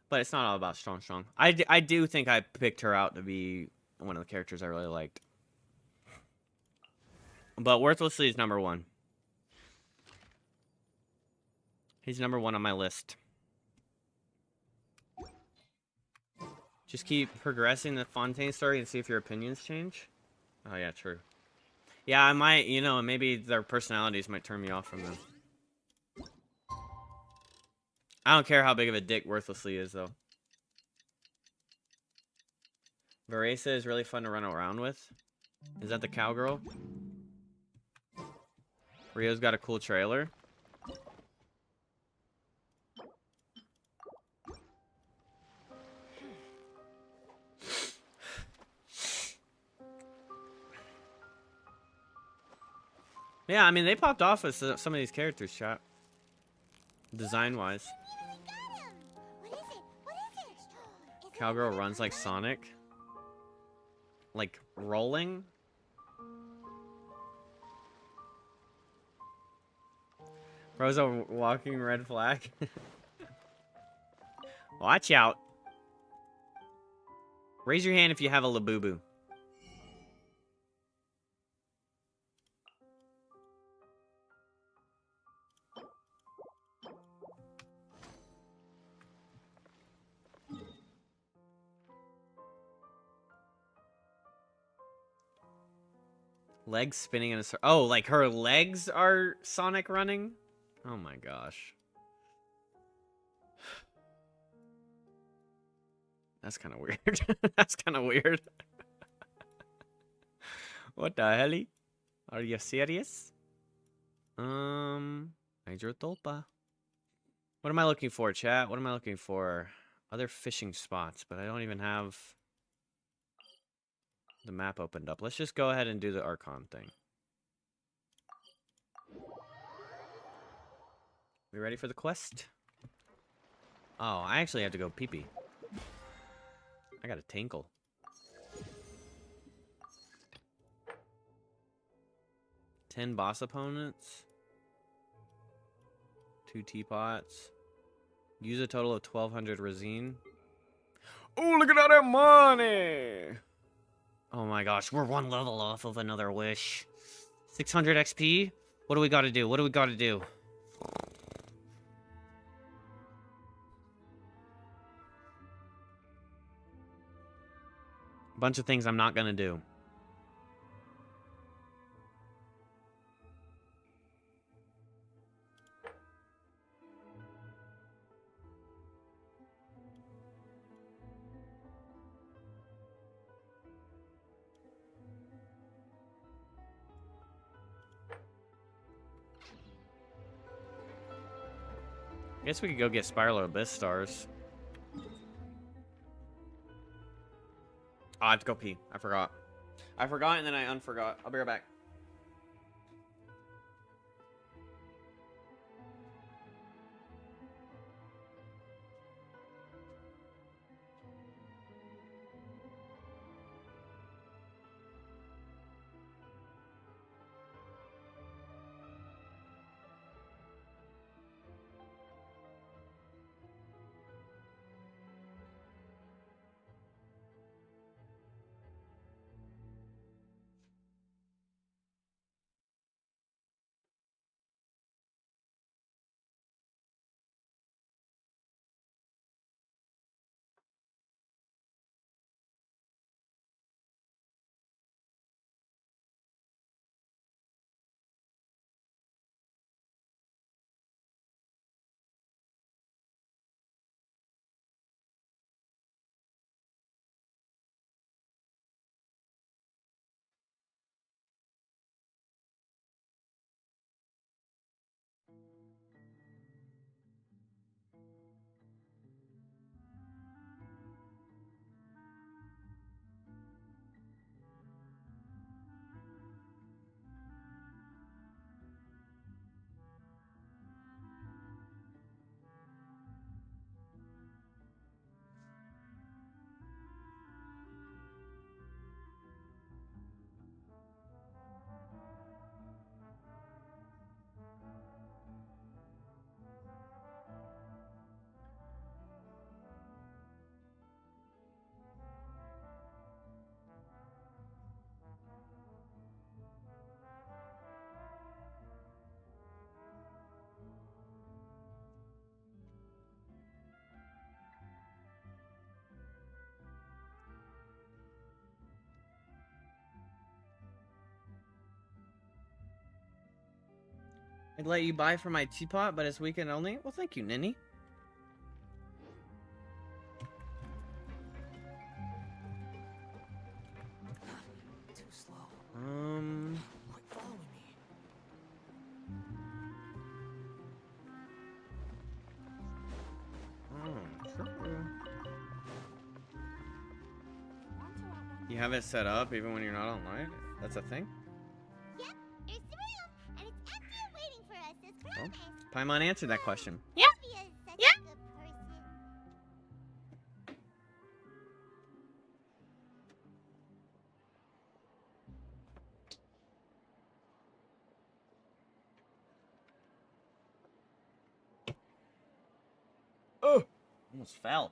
But it's not all about strong. I do think I picked her out to be one of the characters I really liked. But Worthlessly is number 1. He's number 1 on my list. Just keep progressing the Fontaine story and see if your opinions change. Oh, yeah, true. Yeah, I might, you know, maybe their personalities might turn me off from them. I don't care how big of a dick Worthlessly is, though. Varesa is really fun to run around with. Is that the cowgirl? Rio's got a cool trailer. Yeah, I mean, they popped off with some of these characters, chat. Design-wise. Cowgirl runs like Sonic. Like, rolling? Rosa walking red flag. Watch out. Raise your hand if you have a Labubu. Legs spinning in a circle. Oh, like her legs are Sonic running? Oh my gosh. That's kind of weird. That's kind of weird. What the hell? Are you serious? Hydro Tulpa. What am I looking for, chat? What am I looking for? Other fishing spots, but I don't even have the map opened up. Let's just go ahead and do the Archon thing. We ready for the quest? Oh, I actually have to go pee-pee. I got a tinkle. 10 boss opponents. 2 teapots. Use a total of 1,200 Resine. Oh, look at all that money! Oh my gosh, we're 1 level off of another wish. 600 XP? What do we gotta do? What do we gotta do? A bunch of things I'm not gonna do. I guess we could go get Spiral Abyss stars. Oh, I have to go pee. I forgot. I forgot and then I unforgot. I'll be right back. I'd let you buy for my teapot, but it's weekend only. Well, thank you, Ninny. Too slow. Quick, following me. You have it set up even when you're not online? That's a thing? Yep, there's the room, and it's empty and waiting for us as Well, promised. Paimon answered that question. Yeah. Sophia is such Yeah. a good person. Oh! Almost fell.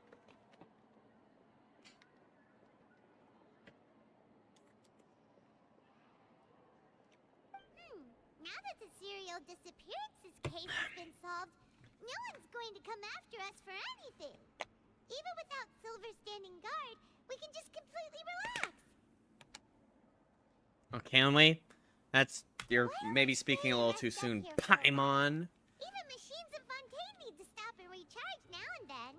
Now that the serial disappearances case has been solved, no one's going to come after us for anything. Even without Silver standing guard, we can just completely relax. Oh, can we? You're maybe speaking a little too soon, Paimon. Even machines in Fontaine need to stop and recharge now and then.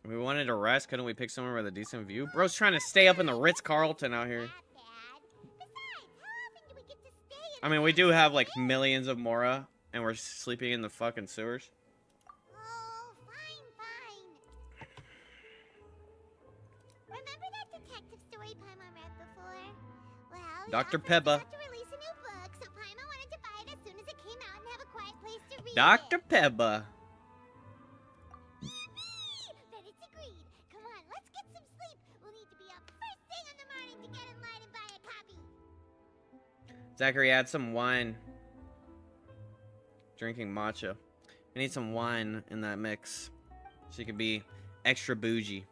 We wanted to rest. Couldn't we pick somewhere with a decent view? Bro's trying to stay up in the Ritz-Carlton out here. Not bad. Besides, how often do we get to stay in I mean, we do have like millions of Mora, and we're sleeping in the fucking sewers. Oh, fine. Remember that detective story Paimon read before? Well, Dr. the author Pebba. forgot to release a new book, so Paimon wanted to buy it as soon as it came out and have a quiet place to read Dr. it. Pebba. Then it's agreed. Come on, let's get some sleep. We'll need to be up first thing in the morning to get in line and buy a copy. Zachary, add some wine. Drinking matcha. I need some wine in that mix. So you can be extra bougie.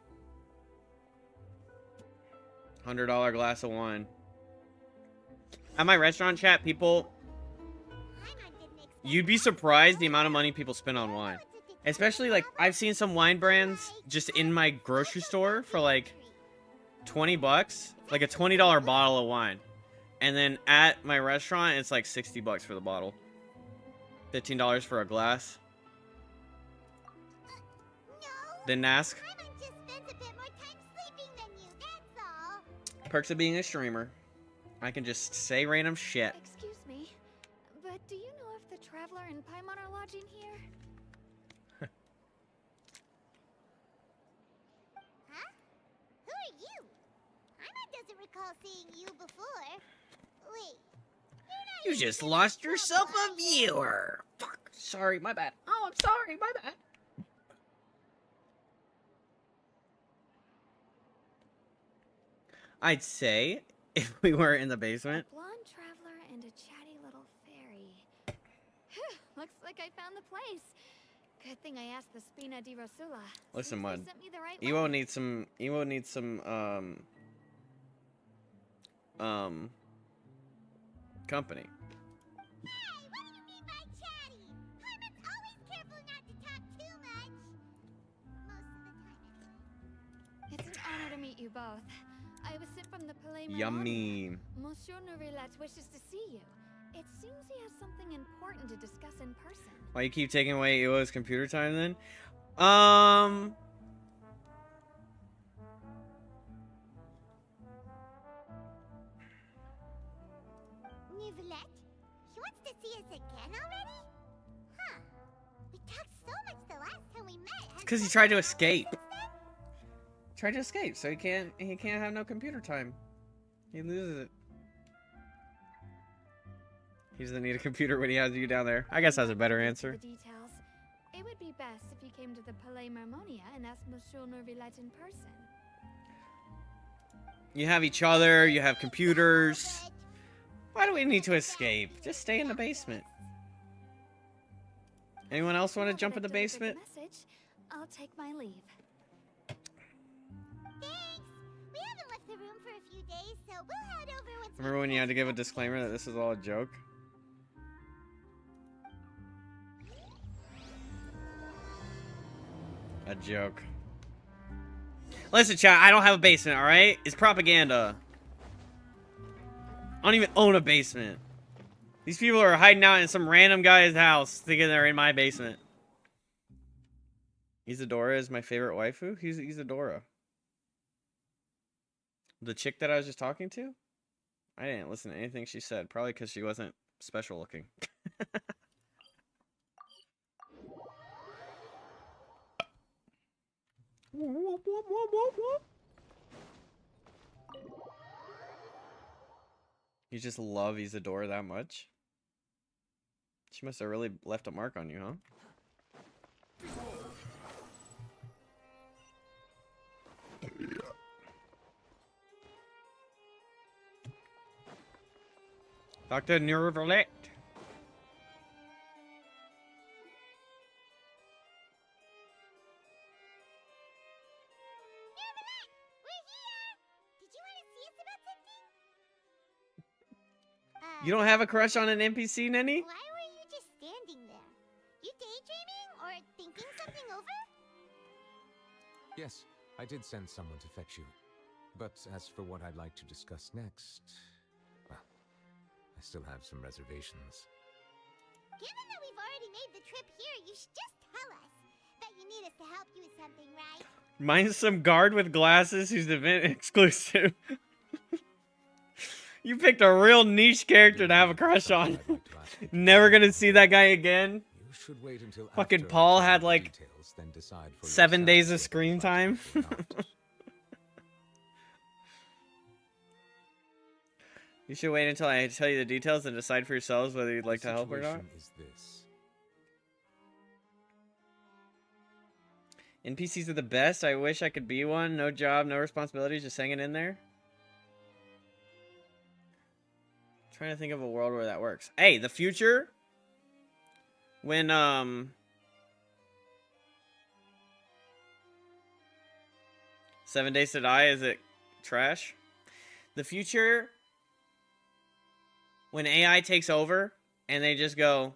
$100 glass of wine. At my restaurant chat, people, Paimon didn't expect you'd be surprised the amount of money people spend on wine. Especially, like, I've seen some wine brands just in my grocery store for, like, 20 bucks. Like a $20 bottle of wine. And then at my restaurant, it's like 60 bucks for the bottle. $15 for a glass. No. Didn't ask. Paimon just spends a bit more time sleeping than you, that's all. Perks of being a streamer. I can just say random shit. Excuse me, but do you know if the Traveler and Paimon are lodging here? Huh? Who are you? Paimon doesn't recall seeing you before. Wait. You just lost yourself a viewer. Fuck. Sorry, my bad. Oh, I'm sorry, my bad. I'd say if we were in the basement. A blonde traveler and a chatty little fairy. Looks like I found the place. Good thing I asked the Spina di Rosula. Listen, Seems they Mud. sent me the right Ewo way. needs some. Ewo needs some. Company. Hey, what do you mean by chatty? Paimon's always careful not to talk too much. Most of the time, anyway. It's an honor to meet you both. I was sent from the Palais Marmont. Yummy. Monsieur Nourilat wishes to see you. It seems he has something important to discuss in person. Why you keep taking away Ewo's computer time then? Nicolette? He wants to see us again already? Huh. We talked so much the last time we met. Has Because he something tried to happened escape. since then? Tried to escape, so he can't have no computer time. He loses it. He doesn't need a computer when he has you down there. I guess that's a better answer. The details. It would be best if you came to the Palais Marmonia and asked Monsieur Nourilat in person. You have each other, you have computers. Good. Why do we need to escape? Just stay in the basement. Anyone else want to Now jump that in the I've delivered basement? the message, I'll take my leave. Thanks. We haven't left the room for a few days, so we'll head over once. Remember when you had to give a disclaimer that this is all a joke? A joke. Listen, chat, I don't have a basement, alright? It's propaganda. I don't even own a basement. These people are hiding out in some random guy's house, thinking they're in my basement. Isadora is my favorite waifu? Who's Isadora? The chick that I was just talking to? I didn't listen to anything she said. Probably because she wasn't special looking. You just love Isadora that much? She must have really left a mark on you, huh? Dr. Neurolect. You don't have a crush on an NPC, Nenny? Why were you just standing there? You daydreaming or thinking something over? Yes, I did send someone to fetch you. But as for what I'd like to discuss next, well, I still have some reservations. Given that we've already made the trip here, you should just tell us. Bet you need us to help you with something, right? Mine's some guard with glasses who's event exclusive. You picked a real niche character to have a crush on. Never gonna see that guy again. You should wait until Fucking after Paul I had the like details, then decide for 7 days yourself of whether screen you'd like time. to or not. You should wait until I tell you the details and decide for yourselves whether you'd like to The help or not. situation is this. NPCs are the best. I wish I could be one. No job, no responsibilities, just hanging in there. Trying to think of a world where that works. Hey, the future. When 7 Days to Die, is it trash? The future, when AI takes over and they just go,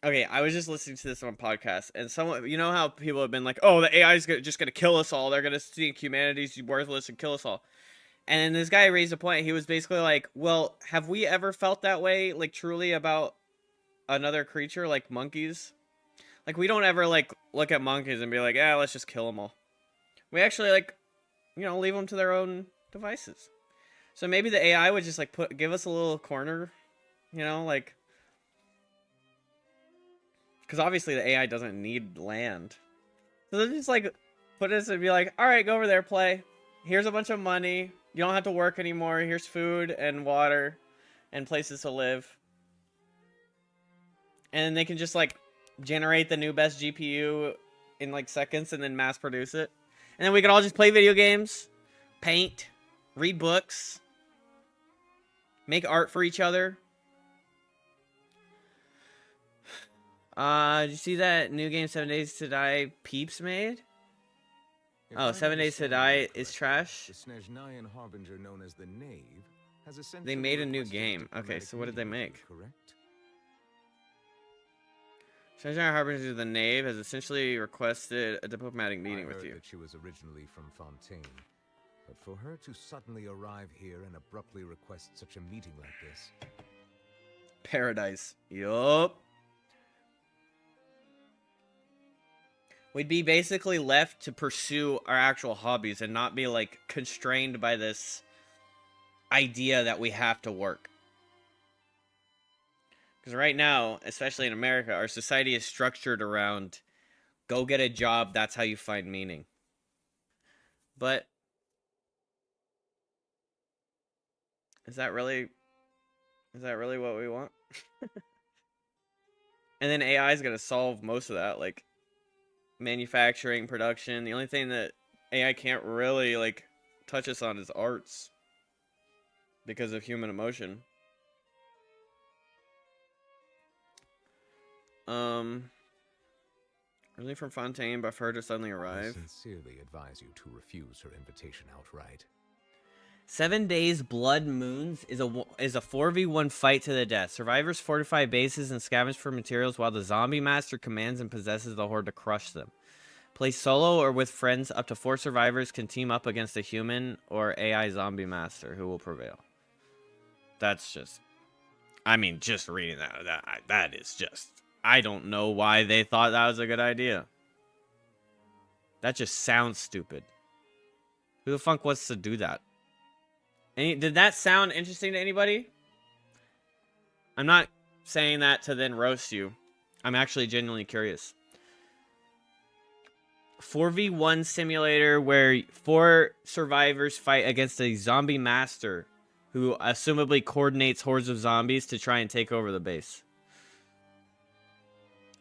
okay, I was just listening to this on a podcast, and someone, you know how people have been like, oh, the AI is just going to kill us all. They're going to think humanity's worthless and kill us all. And then this guy raised a point. He was basically like, well, have we ever felt that way, like, truly about another creature, like monkeys? Like, we don't ever, like, look at monkeys and be like, yeah, let's just kill them all. We actually, like, you know, leave them to their own devices. So maybe the AI would just, like, give us a little corner, you know, like, because obviously the AI doesn't need land. So they'll just, like, put us and be like, all right, go over there, play. Here's a bunch of money. You don't have to work anymore. Here's food and water and places to live. And then they can just, like, generate the new best GPU in, like, seconds and then mass produce it. And then we can all just play video games, paint, read books, make art for each other. Did you see that new game 7 Days to Die Peeps made? If Oh, I 7 Days to understand Die you is correctly, trash? The Snezhnayan Harbinger known as the Knave has They made a new game. Okay, so what did they make? Correct? Snezhnayan Harbinger the Knave has essentially requested a diplomatic meeting I with heard you. that she was originally from Fontaine, but for her to suddenly arrive here and abruptly request such a meeting like this, Paradise. Yup. We'd be basically left to pursue our actual hobbies and not be, like, constrained by this idea that we have to work. Because right now, especially in America, our society is structured around go get a job, that's how you find meaning. But is that really what we want? And then AI is going to solve most of that, like manufacturing, production. The only thing that AI can't really, like, touch us on is arts because of human emotion. Really from Fontaine, but for her to suddenly I arrive. sincerely advise you to refuse her invitation outright. 7 Days Blood Moons is a 4v1 fight to the death. Survivors fortify bases and scavenge for materials while the zombie master commands and possesses the horde to crush them. Play solo or with friends. Up to 4 survivors can team up against a human or AI zombie master who will prevail. That's just I mean, just reading that is just... I don't know why they thought that was a good idea. That just sounds stupid. Who the fuck wants to do that? Did that sound interesting to anybody? I'm not saying that to then roast you. I'm actually genuinely curious. 4v1 simulator where 4 survivors fight against a zombie master who assumably coordinates hordes of zombies to try and take over the base.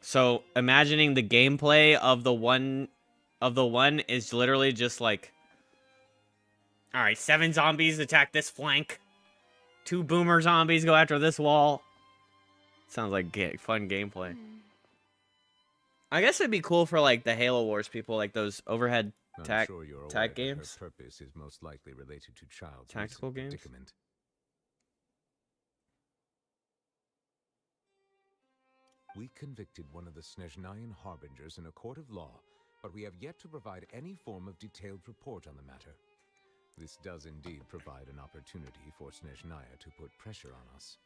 So imagining the gameplay of the one is literally just like, all right, 7 zombies attack this flank. 2 boomer zombies go after this wall. Sounds like fun gameplay. I guess it'd be cool for like the Halo Wars people, like those overhead tag games. Her purpose is most likely related to child's Tactical games. predicament. We convicted one of the Snezhnayan harbingers in a court of law, but we have yet to provide any form of detailed report on the matter. This does indeed provide an opportunity for Snezhnaya to put pressure on us.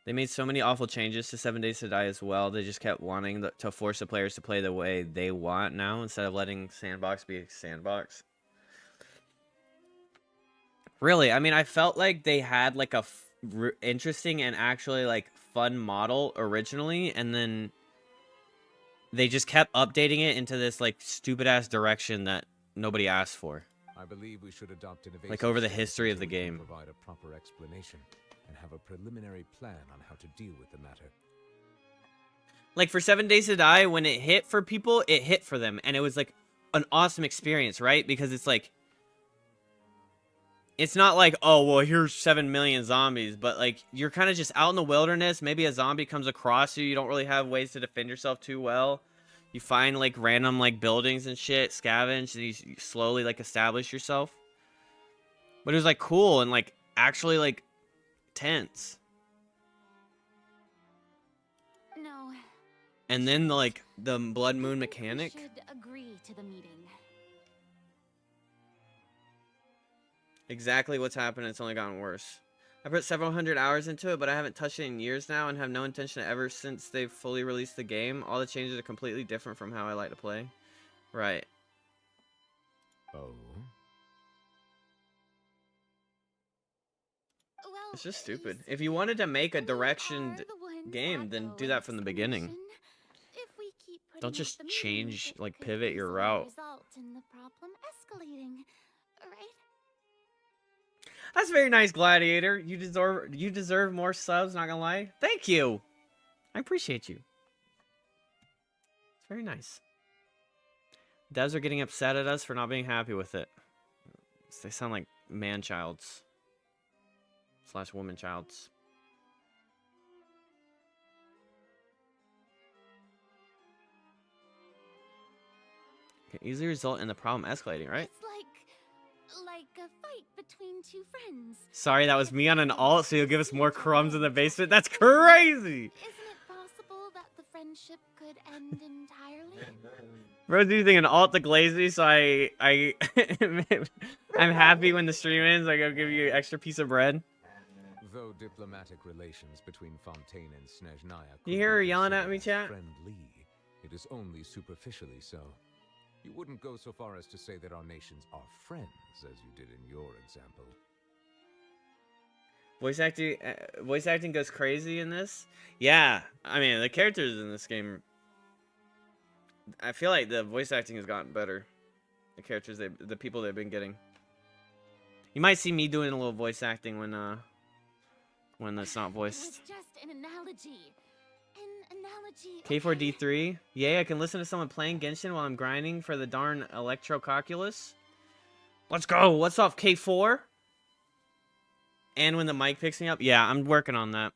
They made so many awful changes to 7 Days to Die as well. They just kept wanting to force the players to play the way they want now instead of letting Sandbox be a sandbox. Really, I mean, I felt like they had like a interesting and actually like fun model originally, and then they just kept updating it into this like stupid ass direction that nobody asked for. I believe we should adopt an like over the history of the game. Provide a proper explanation and have a preliminary plan on how to deal with the matter. Like for 7 Days to Die, when it hit for people, it hit for them, and it was like an awesome experience, right? Because it's like, it's not like, oh, well, here's 7 million zombies, but like you're kind of just out in the wilderness. Maybe a zombie comes across you. You don't really have ways to defend yourself too well. You find like random like buildings and shit, scavenge, and you slowly like establish yourself. But it was like cool and like actually like tense. No. And then like the blood moon mechanic. We should agree to the meeting. Exactly what's happened. It's only gotten worse. I put several hundred hours into it, but I haven't touched it in years now and have no intention ever since they've fully released the game. All the changes are completely different from how I like to play. Right. Oh. Well, It's just stupid. If you wanted to make a directioned game, then do that from the beginning. Don't just change, like, pivot your route. Result in the problem escalating, right? That's very nice, Gladiator. You deserve more subs, not gonna lie. Thank you. I appreciate you. It's very nice. Devs are getting upset at us for not being happy with it. They sound like man-childs. / woman-childs. Can easily result in the problem escalating, right? It's like a fight between 2 friends. Sorry, that was me on an alt, so you'll give us more crumbs in the basement? That's crazy! Isn't it possible that the friendship could end entirely? Bro's using an alt to glaze me, so I'm happy when the stream ends. I go give you an extra piece of bread. Though diplomatic relations between Fontaine and Snezhnaya You hear her yelling at me, chat? friendly, it is only superficially so. You wouldn't go so far as to say that our nations are friends, as you did in your example. Voice acting goes crazy in this. Yeah, I mean the characters in this game. I feel like the voice acting has gotten better. The characters, the people they've been getting. You might see me doing a little voice acting when it's not voiced. It was just an analogy. An analogy. K4D3. Yay, I can listen to someone playing Genshin while I'm grinding for the darn electrocalculus. Let's go. What's off, K4? And when the mic picks me up. Yeah, I'm working on that.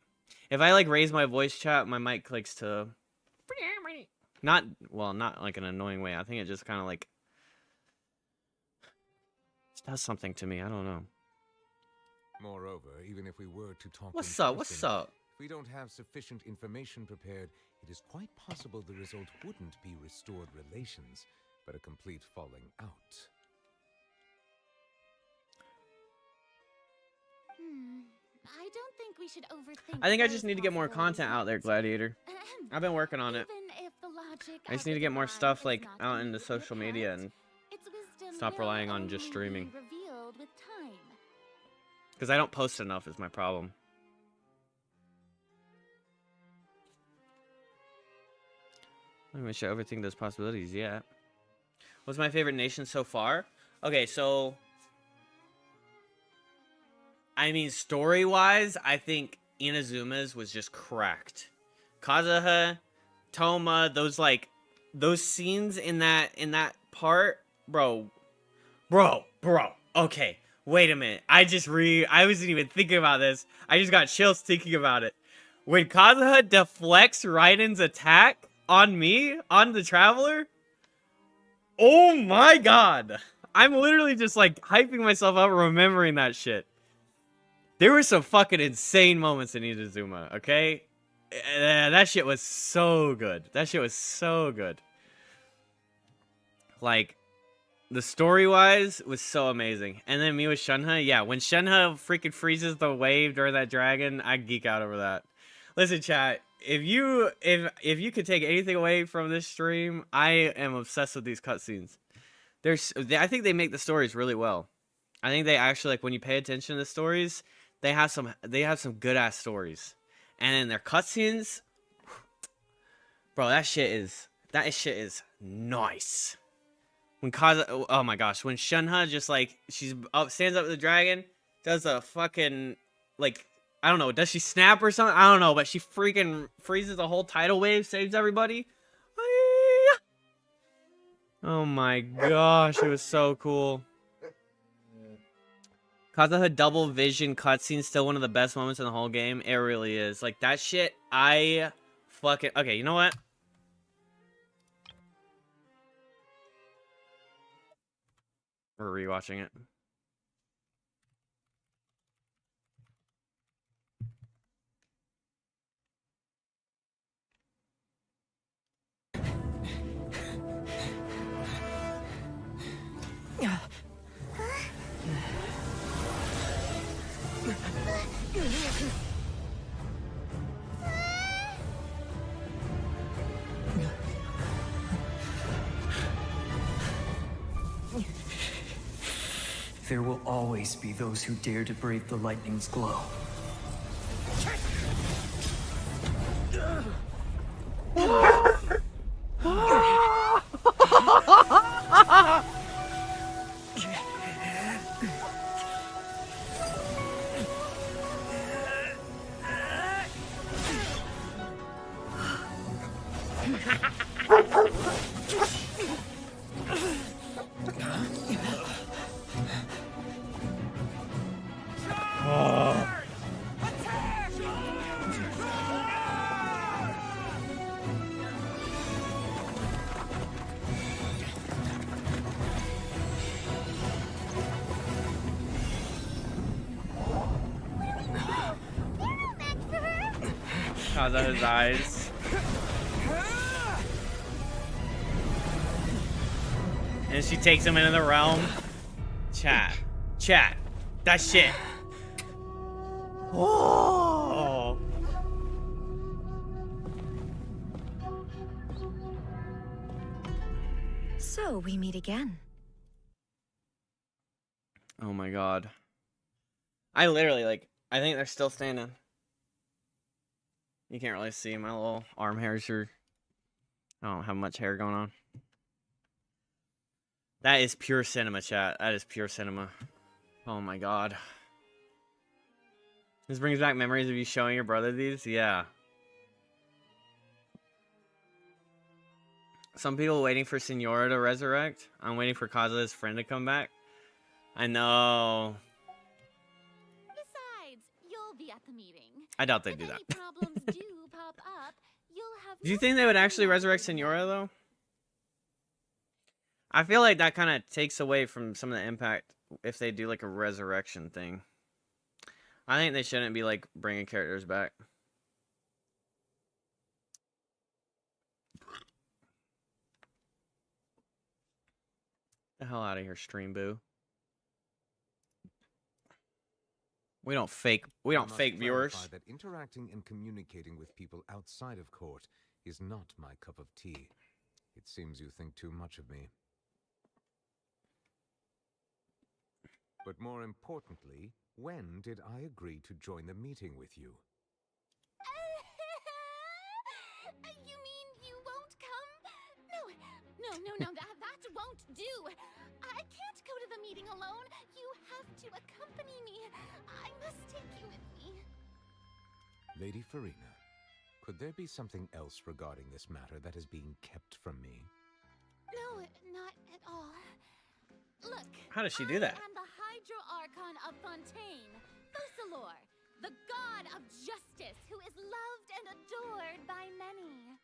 If I like raise my voice chat, my mic clicks to not like an annoying way. I think it just kind of like does something to me. I don't know. Moreover, even if we were to talk What's in up? What's person, up? if we don't have sufficient information prepared, it is quite possible the result wouldn't be restored relations, but a complete falling out. I don't think we should overthink. I think I those just need to get more possibilities content out there, yet. Gladiator. I've been working on it. Even if the logic I just of need the to get more divine stuff is like not out into immediately social media apparent, and its wisdom stop will relying on just only streaming. be revealed with time. Because I don't post enough is my problem. I'm gonna show everything those possibilities, yeah. What's my favorite nation so far? Okay, so I mean story-wise, I think Inazuma's was just cracked. Kazuha, Toma, those scenes in that part, bro. Okay, wait a minute. I wasn't even thinking about this. I just got chills thinking about it. When Kazuha deflects Raiden's attack on me, on the Traveler, oh my god. I'm literally just like hyping myself up remembering that shit. There were some fucking insane moments in Inazuma, okay? That shit was so good. That shit was so good. Like, the story-wise was so amazing. And then me with Shenhe, yeah, when Shenhe freaking freezes the wave during that dragon, I geek out over that. Listen, chat, if you could take anything away from this stream, I am obsessed with these cutscenes. I think they make the stories really well. I think they actually, like, when you pay attention to the stories, they have some good ass stories. And in their cutscenes, bro, that shit is nice. When oh my gosh, when Shenhe just like stands up with the dragon, does a fucking like, I don't know, does she snap or something? I don't know, but she freaking freezes the whole tidal wave, saves everybody. Oh my gosh, it was so cool. Kazuha double vision cutscene, still one of the best moments in the whole game. It really is. Like, that shit, okay, you know what? We're rewatching it. There will always be those who dare to brave the lightning's glow. Kazuha's eyes. And she takes him into the realm. Chat. That shit. Oh. So we meet again. Oh my god. I literally, like, I think they're still standing. You can't really see my little arm hairs are... I don't have much hair going on. That is pure cinema, chat. That is pure cinema. Oh my god. This brings back memories of you showing your brother these? Yeah. Some people waiting for Senora to resurrect. I'm waiting for Kazuha's friend to come back. I know. Besides, you'll be at the meeting. I doubt they do that. If any problems do pop up, you'll have Do you think they would actually resurrect Senora, though? I feel like that kind of takes away from some of the impact if they do, like, a resurrection thing. I think they shouldn't be, like, bringing characters back. The hell out of here, stream boo. We don't fake I must viewers. clarify that interacting and communicating with people outside of court is not my cup of tea. It seems you think too much of me. But more importantly, when did I agree to join the meeting with you? You mean you won't come? No, that won't do. I can't go to the meeting alone. You have to accompany me. I must take you with me. Lady Farina, could there be something else regarding this matter that is being kept from me? No, not at all. Look. How does she do that? I am the Hydro Archon of Fontaine, Focalor, the god of justice who is loved and adored by many.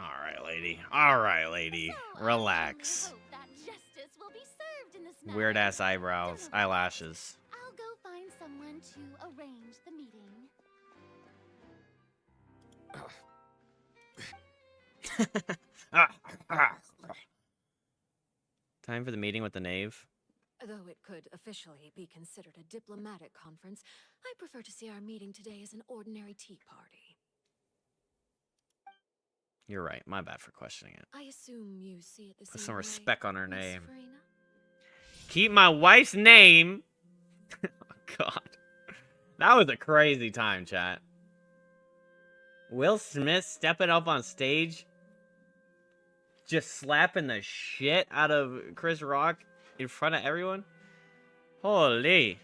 All right, lady. So, Relax. I hope that justice will be served in this matter. Weird ass eyebrows, eyelashes. I'll go find someone to arrange the meeting. Time for the meeting with the knave. Though it could officially be considered a diplomatic conference, I prefer to see our meeting today as an ordinary tea party. You're right. My bad for questioning it. I assume you see it the same Put some way, respect on her Miss name. Farina? Keep my wife's name. Oh, God. That was a crazy time, chat. Will Smith stepping up on stage, just slapping the shit out of Chris Rock in front of everyone. Holy.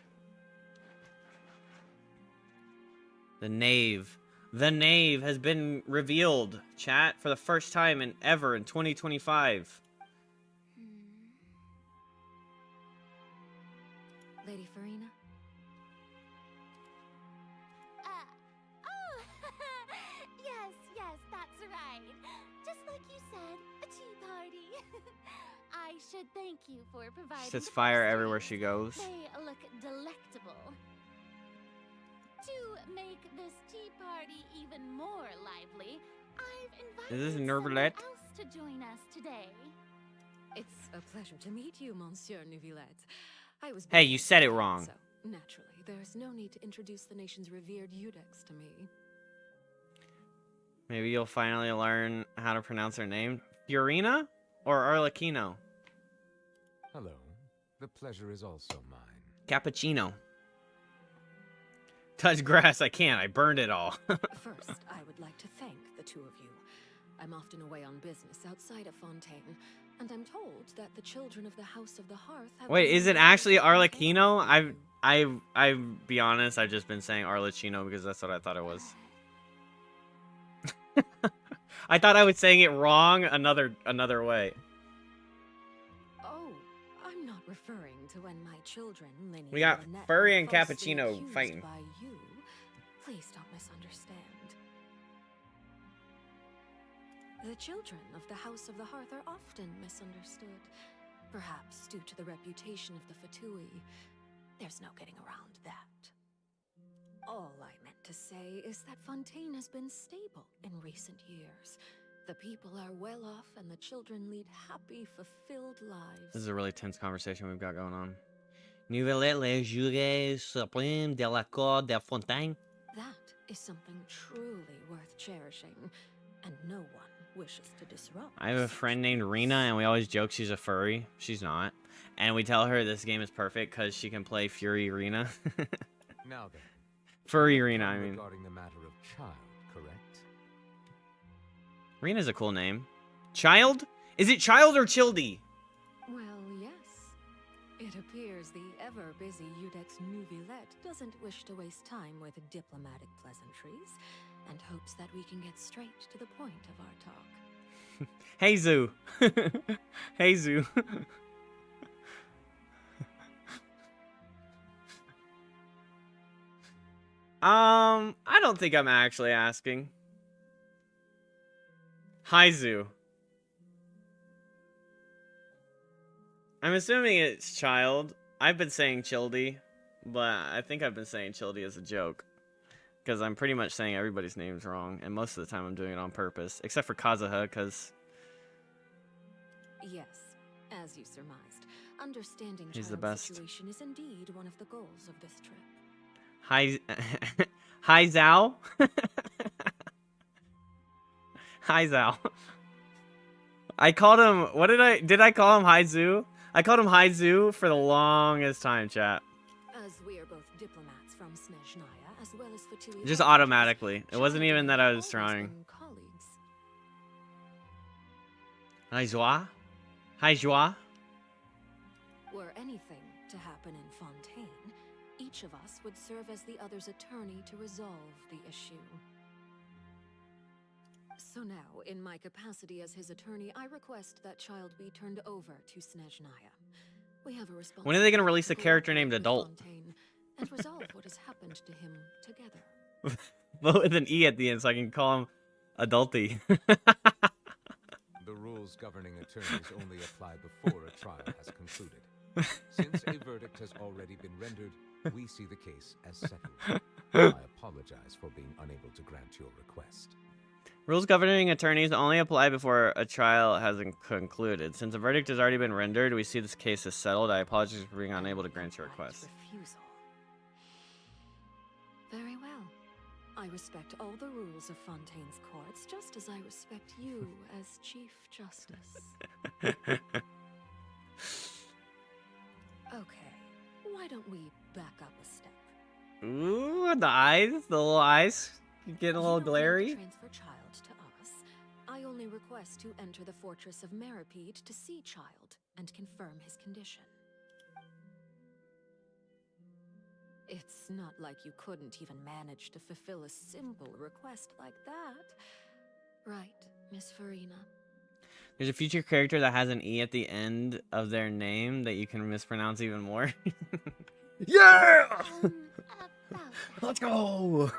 The knave. The knave has been revealed, chat, for the first time in 2025. Lady Farina? Oh, yes, that's right. Just like you said, a tea party. I should thank you for providing. She sets the fire first everywhere drinks. she goes. They look delectable. To make this tea party even more lively, I've invited Is this someone Neuvillette? else to join us today. It's a pleasure to meet you, Monsieur Neuvillette. I was Hey, born you in said it Fontaine, wrong. So, naturally, there's no need to introduce the nation's revered Eudex to me. Maybe you'll finally learn how to pronounce her name. Fiorina or Arlecchino? Hello. The pleasure is also mine. Cappuccino. Touch grass, I can't. I burned it all. First, I would like to thank the two of you. I'm often away on business outside of Fontaine, and I'm told that the children of the House of the Hearth have... Wait, been is it invited actually to Fontaine Arlecchino? for I've be honest, I've just been saying Arlecchino because that's what I thought it was. I thought I was saying it wrong another way. Oh, I'm not referring to when my children, Linny We got and Lynette, Furry were and falsely Cappuccino accused fighting. by you. Please don't misunderstand. The children of the House of the Hearth are often misunderstood, perhaps due to the reputation of the Fatui. There's no getting around that. All I meant to say is that Fontaine has been stable in recent years. The people are well off and the children lead happy, fulfilled lives. This is a really tense conversation we've got going on. Nouvelle les jurés suprêmes de la Cour de Fontaine. That is something truly worth cherishing, and no one wishes to disrupt. I have a friend named Rena, and we always joke she's a furry. She's not. And we tell her this game is perfect because she can play Fury Rena. Now then. Furry Rena, I mean. Regarding the matter of child, correct? Rena's a cool name. Child? Is it Child or Childy? Well, yes. It appears the ever-busy Eudex Neuvillette doesn't wish to waste time with diplomatic pleasantries, and hopes that we can get straight to the point of our talk. Hey, Zoo. Hey, Zoo. I don't think I'm actually asking. Hi, Zoo. I'm assuming it's Child. I've been saying Childy, but I think I've been saying Childy as a joke. Because I'm pretty much saying everybody's name's wrong, and most of the time I'm doing it on purpose. Except for Kazuha, because... Yes, as you surmised, understanding He's the child's best. situation is indeed one of the goals of this trip. Hi, hi Zhao. Hi Zhao. I called him. What did I call him? Hi Zoo. I called him Hi Zoo for the longest time, chat. As we are both diplomats from Snezhnaya, as well as Fatui Just Harbingers, automatically. It wasn't Child even and that I was always trying. been colleagues. Hi Joie. Hi Joie. Were anything to happen in Fontaine, each of us would serve as the other's attorney to resolve the issue. So now, in my capacity as his attorney, I request that child be turned over to Snezhnaya. We have a responsibility. When are they gonna release a to character cooperate named with Adult? Fontaine and resolve what has happened to him together. Vote with an E at the end so I can call him Adulty. The rules governing attorneys only apply before a trial has concluded. Since a verdict has already been rendered, we see the case as settled. I apologize for being unable to grant your request. Rules governing attorneys only apply before a trial has concluded. Since a verdict has already been rendered, we see this case as settled. I apologize for being unable to grant your request. Refusal. Very well. I respect all the rules of Fontaine's courts, just as I respect you as Chief Justice. Okay, why don't we back up a step? Ooh, the eyes, the little eyes, getting a little glary. Transfer child to us. I only request to enter the fortress of Meripede to see child and confirm his condition. It's not like you couldn't even manage to fulfill a simple request like that. Right, Miss Farina? There's a future character that has an E at the end of their name that you can mispronounce even more. Yeah! Let's go!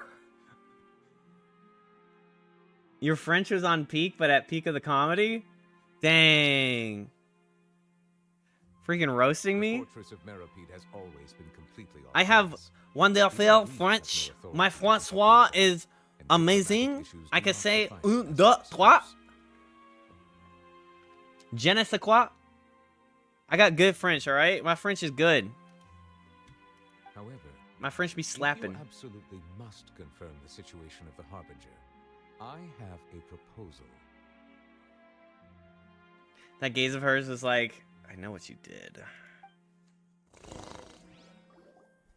Your French was on peak, but at peak of the comedy? Dang. Freaking roasting me? The fortress of Meripede has always been completely off I have limits. wonderful French. My Francois is amazing. I can say un, deux, trois. Je ne sais quoi. I got good French, alright? My French is good. However, my French be slapping. If you absolutely must confirm the situation of the Harbinger, I have a proposal. That gaze of hers was like, I know what you did.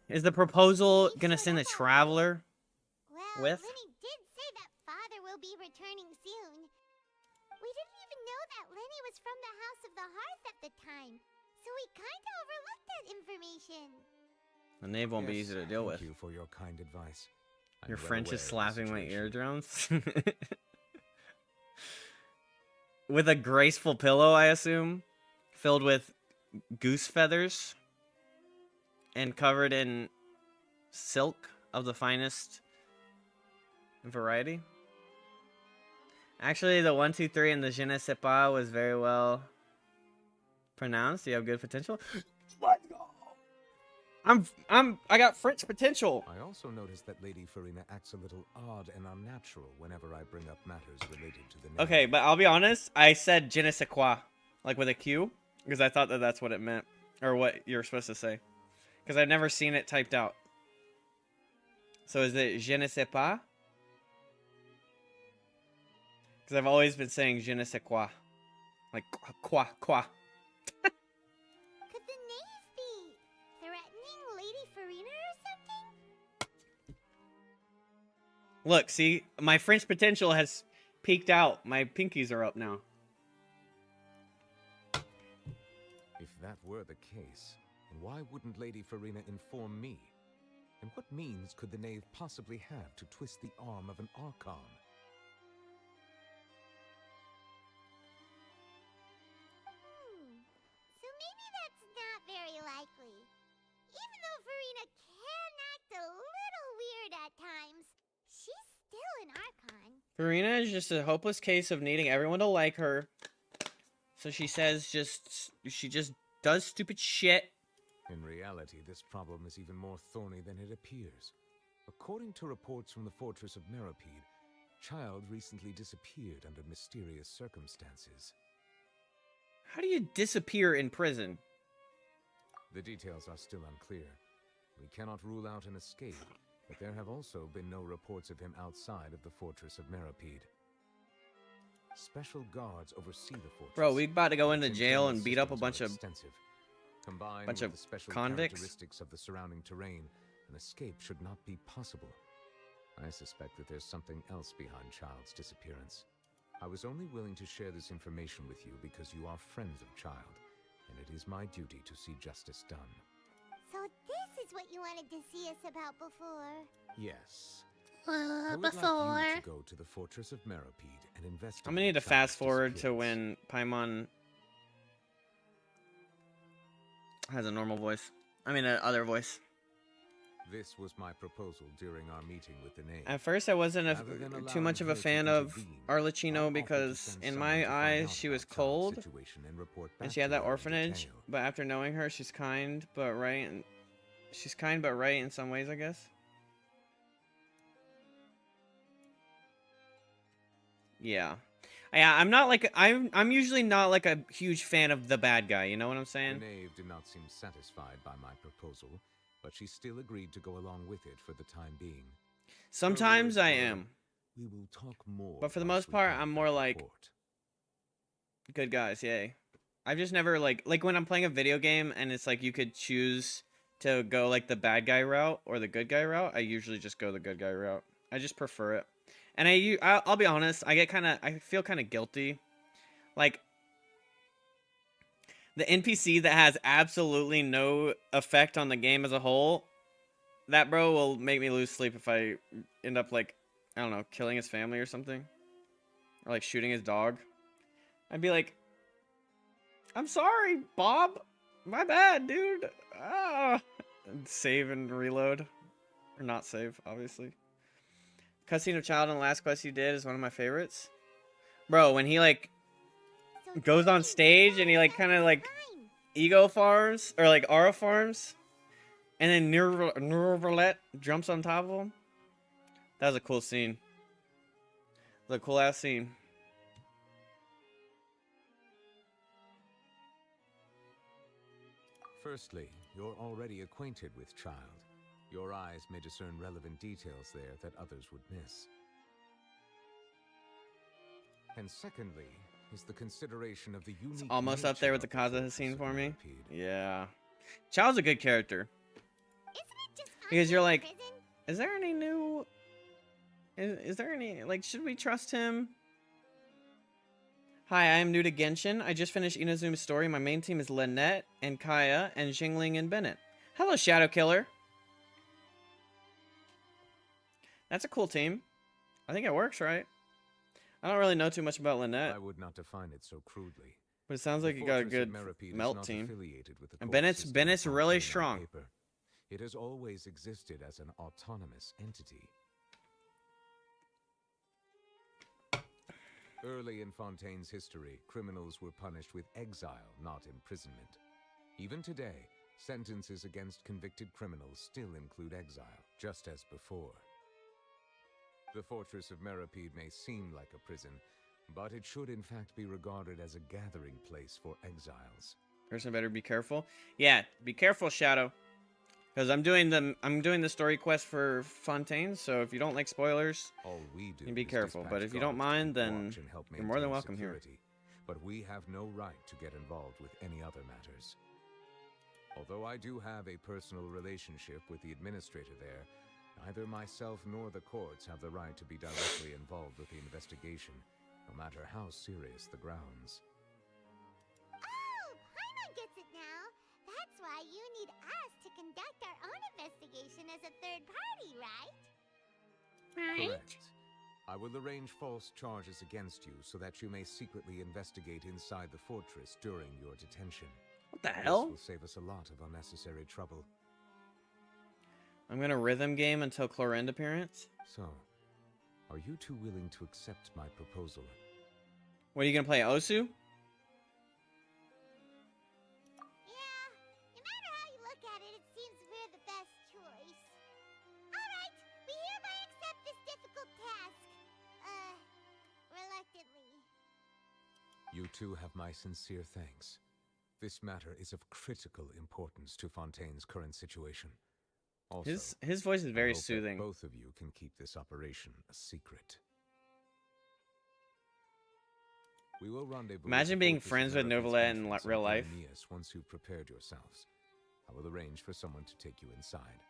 Is the proposal gonna send a traveler Well, with? Lenny did say that father will be returning soon. We didn't even know that Lenny was from the House of the Hearth at the time, so we kinda overlooked that information. The knave won't be easy to deal with. Thank you for your kind advice. Your well French is aware of the slapping my situation. eardrums. With a graceful pillow, I assume, filled with goose feathers and covered in silk of the finest variety. Actually, the 1, 2, 3 and the je ne sais pas was very well pronounced. You have good potential. Let's go. I got French potential. I also noticed that Lady Farina acts a little odd and unnatural whenever I bring up matters related to the name. Okay, but I'll be honest. I said je ne sais quoi, like with a Q, because I thought that that's what it meant, or what you're supposed to say, because I've never seen it typed out. So is it je ne sais pas? Because I've always been saying je ne sais quoi, like quoi. Could the knave be threatening Lady Farina or something? Look, see, my French potential has peaked out. My pinkies are up now. If that were the case, then why wouldn't Lady Farina inform me? And what means could the knave possibly have to twist the arm of an Archon? So maybe that's not very likely. Even though Farina can act a little weird at times, she's still an Archon. Farina is just a hopeless case of needing everyone to like her. So she says she just does stupid shit. In reality, this problem is even more thorny than it appears. According to reports from the fortress of Meripede, Child recently disappeared under mysterious circumstances. How do you disappear in prison? The details are still unclear, We cannot rule out an escape, but there have also been no reports of him outside of the fortress of Meripede. Special guards oversee the fortress. Bro, we about to go into Its jail internal and beat up a systems bunch are of extensive. Combined bunch with of the special convicts. characteristics of the surrounding terrain, an escape should not be possible. I suspect that there's something else behind Child's disappearance. I was only willing to share this information with you because you are friends of Child, and it is my duty to see justice done. So this is what you wanted to see us about before. Yes. I would like you to go to the fortress of Meripede and investigate. I'm gonna need to Child's fast forward to disappearance. when Paimon has a normal voice. I mean, other voice. This was my proposal during our meeting with the name. At first, I wasn't Rather than too much of allowing a her to fan of intervene, I Arlecchino offered to because, send in someone my to find eyes, out she was about Child's cold, situation and report and back she had to that you in orphanage. detail. But after knowing her, she's kind but right. And she's kind but right in some ways, I guess. Yeah. Yeah, I'm not like I'm usually not like a huge fan of the bad guy, you know what I'm saying? The knave did not seem satisfied by my proposal, but she still agreed to go along with it for the time being. Sometimes Her I words were, am. "We will talk more." But for the once most we part, have I'm the more like report." good guys, yay. I've just never like when I'm playing a video game and it's like you could choose to go like the bad guy route or the good guy route, I usually just go the good guy route. I just prefer it. And I'll be honest, I feel kind of guilty. Like the NPC that has absolutely no effect on the game as a whole, that bro will make me lose sleep if I end up like, I don't know, killing his family or something. Or like shooting his dog. I'd be like, I'm sorry, Bob. My bad, dude. Ah. And save and reload. Or not save, obviously. Cutscene of Child in the last quest you did is one of my favorites. Bro, when he like goes on stage and he like kind of like ego farms or like aura farms, and then Nervalette jumps on top of him. That was a cool scene. That was a cool ass scene. Firstly, you're already acquainted with Child. Your eyes may discern relevant details there that others would miss. And secondly, is the consideration of the unique. It's almost up there with the nature of Kaza fortress scene of for me. Meripede. Yeah. Child's a good character. Isn't it just fun Because you're being in like, prison? is there any new... Is there any... Like, should we trust him? Hi, I am new to Genshin. I just finished Inazuma's story. My main team is Lynette and Kaya and Xingling and Bennett. Hello, Shadow Killer. That's a cool team. I think it works, right? I don't really know too much about Lynette, I would not define it so crudely. but it sounds The like you got a fortress of good Meripede is melt not team. affiliated with the And court system Bennett's of really Fontaine on strong. paper. It has always existed as an autonomous entity. Early in Fontaine's history, criminals were punished with exile, not imprisonment. Even today, sentences against convicted criminals still include exile, just as before. The fortress of Meripede may seem like a prison, but it should in fact be regarded as a gathering place for exiles. Person better be careful. Yeah, be careful, Shadow. Because I'm doing the story quest for Fontaine, so if you don't like spoilers, All we do you be is careful. dispatch But if you don't guards to mind, keep then watch and help you're more than maintain welcome here. security. But we have no right to get involved with any other matters. Although I do have a personal relationship with the administrator there, neither myself nor the courts have the right to be directly involved with the investigation, no matter how serious the grounds. Oh, Paimon gets it now. That's why you need us to conduct our own investigation as a third party, right? Right? Correct. I will arrange false charges against you so that you may secretly investigate inside the fortress during your detention. What the This hell? will save us a lot of unnecessary trouble. I'm gonna rhythm game until Clorinde appearance. So, are you two willing to accept my proposal? What are you gonna play, Osu? Yeah, no matter how you look at it, it seems we're the best choice. Alright, we hereby accept this difficult task. Reluctantly. You two have my sincere thanks. This matter is of critical importance to Fontaine's current situation. Also, His voice is I very hope that soothing. both of you can keep this operation a secret. We will rendezvous. Imagine at the being fortress friends of with Erebus Novalet in entrance real life. Aeneas once you've prepared yourselves. I will arrange for someone to take you inside.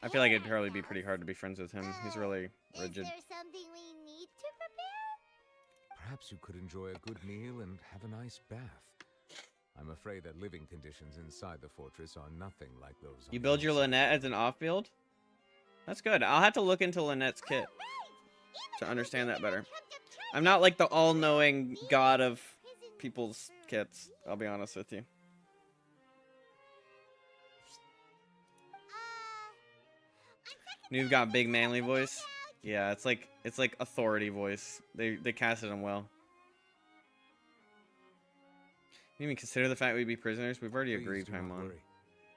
I feel like it'd probably be pretty hard to be friends with him. He's really rigid. Is there something we need to prepare? Perhaps you could enjoy a good meal and have a nice bath. I'm afraid that living conditions inside the fortress are nothing like those. You build your Lynette as an off-field? That's good. I'll have to look into Lynette's kit to understand that better. I'm not like the all-knowing god of people's kits, I'll be honest with you. You've got big manly voice. Yeah, it's like authority voice. They casted him well. You even consider the fact we'd be prisoners? We've already agreed, Please do not Paimon. worry.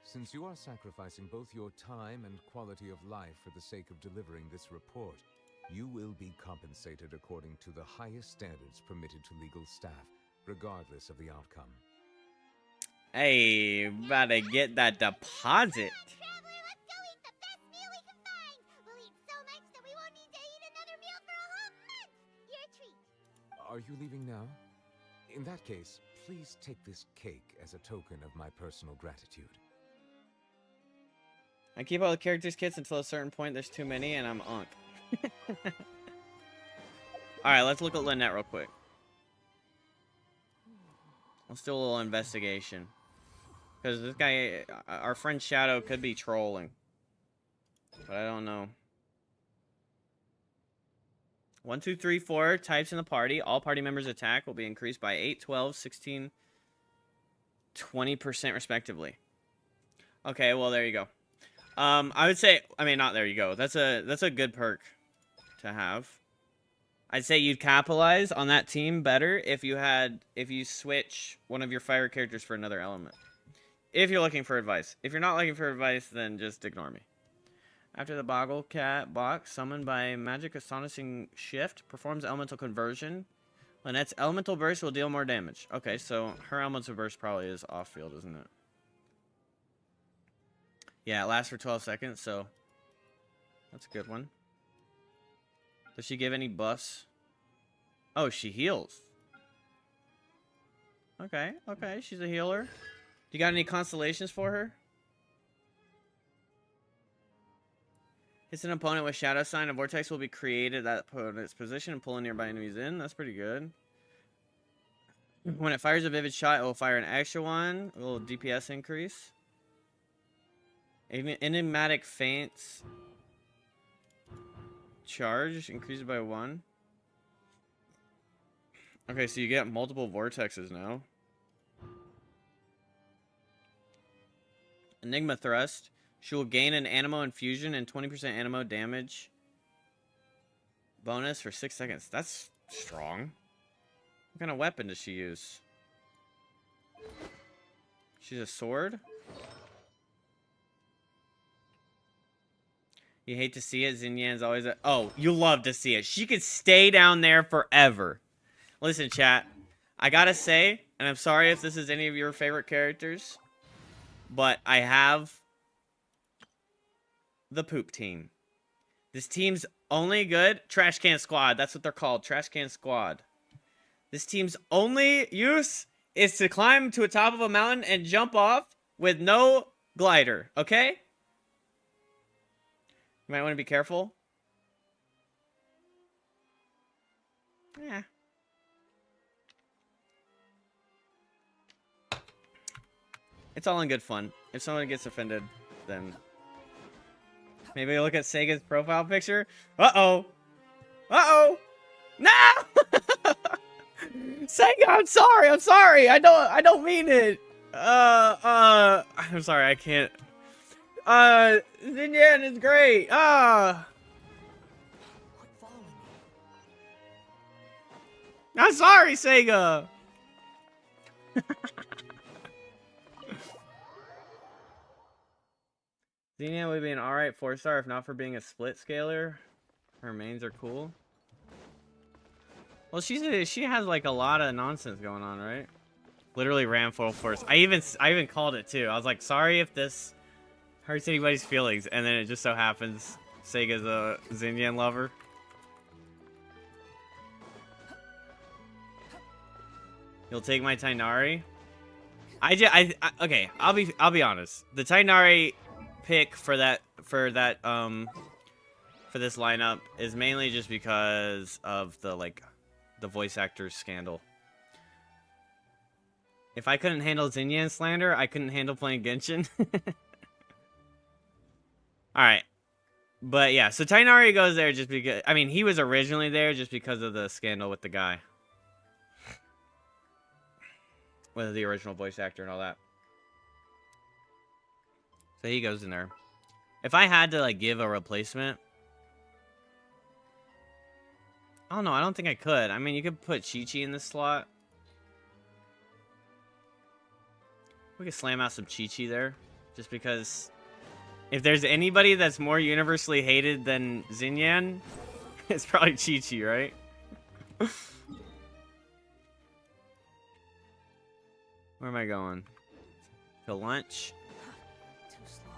Since you are sacrificing both your time and quality of life for the sake of delivering this report, you will be compensated according to the highest standards permitted to legal staff, regardless of the outcome. Hey, about to get that deposit. Traveler, let's go eat the best meal we can find. We'll eat so much that we won't need to eat another meal for a whole month. Your treat. Are you leaving now? In that case, please take this cake as a token of my personal gratitude. I keep all the characters' kits until a certain point. There's too many, and I'm unk. Alright, let's look at Lynette real quick. Let's do a little investigation. Because this guy, our friend Shadow, could be trolling. But I don't know. 1, 2, 3, 4 types in the party. All party members' attack will be increased by 8, 12, 16, 20% respectively. Okay, well, there you go. I would say, I mean, not there you go. That's a good perk to have. I'd say you'd capitalize on that team better if you switch one of your fire characters for another element. If you're looking for advice. If you're not looking for advice, then just ignore me. After the Boggle Cat box, summoned by Magic Astonishing Shift, performs elemental conversion. Lynette's elemental burst will deal more damage. Okay, so her elemental burst probably is off-field, isn't it? Yeah, it lasts for 12 seconds, so that's a good one. Does she give any buffs? Oh, she heals. Okay, okay, she's a healer. You got any constellations for her? Hits an opponent with Shadow Sign. A vortex will be created at opponent's position and pulling nearby enemies in. That's pretty good. When it fires a vivid shot, it will fire an extra one. A little DPS increase. Enigmatic Feints charge increased by 1. Okay, so you get multiple vortexes now. Enigma Thrust. She will gain an Animo Infusion and 20% Animo damage bonus for 6 seconds. That's strong. What kind of weapon does she use? She's a sword? You hate to see it. Xinyan's always a... Oh, you love to see it. She could stay down there forever. Listen, chat. I gotta say, and I'm sorry if this is any of your favorite characters, but I have the poop team. This team's only good... Trash Can Squad. That's what they're called. Trash Can Squad. This team's only use is to climb to the top of a mountain and jump off with no glider. Okay? You might want to be careful. Yeah. It's all in good fun. If someone gets offended, then maybe look at Sega's profile picture. Uh-oh. Uh-oh. No! Sega, I'm sorry. I'm sorry. I don't mean it. I'm sorry. I can't. Xinyan is great. I'm sorry, Sega. Xenia would be an alright 4-star if not for being a split scaler. Her mains are cool. Well, she has like a lot of nonsense going on, right? Literally ran full force. I even called it too. I was like, sorry if hurts anybody's feelings, and then it just so happens Sega's a Xinyan lover. You'll take my Tainari? Okay, I'll be honest. The Tainari pick for this lineup is mainly just because of the voice actors scandal. If I couldn't handle Xinyan slander, I couldn't handle playing Genshin. Alright. But yeah, so Tainari goes there just because... I mean, he was originally there just because of the scandal with the guy. With the original voice actor and all that. So he goes in there. If I had to, like, give a replacement... I don't know, I don't think I could. I mean, you could put Chi-Chi in this slot. We could slam out some Chi-Chi there. Just because... if there's anybody that's more universally hated than Xinyan, it's probably Chi-Chi, right? Where am I going? To lunch? Too slow.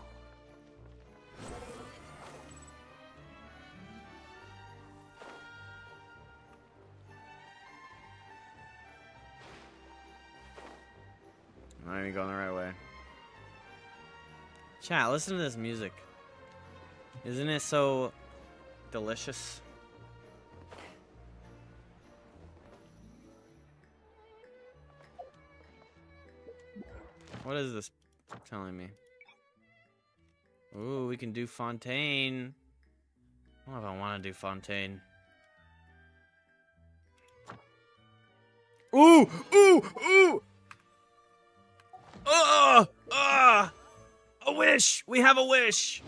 I'm not even going the right way. Chat, listen to this music. Isn't it so delicious? What is this telling me? Ooh, we can do Fontaine. I don't know if I want to do Fontaine. Ooh! Ooh! Ooh! A wish! We have a wish!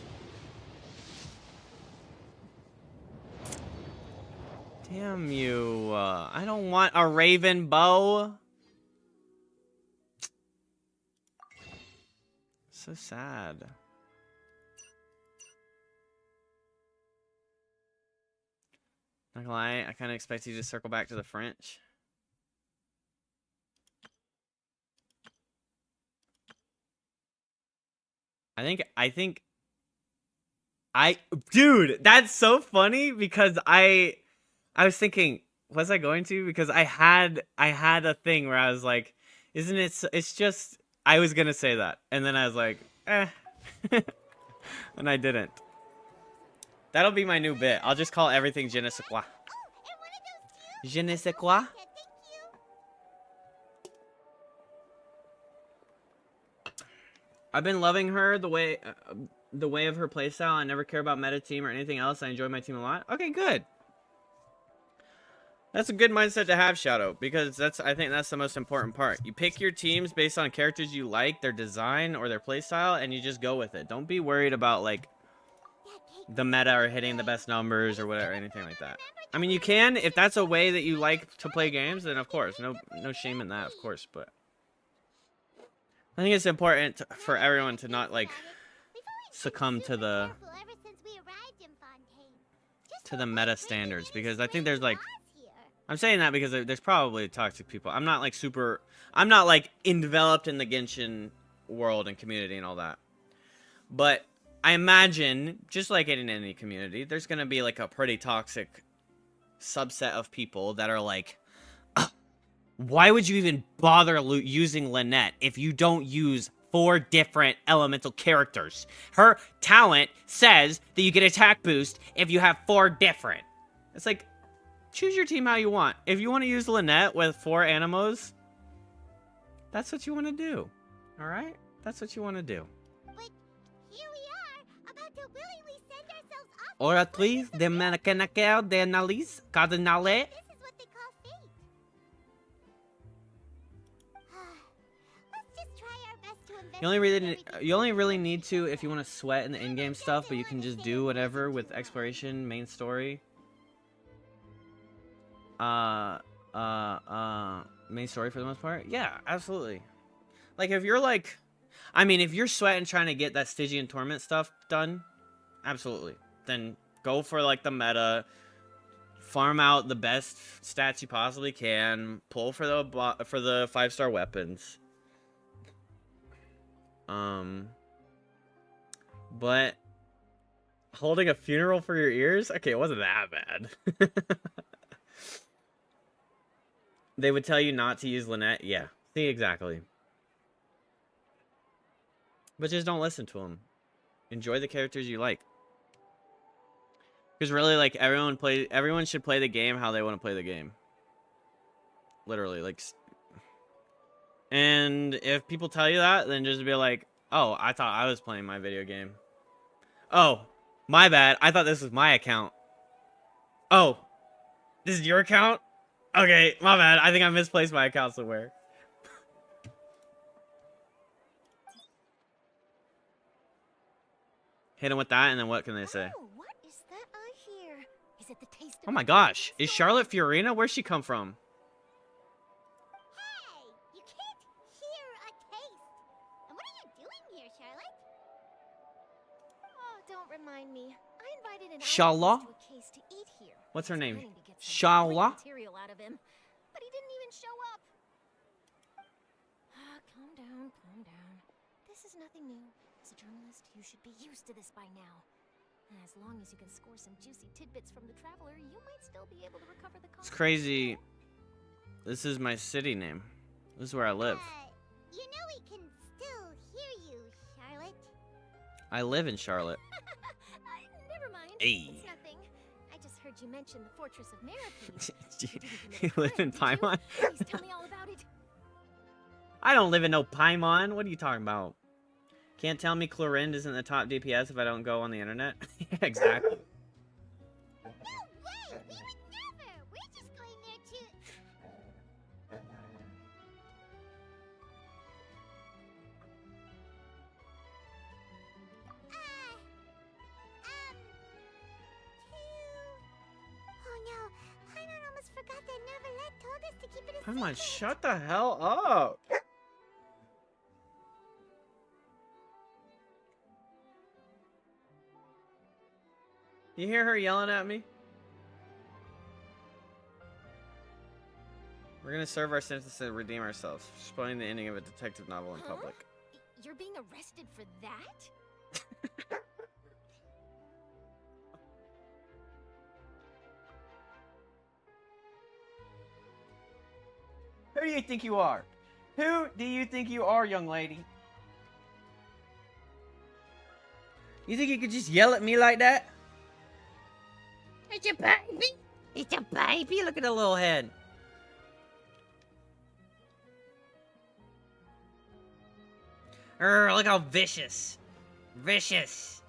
Damn you. I don't want a raven bow. So sad. Not gonna lie, I kind of expect you to circle back to the French. Dude, that's so funny because I was thinking, was I going to? Because I had a thing where I was like, isn't it, it's just, I was gonna say that. And then I was like, eh. And I didn't. That'll be my new bit. I'll just call everything je ne sais quoi. Je ne sais quoi? I've been loving her the way of her playstyle. I never care about meta team or anything else. I enjoy my team a lot. Okay, good. That's a good mindset to have, Shadow, because I think that's the most important part. You pick your teams based on characters you like, their design or their playstyle, and you just go with it. Don't be worried about like the meta or hitting the best numbers or whatever, anything like that. I mean, you can if that's a way that you like to play games, then of course, no shame in that, of course, but I think it's important for everyone to not like succumb to the meta standards, because I think there's like, I'm saying that because there's probably toxic people. I'm not like enveloped in the Genshin world and community and all that, but I imagine, just like in any community, there's gonna be like a pretty toxic subset of people that are like, why would you even bother using Lynette if you don't use 4 different elemental characters? Her talent says that you get attack boost if you have 4 different. It's like, choose your team how you want. If you want to use Lynette with 4 Animos, that's what you want to do. Alright? That's what you want to do. But here we are, about to willingly send ourselves off. Oratrice de mechanical de analyse cardinale. This is what they call fate. Let's just try our best to investigate You only really need to if you want to sweat in the in-game stuff, but you can just do whatever with exploration, main story. Main story for the most part. Yeah, absolutely. Like if you're like, I mean, if you're sweating trying to get that Stygian Torment stuff done, absolutely. Then go for like the meta, farm out the best stats you possibly can, pull for the 5-star weapons. But holding a funeral for your ears? Okay, it wasn't that bad. They would tell you not to use Lynette? Yeah. See, exactly. But just don't listen to them. Enjoy the characters you like. Because really, like, everyone should play the game how they want to play the game. Literally, like... And if people tell you that, then just be like, oh, I thought I was playing my video game. Oh, my bad. I thought this was my account. Oh, this is your account? Okay, my bad. I think I misplaced my account somewhere. Hit him with that, and then what can they say? Oh, what is that I hear? Is it the taste of Oh my gosh, is Charlotte Fiorina? Where'd she come from? Hey, you can't hear a taste. And what are you doing here, Charlotte? Oh, don't remind me. I invited an Shala? to a case to eat here. What's her name? Planning to get some great Shala? material out of him, but he didn't even show up. Calm down, calm down. This is nothing new. As a journalist, you should be used to this by now. And as long as you can score some juicy tidbits from the traveler, you might still be able to recover the It's crazy. This is my city name. This is where I live. You know we can still hear you, Charlotte. I live in Charlotte. Never mind. Hey. It's nothing. I just heard you mention the Fortress of Maripede. You live in Paimon? Please tell me all about it. I don't live in no Paimon. What are you talking about? Can't tell me Clorinde isn't the top DPS if I don't go on the internet? Exactly. No way! We would never! We're just going there to... Oh no, Paimon almost forgot that Neverlet told us to keep it a Paimon, secret. shut the hell up. You hear her yelling at me? We're gonna serve our sentence and redeem ourselves. Spoiling the ending of a detective novel in public. You're being arrested for that? Who do you think you are? Who do you think you are, young lady? You think you could just yell at me like that? It's a baby! It's a baby! Look at the little head. Look how vicious. Vicious.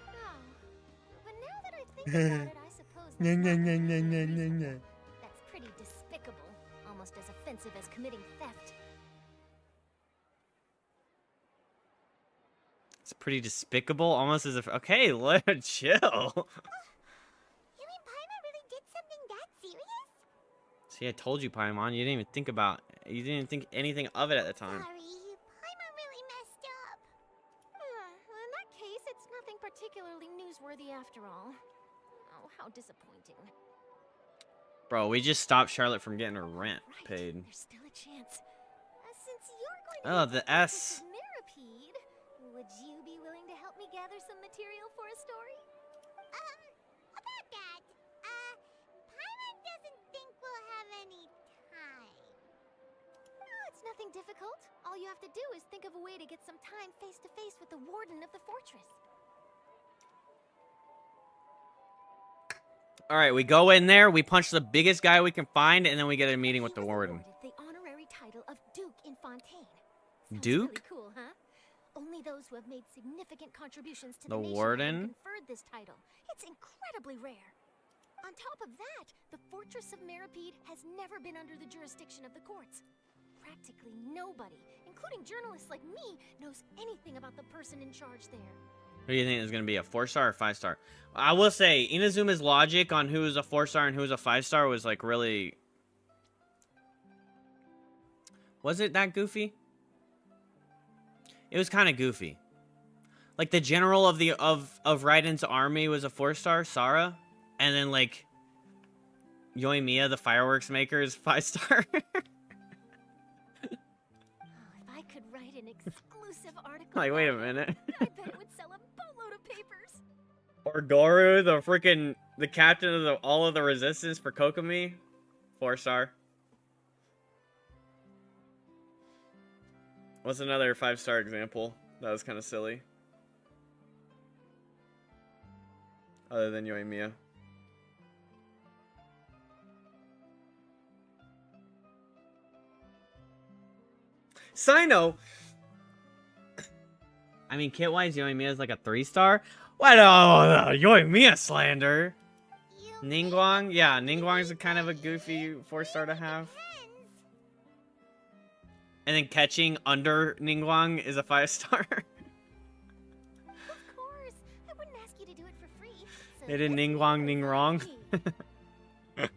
Oh. But now that I think about it, I suppose that's not unreasonable. That's pretty despicable. Almost as offensive as committing theft. It's pretty despicable, almost as if... Okay, chill. You mean Paimon really did something that serious? See, I told you, Paimon. You didn't even think about... You didn't even think anything of it at the time. Sorry, Paimon really messed up. Well, in that case, it's nothing particularly newsworthy after all. Oh, how disappointing. Bro, we just stopped Charlotte from getting her rent paid. There's still a chance. Since you're going to Oh, be the Fortress S. of Maripede, would you be willing to help me gather some material for a story? About that, Paimon doesn't think we'll have any time. Oh, it's nothing difficult. All you have to do is think of a way to get some time face to face with the warden of the fortress. Alright, we go in there, we punch the biggest guy we can find, and then we get a meeting with the He was warden. awarded the honorary title of Duke in Fontaine. Sounds Duke? Really cool, huh? Only those who have made significant contributions to The the nation warden? have been conferred this title. It's incredibly rare. On top of that, the Fortress of Maripede has never been under the jurisdiction of the courts. Practically nobody, including journalists like me, knows anything about the person in charge there. Who do you think is going to be, a 4-star or 5-star? I will say, Inazuma's logic on who is a 4-star and who is a 5-star was, like, really... Was it that goofy? It was kind of goofy. Like, the general of Raiden's army was a 4-star, Sara. And then, like, Yoimiya, the fireworks maker, is 5-star. If I could write an exclusive article. Like, wait a minute. I bet it would sell a boatload of papers. Or Goru, the captain of all of the resistance for Kokomi. 4-star. What's another 5-star example? That was kind of silly. Other than Yoimiya. Sino! I mean, kit-wise, Yoimiya is like a 3-star. What? Oh, Yoimiya slander! Ningguang? Yeah, Ningguang is kind of a goofy 4-star to have. And then catching under Ningguang is a 5-star. Of course. I wouldn't ask you to do it for free. So They did this Ningguang is Ningrong. free.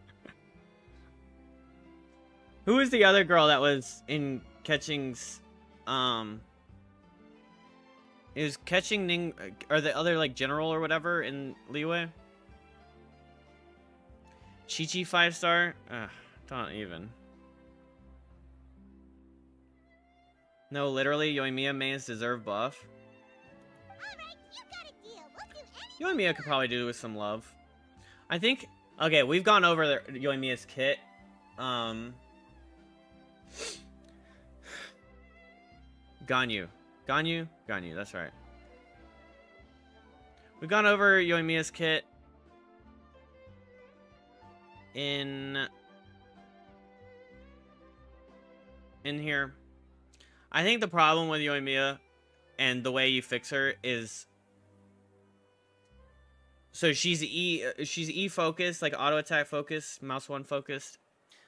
Who is the other girl that was in catching's, it was catching Ning, or the other, like, general or whatever in Liyue? Chi-Chi 5-star? Don't even. No, literally, Yoimiya mains deserve buff. Alright, you got a deal. We'll do anything. Yoimiya could probably do with some love. I think, okay, we've gone over Yoimiya's kit. Ganyu, that's right. We've gone over Yoimiya's kit in here. I think the problem with Yoimiya and the way you fix her is, so she's E focused, like auto attack focused, mouse 1 focused,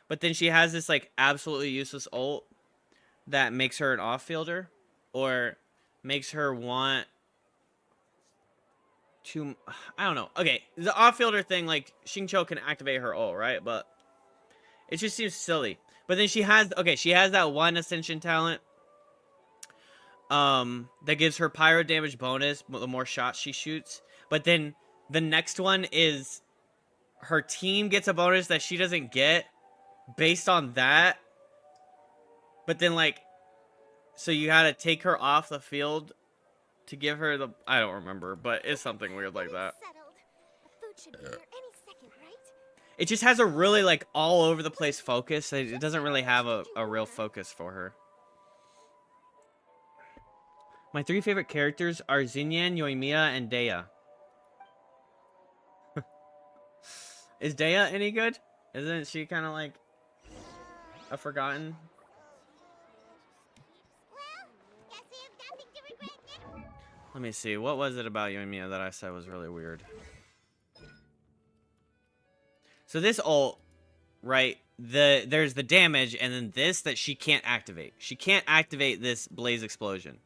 but then she has this like absolutely useless ult that makes her an off fielder, or makes her want to, I don't know. Okay, the off fielder thing, like Xingqiu can activate her ult, right? But it just seems silly. But then she has that one ascension talent that gives her pyro damage bonus the more shots she shoots. But then the next one is her team gets a bonus that she doesn't get based on that. But then, like, so you gotta take her off the field to give her the, I don't remember, but it's something weird like that. Settled. The food should be here any second, right? It just has a really, like, all over the place focus. It doesn't really have a real focus for her. My 3 favorite characters are Xinyan, Yoimiya, and Dea. Is Dea any good? Isn't she kind of like a forgotten? Well, guess we have nothing to regret now. Let me see. What was it about Yoimiya that I said was really weird? So this ult, right? There's the damage, and then this that she can't activate. She can't activate this blaze explosion.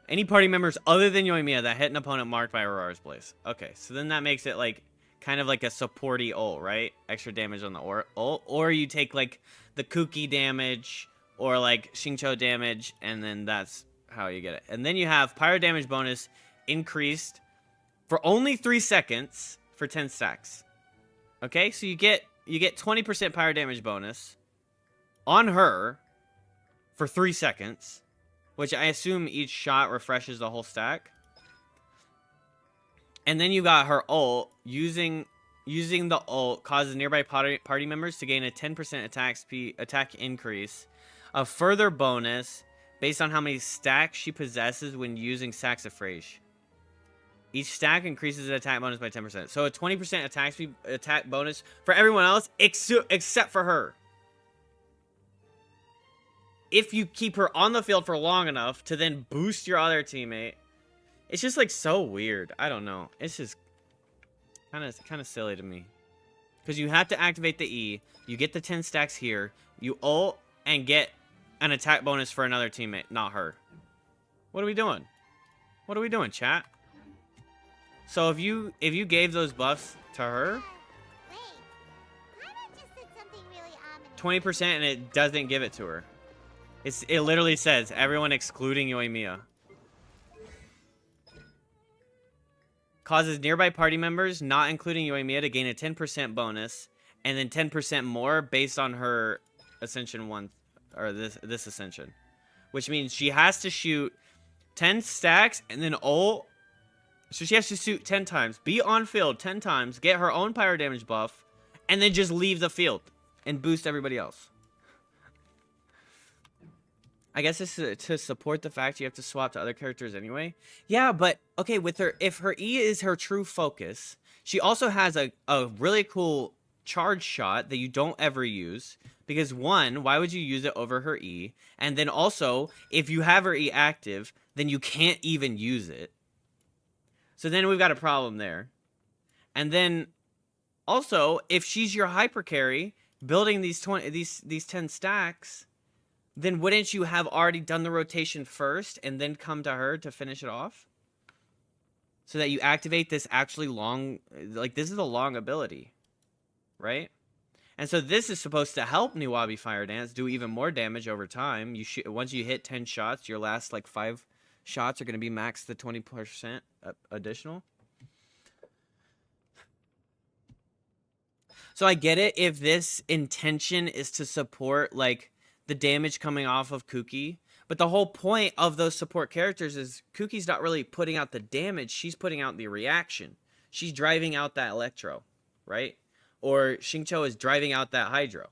Any party members other than Yoimiya that hit an opponent marked by Aurora's Blaze. Okay, so then that makes it like kind of like a supporty ult, right? Extra damage on the ult. Or you take like the Kuki damage or like Xingqiu damage, and then that's how you get it. And then you have pyro damage bonus increased for only 3 seconds for 10 stacks. Okay, so you get 20% pyro damage bonus on her for 3 seconds. Which I assume each shot refreshes the whole stack. And then you got her ult. Using the ult causes nearby party members to gain a 10% attack increase. A further bonus based on how many stacks she possesses when using Saxifrage. Each stack increases the attack bonus by 10%. So a 20% attack bonus for everyone else except for her. If you keep her on the field for long enough to then boost your other teammate. It's just like so weird. I don't know. It's just kind of silly to me. Because you have to activate the E. You get the 10 stacks here. You ult and get an attack bonus for another teammate, not her. What are we doing? What are we doing, chat? So if you gave those buffs to her, Wait. Paimon just said something really ominous. 20% and it doesn't give it to her. It literally says everyone excluding Yoimiya. Causes nearby party members, not including Yoimiya, to gain a 10% bonus. and then 10% more based on her Ascension 1, or this Ascension. Which means she has to shoot 10 stacks and then ult. So she has to shoot 10 times, be on field 10 times, get her own pyro damage buff, and then just leave the field and boost everybody else. I guess it's to support the fact you have to swap to other characters anyway. Yeah, but okay, with her, if her E is her true focus, she also has a really cool charge shot that you don't ever use. Because one, why would you use it over her E? And then also, if you have her E active, then you can't even use it. So then we've got a problem there. And then also, if she's your hyper carry, building these 10 stacks, then wouldn't you have already done the rotation first and then come to her to finish it off? So that you activate this actually long, like this is a long ability, right? And so this is supposed to help Niwabi Fire Dance do even more damage over time. Once you hit 10 shots, your last like 5 shots are going to be max the 20% additional. So I get it if this intention is to support like the damage coming off of Kuki, but the whole point of those support characters is Kuki's not really putting out the damage, she's putting out the reaction. She's driving out that Electro, right? Or Xingqiu is driving out that Hydro.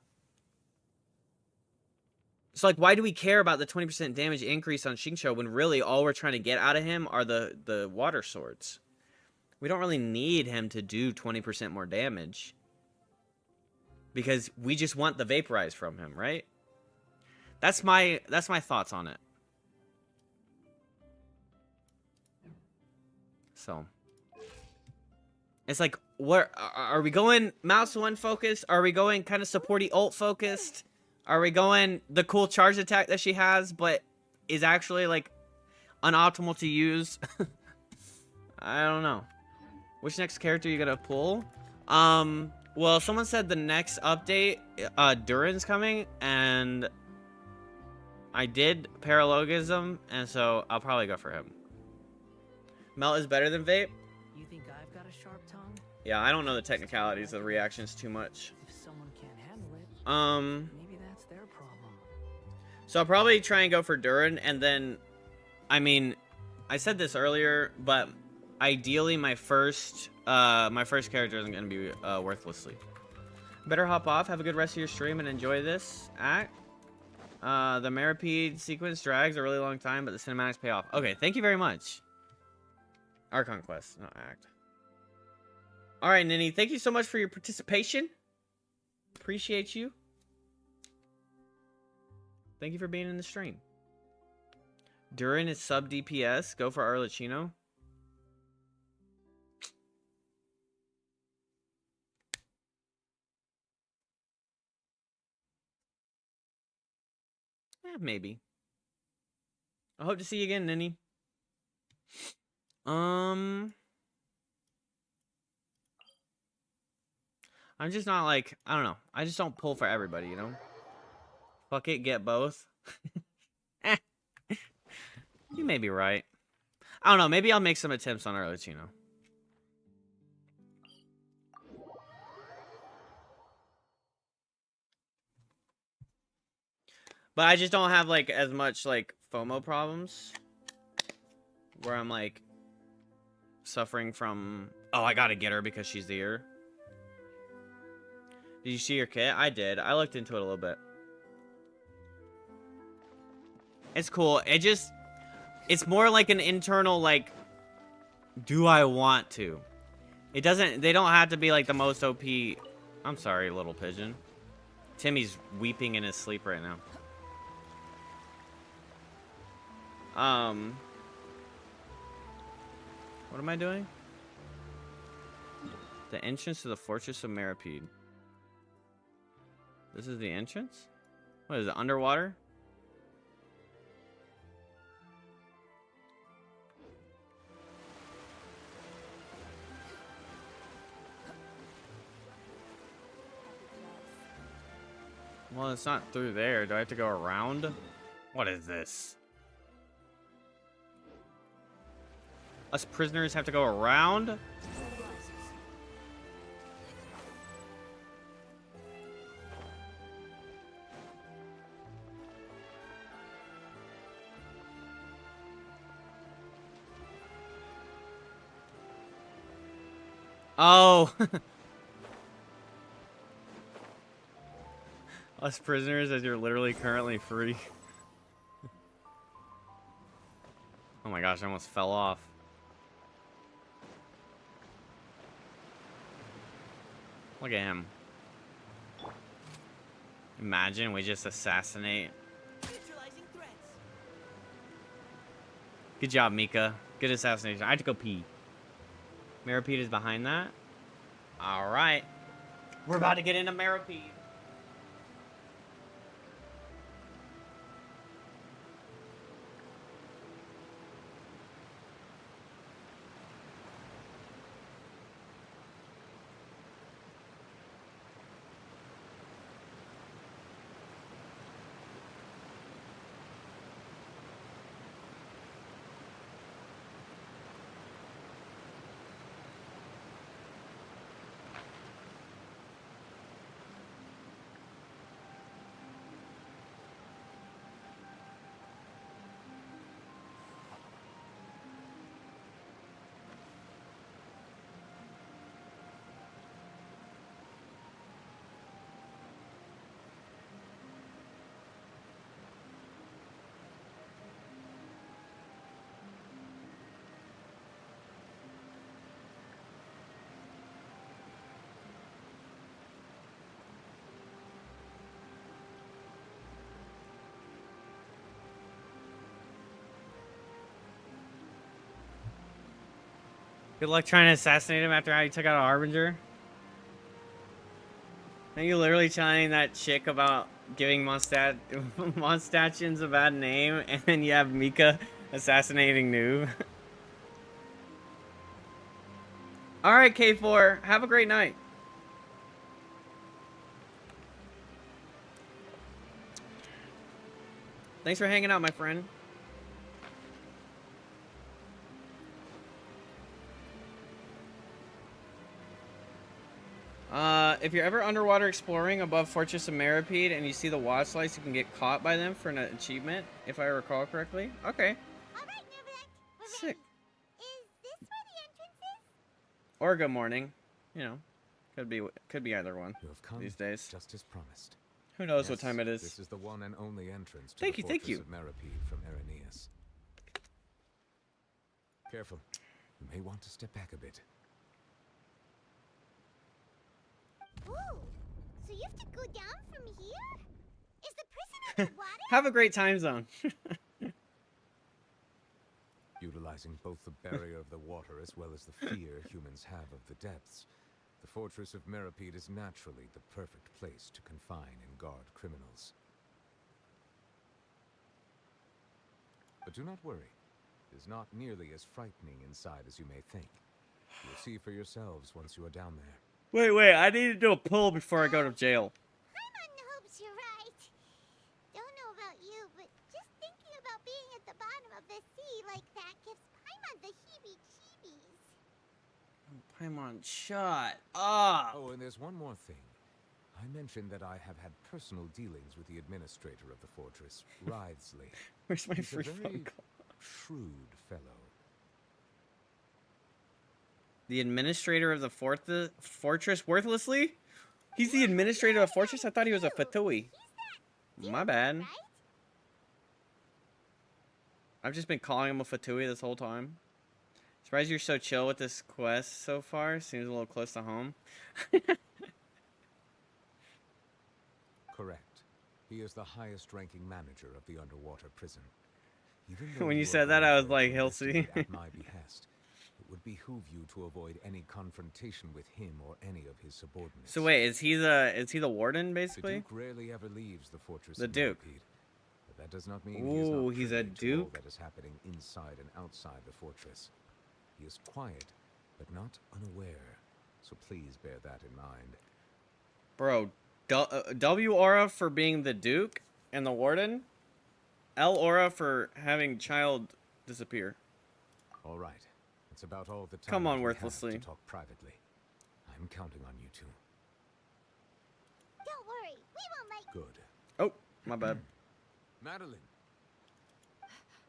So like, why do we care about the 20% damage increase on Xingqiu when really all we're trying to get out of him are the water swords? We don't really need him to do 20% more damage. Because we just want the Vaporize from him, right? That's my thoughts on it. So it's like, what are we going? Mouse 1 focused? Are we going kind of supporty ult focused? Are we going the cool charge attack that she has, but is actually like unoptimal to use? I don't know. Which next character you gonna pull? Well, someone said the next update, Durin's coming, and I did paralogism, and so I'll probably go for him. Melt is better than Vape? You think I've got a sharp tongue? Yeah, I don't know the technicalities of reactions too much. If someone can't handle it, maybe that's their problem. So I'll probably try and go for Durin, and then, I mean, I said this earlier, but ideally my first character isn't going to be worthlessly. Better hop off, have a good rest of your stream, and enjoy this act. The Maripede sequence drags a really long time, but the cinematics pay off. Okay, thank you very much. Archon Quest, not act. Alright, Ninny, thank you so much for your participation. Appreciate you. Thank you for being in the stream. Durin is sub DPS. Go for Arlecchino. Maybe. I hope to see you again, Ninny. I'm just not like, I don't know. I just don't pull for everybody, you know? Fuck it, get both. You may be right. I don't know. Maybe I'll make some attempts on Arlecchino. But I just don't have, like, as much, like, FOMO problems. Where I'm, like, suffering from, oh, I gotta get her because she's the ear. Did you see your kit? I did. I looked into it a little bit. It's cool. It's more like an internal, like, do I want to? They don't have to be, like, the most OP. I'm sorry, little pigeon. Timmy's weeping in his sleep right now. What am I doing? The entrance to the Fortress of Maripede. This is the entrance? What is it, underwater? Well, it's not through there. Do I have to go around? What is this? Us prisoners have to go around? Oh. Us prisoners as you're literally currently free. Oh my gosh, I almost fell off. Look at him. Imagine we just assassinate. Good job, Mika. Good assassination. I had to go pee. Maripede is behind that. Alright. We're about to get into Maripede. Good luck trying to assassinate him after how you took out a Harbinger. Are you literally telling that chick about giving Monstachins a bad name, and then you have Mika assassinating Noob? Alright, K4. Have a great night. Thanks for hanging out, my friend. If you're ever underwater exploring above Fortress of Maripede and you see the watch lights, you can get caught by them for an achievement, if I recall correctly. Okay. Alright, Neverland. We're Sick. ready. Is this where the entrance is? Or good morning. You know, could be either one You have come these days. just as promised. Who knows Yes, what time it is? This is the one and only entrance to Thank the you, thank Fortress you. of Maripede from Irenaeus. Careful. You may want to step back a bit. Ooh, so you have to go down from here? Is the prison underwater? Have a great time zone. Utilizing both the barrier of the water as well as the fear humans have of the depths, the Fortress of Maripede is naturally the perfect place to confine and guard criminals. But do not worry. It is not nearly as frightening inside as you may think. You'll see for yourselves once you are down there. Wait, I need to do a pull before I go to jail. Paimon hopes you're right. Don't know about you, but just thinking about being at the bottom of the sea like that gives Paimon the heebie-jeebies. Paimon, shut up. Oh, and there's one more thing. I mentioned that I have had personal dealings with the administrator of the fortress, Writhsley. Where's my He's free a very phone call? shrewd fellow. The administrator of the fortress worthlessly? He's the administrator of the fortress? I thought he was a Fatui. My bad. Right? I've just been calling him a Fatui this whole time. Surprised you're so chill with this quest so far. Seems a little close to home. Correct. He is the highest-ranking manager of the underwater prison. Even though When you are said that, I was going like, to he'll see. investigate at my behest, it would behoove you to avoid any confrontation with him or any of his subordinates. So wait, is he the warden The basically? Duke rarely ever leaves the fortress. The of Duke. Maripede, but that does not mean Ooh, he is he's a not privy to all Duke? that is happening inside and outside the fortress. He is quiet, but not unaware. So please bear that in mind. Bro, W aura for being the Duke and the warden. L aura for having child disappear. All right. It's about all the time Come on, that we have worthlessly. to talk privately. I'm counting on you two. Don't worry, we won't let you. Good. Oh, my bad. Madeline.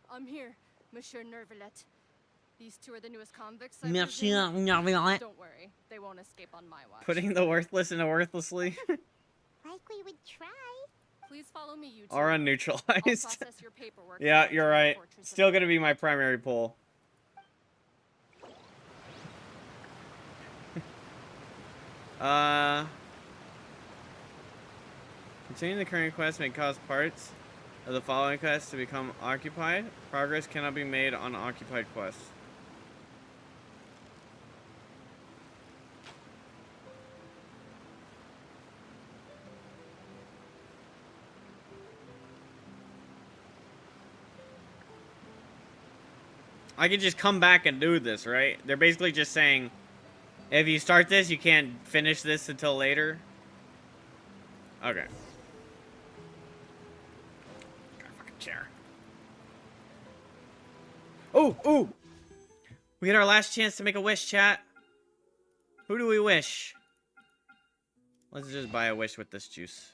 I'm here, Monsieur Nervalet. These two are the newest convicts, I Merci, presume? Don't Don't worry, they won't escape on my watch. Putting the worthless into worthlessly. Like we would try. Please follow me, you two. Or I'll neutralized. process your paperwork. Yeah, for you're entry to right. Fortress of Still gonna be my primary pull. Continuing the current quest may cause parts of the following quests to become occupied. Progress cannot be made on occupied quests. I could just come back and do this, right? They're basically just saying, if you start this, you can't finish this until later. Okay. Got a fucking chair. Oh, ooh! We get our last chance to make a wish, chat. Who do we wish? Let's just buy a wish with this juice.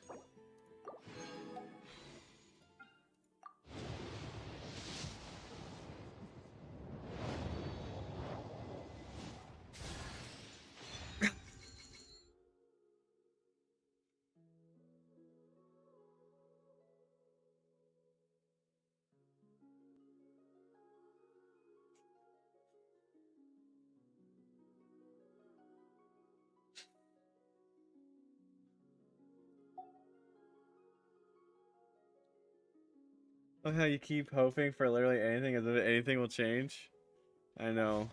Oh, how you keep hoping for literally anything as if anything will change. I know.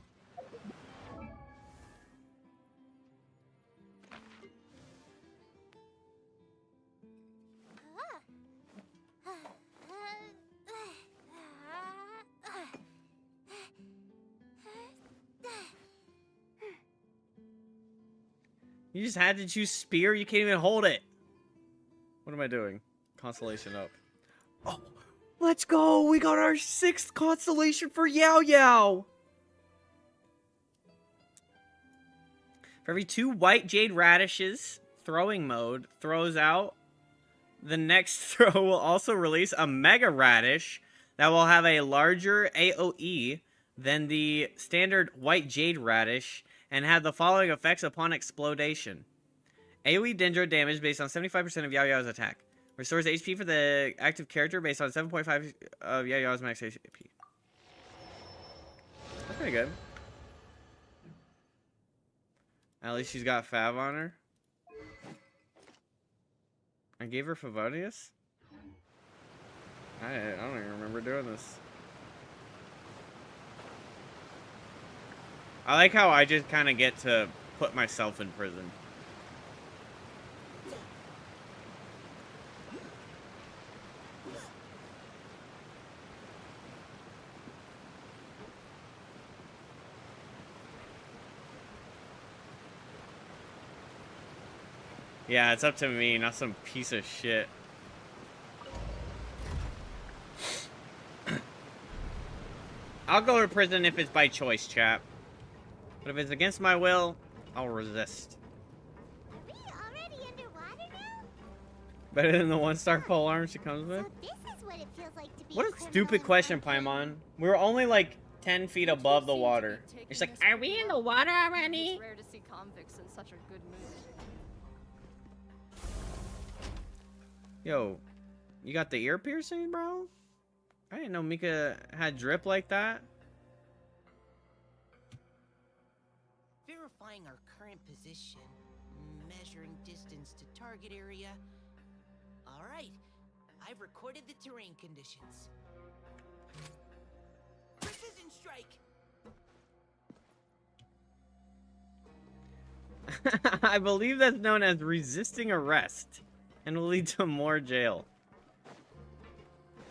You just had to choose spear? You can't even hold it. What am I doing? Constellation up. Oh, let's go! We got our 6th constellation for Yao Yao! For every 2 white jade radishes, throwing mode throws out, the next throw will also release a mega radish that will have a larger AoE than the standard white jade radish and have the following effects upon explodation. AoE Dendro damage based on 75% of Yao Yao's attack. Restores HP for the active character based on 7.5 of Yao Yao's max HP. That's pretty good. At least she's got Fav on her. I gave her Favonius? I don't even remember doing this. I like how I just kind of get to put myself in prison. Yeah, it's up to me, not some piece of shit. I'll go to prison if it's by choice, chap. But if it's against my will, I'll resist. Are we already underwater now? Better than the 1-star pole arm she comes with? So this is what it feels like to be What a a criminal stupid in question, Arkham. Paimon. We were only like 10 feet above the water. It's like, are we in the water already? It's rare to see convicts in such a good mood. Yo, you got the ear piercing, bro? I didn't know Mika had drip like that. Verifying our current position, measuring distance to target area. All right, I've recorded the terrain conditions. Precision strike. I believe that's known as resisting arrest and will lead to more jail.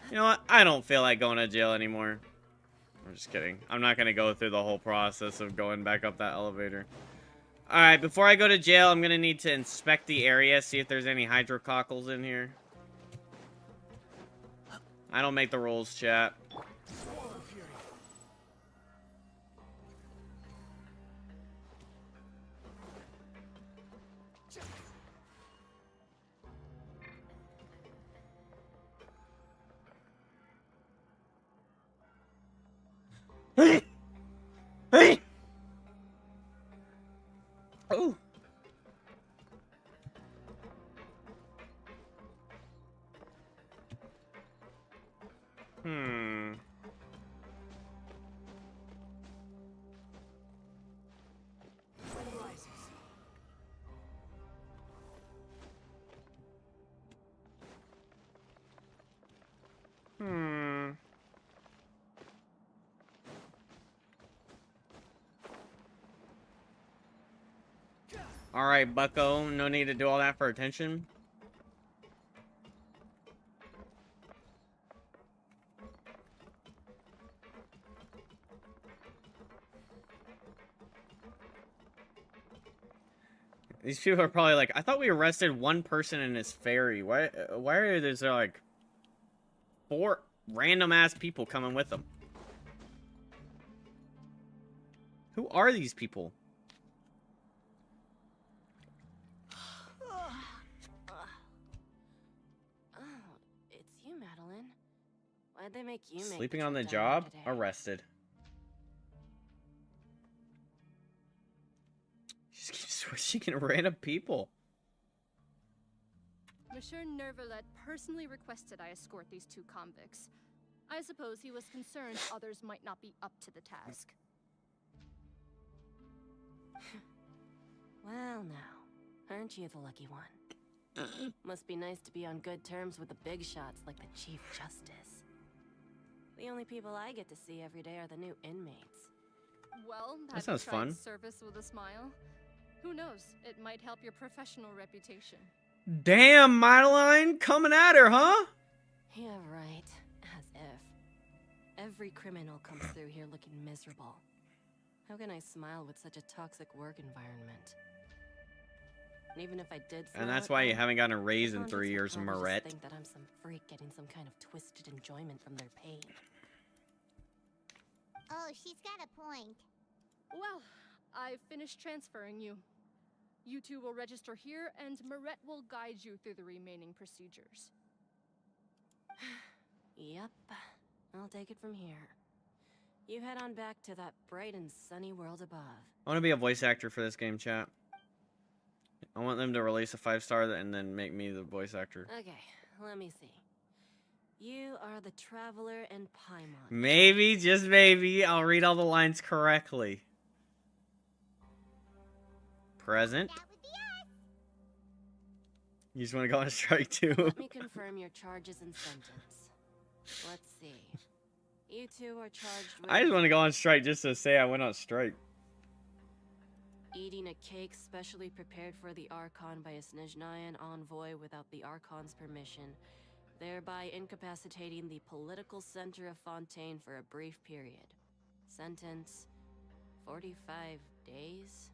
You know what? I don't feel like going to jail anymore. I'm just kidding. I'm not going to go through the whole process of going back up that elevator. Alright, before I go to jail, I'm going to need to inspect the area, see if there's any hydrocockles in here. I don't make the rules, chat. Hmm. Hmm. All right, Bucko. No need to do all that for attention. These people are probably like, I thought we arrested one person in this ferry. Why are there like 4 random ass people coming with them? Who are these people? Oh, it's you, Madeline. Why'd they make you make Sleeping on trip the down here job? today? Arrested. She just keeps switching random people. Monsieur Nervalet personally requested I escort these 2 convicts. I suppose he was concerned others might not be up to the task. Well, now, aren't you the lucky one? Must be nice to be on good terms with the big shots like the Chief Justice. The only people I get to see every day are the new inmates. Well, That have you sounds tried fun. service with a smile? Who knows? It might help your professional reputation. Damn, Madeline, coming at her, huh? Yeah, right. As if. Every criminal comes through here looking miserable. How can I smile with such a toxic work environment? And even if I did smile And that's at why you them, haven't gotten a raise the in 3 convicts would years, probably just Moret. think that I'm some freak getting some kind of twisted enjoyment from their pain. Oh, she's got a point. Well, I've finished transferring you. You 2 will register here, and Moret will guide you through the remaining procedures. Yep. I'll take it from here. You head on back to that bright and sunny world above. I want to be a voice actor for this game, chat. I want them to release a 5-star and then make me the voice actor. Okay, let me see. You are the Traveler and Paimon. Maybe, just maybe, I'll read all the lines correctly. Present. That would be us. You just want to go on strike too? Let me confirm your charges and sentence. Let's see. You 2 are charged with I just want to go on strike just to say I went on strike. eating a cake specially prepared for the Archon by a Snezhnayan envoy without the Archon's permission, thereby incapacitating the political center of Fontaine for a brief period. Sentence: 45 days?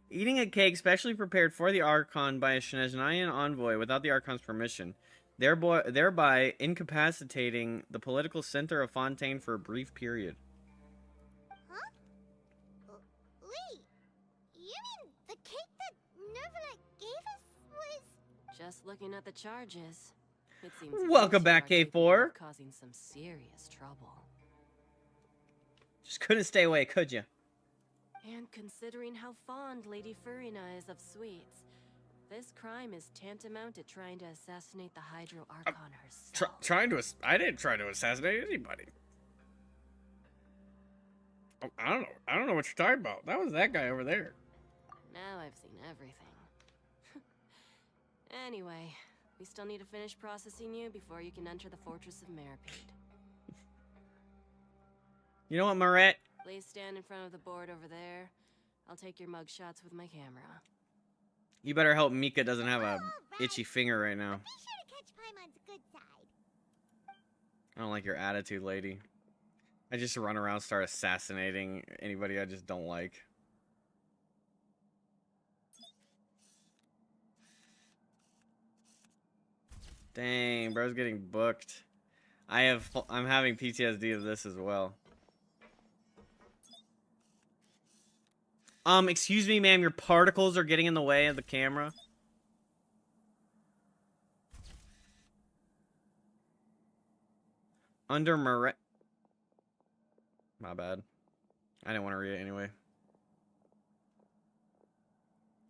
Eating a cake specially prepared for the Archon by a Snezhnayan envoy without the Archon's permission, thereby incapacitating the political center of Fontaine for a brief period. Huh? Wait, you mean the cake that Nervalet gave us was... Just looking at the charges, it seems Welcome you back, two are capable K4. of causing some serious trouble. Just couldn't stay away, could you? And considering how fond Lady Furina is of sweets, this crime is tantamount to trying to assassinate the Hydro Archon herself. I didn't try to assassinate anybody. Oh, I don't know what you're talking about. That was that guy over there. Now I've seen everything. Anyway, we still need to finish processing you before you can enter the Fortress of Meripede. You know what, Moret? Please stand in front of the board over there. I'll take your mug shots with my camera. You better hope Mika doesn't have a Alright. itchy finger right now. Be sure to catch Paimon's good side. I don't like your attitude, lady. I just run around, start assassinating anybody I just don't like. Dang, bro's getting booked. I'm having PTSD of this as well. Excuse me, ma'am, your particles are getting in the way of the camera. Under Moret. My bad. I didn't want to read it anyway.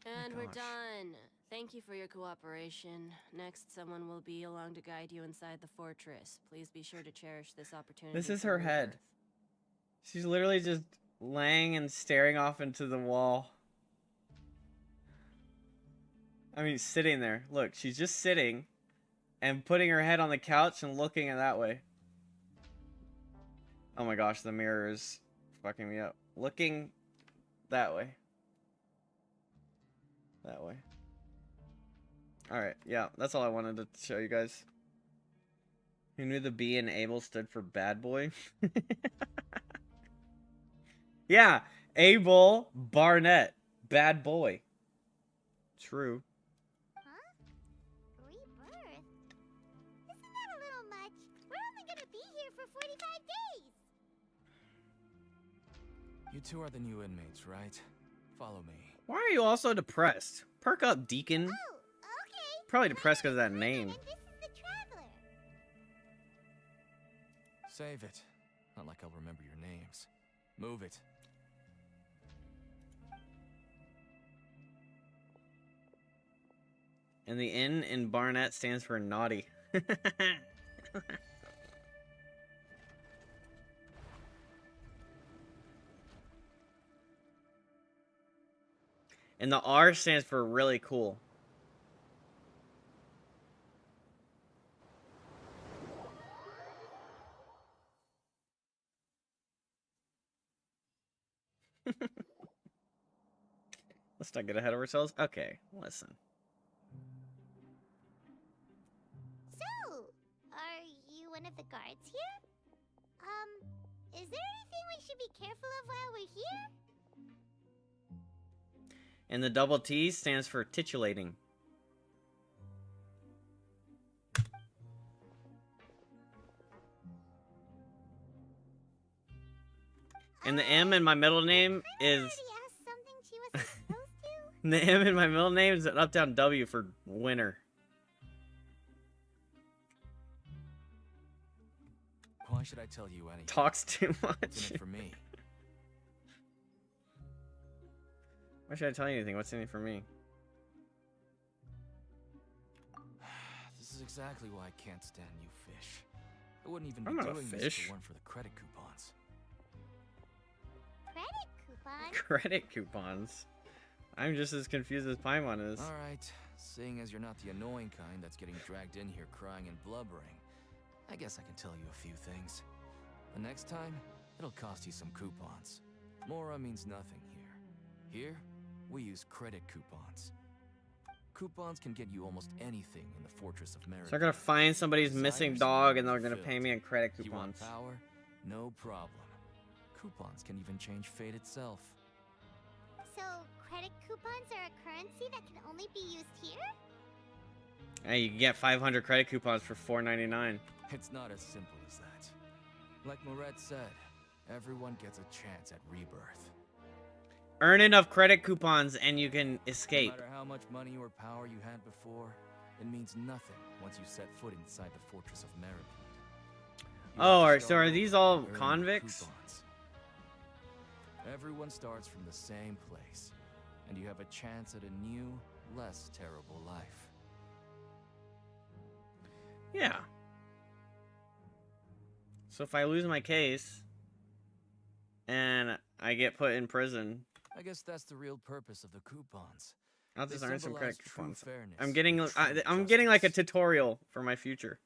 And Oh we're gosh. done. Thank you for your cooperation. Next, someone will be along to guide you inside the fortress. Please be sure to cherish this opportunity. This is for her head. rebirth. She's literally just laying and staring off into the wall. I mean, sitting there. Look, she's just sitting and putting her head on the couch and looking at that way. Oh my gosh, the mirror is fucking me up. Looking that way. That way. Alright, yeah, that's all I wanted to show you guys. Who knew the B in Abel stood for bad boy? Yeah, Abel Barnett. Bad boy. True. Huh? Rebirth? Isn't that a little much? We're only gonna be here for 45 days. You two are the new inmates, right? Follow me. Why are you all so depressed? Perk up, Deacon. Oh, okay. Probably depressed because of that name. And this is the Traveler. Save it. Not like I'll remember your names. Move it. And the N in Barnett stands for naughty. And the R stands for really cool. Let's not get ahead of ourselves. Okay, listen. So, are you one of the guards here? Is there anything we should be careful of while we're here? And the double T stands for titulating. And the M in my middle name is... The M in my middle name is an up-down W for winner. Why should I tell you anything? Talks too much. What's in it for me? Why should I tell you anything? What's in it for me? This is exactly why I can't stand you fish. I wouldn't even I'm be not a doing this fish. if it weren't for the credit coupons. Credit coupon? Credit coupons. I'm just as confused as Paimon is. Alright, seeing as you're not the annoying kind that's getting dragged in here crying and blubbering, I guess I can tell you a few things. The next time, it'll cost you some coupons. Mora means nothing here. Here, we use credit coupons. Coupons can get you almost anything in the Fortress of Merit. So I'm gonna find somebody's missing dog and they're gonna Filled. pay me in credit You want coupons. power? No problem. Coupons can even change fate itself. So, credit coupons are a currency that can only be used here? Hey, you can get 500 credit coupons for $4.99. It's not as simple as that. Like Moret said, everyone gets a chance at rebirth. Earn enough credit coupons and you can escape. No matter how much money or power you had before, it means nothing once you set foot inside the Fortress of Meripede. Oh, so are these all convicts? Coupons. Everyone starts from the same place, and you have a chance at a new, less terrible life. Yeah. So if I lose my case and I get put in prison, I guess that's the real purpose of the coupons. I'll just They earn some credit symbolize true coupons. fairness I'm getting and true I'm getting like a justice. tutorial for my future.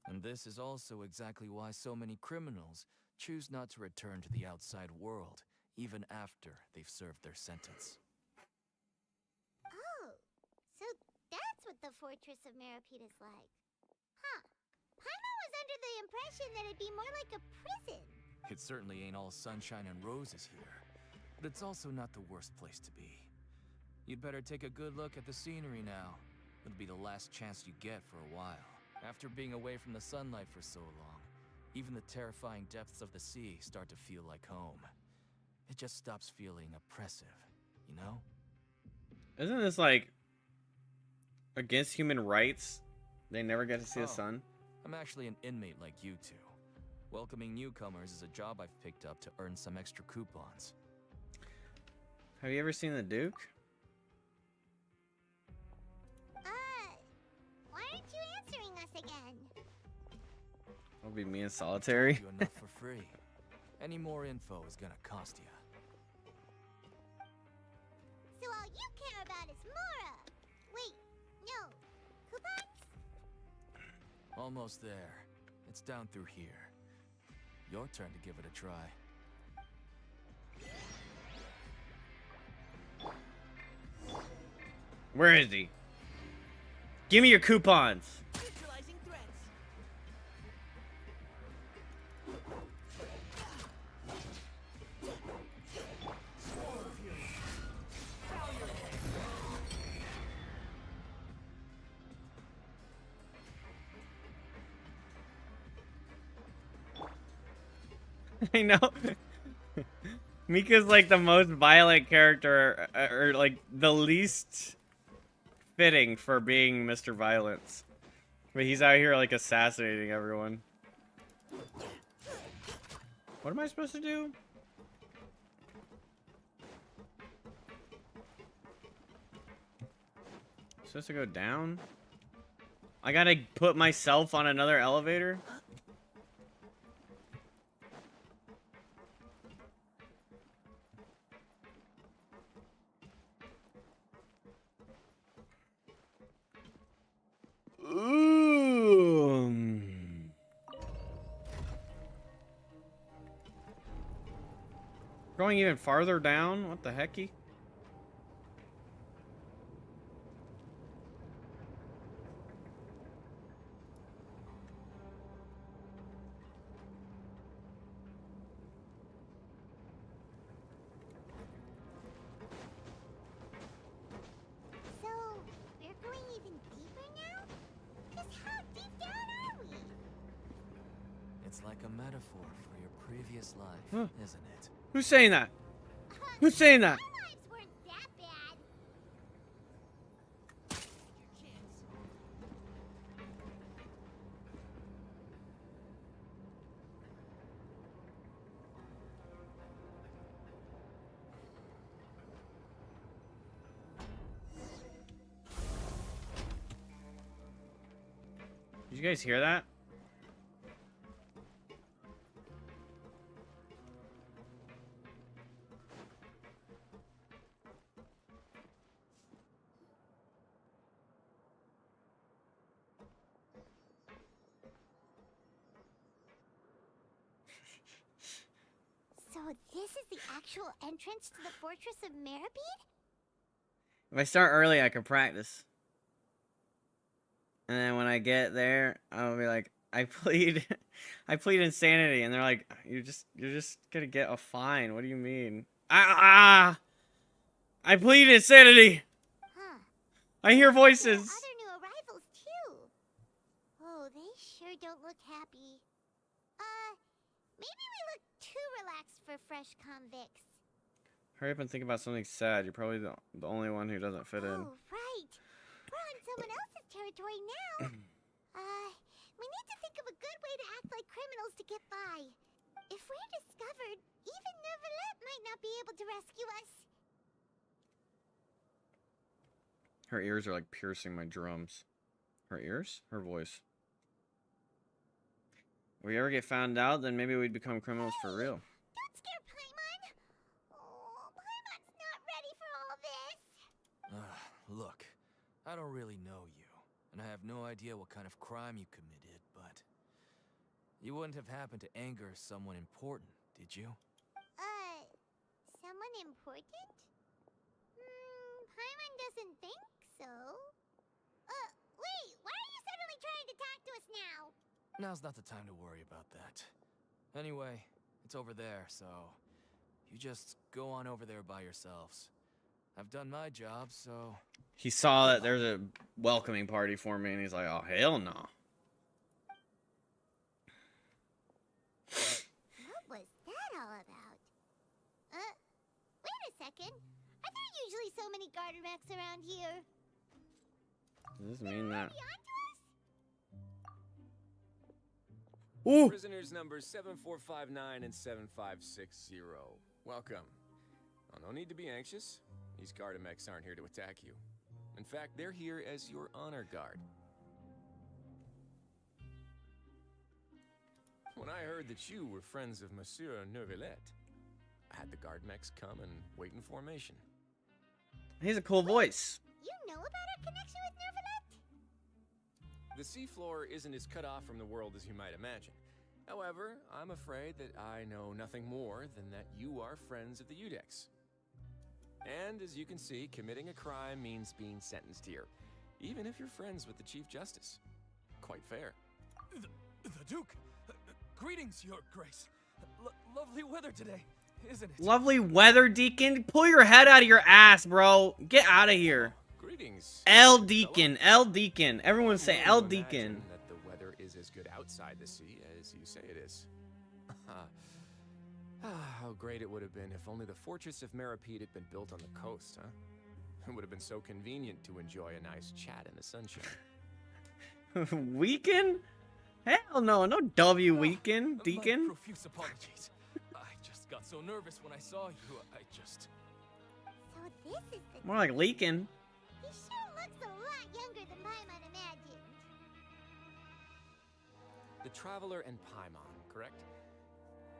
And this is also exactly why so many criminals choose not to return to the outside world, even after they've served their sentence. Oh, so that's what the Fortress of Meripede is like. Huh. Paimon was under the impression that it'd be more like a prison. It certainly ain't all sunshine and roses here, but it's also not the worst place to be. You'd better take a good look at the scenery now. It'll be the last chance you get for a while. After being away from the sunlight for so long, even the terrifying depths of the sea start to feel like home. It just stops feeling oppressive, you know? Isn't this like against human rights? They never get to see the sun. I'm actually an inmate like you two. Welcoming newcomers is a job I've picked up to earn some extra coupons. Have you ever seen the Duke? Why aren't you answering us again? That'll be me in solitary. You enough for free. Any more info is gonna cost you. So all you care about is Mora. Wait, no. Coupons? Almost there. It's down through here. Your turn to give it a try. Where is he? Give me your coupons. Neutralizing threats. I know. Mika's like the most violent character, or like the least fitting for being Mr. Violence. But he's out here like assassinating everyone. What am I supposed to do? Supposed to go down? I gotta put myself on another elevator? Ooh. Going even farther down? What the hecky? So, we're going even deeper now? Just how deep down are we? It's like a metaphor for your previous life, Huh. isn't it? Who's saying that? Who's saying that? Our lives weren't that bad. Your chance. Did you guys hear that? So this is the actual entrance to the Fortress of Meribed? If I start early, I can practice. And then when I get there, I'll be like, I plead, I plead insanity, and they're like, you're just gonna get a fine. What do you mean? I plead insanity. Huh. I hear There are voices. other new arrivals too. Oh, they sure don't look happy. Maybe we look too relaxed for fresh convicts. Hurry up and think about something sad. You're probably the only one who doesn't fit in. Oh, right. We're on someone else's territory now. We need to think of a good way to act like criminals to get by. If we're discovered, even Neuvillette might not be able to rescue us. Her ears are like piercing my drums. Her ears? Her voice. If we ever get found out, then maybe we'd become criminals for real. Don't scare Paimon. Oh, Paimon's not ready for all this. Look, I don't really know you, and I have no idea what kind of crime you committed, but you wouldn't have happened to anger someone important, did you? Someone important? Paimon doesn't think so. Wait, why are you suddenly trying to talk to us now? Now's not the time to worry about that. Anyway, it's over there, so you just go on over there by yourselves. I've done my job, so... He saw that there's a welcoming party for me, and he's like, oh, hell no. What was that all about? Wait a second. Are there usually so many garter mechs around here? Does this mean that? Ooh. Prisoners numbers 7459 and 7560. Welcome. No need to be anxious. These Gardamex aren't here to attack you. In fact, they're here as your honor guard. When I heard that you were friends of Monsieur Neuvillette, I had the Gardamex come and wait in formation. He's a cool voice. You know about our connection with Neuvillette? The seafloor isn't as cut off from the world as you might imagine. However, I'm afraid that I know nothing more than that you are friends of the Udex. And as you can see, committing a crime means being sentenced here, even if you're friends with the Chief Justice. Quite fair. The Duke! Greetings, Your Grace. Lovely weather today, isn't it? Lovely weather, Deacon. Pull your head out of your ass, bro. Get out of here. Greetings. L Deacon. L Deacon. Everyone say L Deacon. That the weather is as good outside the sea as you say it is. How great it would have been if only the Fortress of Meripede had been built on the coast, huh? It would have been so convenient to enjoy a nice chat in the sunshine. Weekend? Hell no, no W weekend, Deacon. My profuse apologies. I just got so nervous when I saw you. So this is the More like leaking. He sure looks a lot younger than Paimon imagined. The Traveler and Paimon, correct?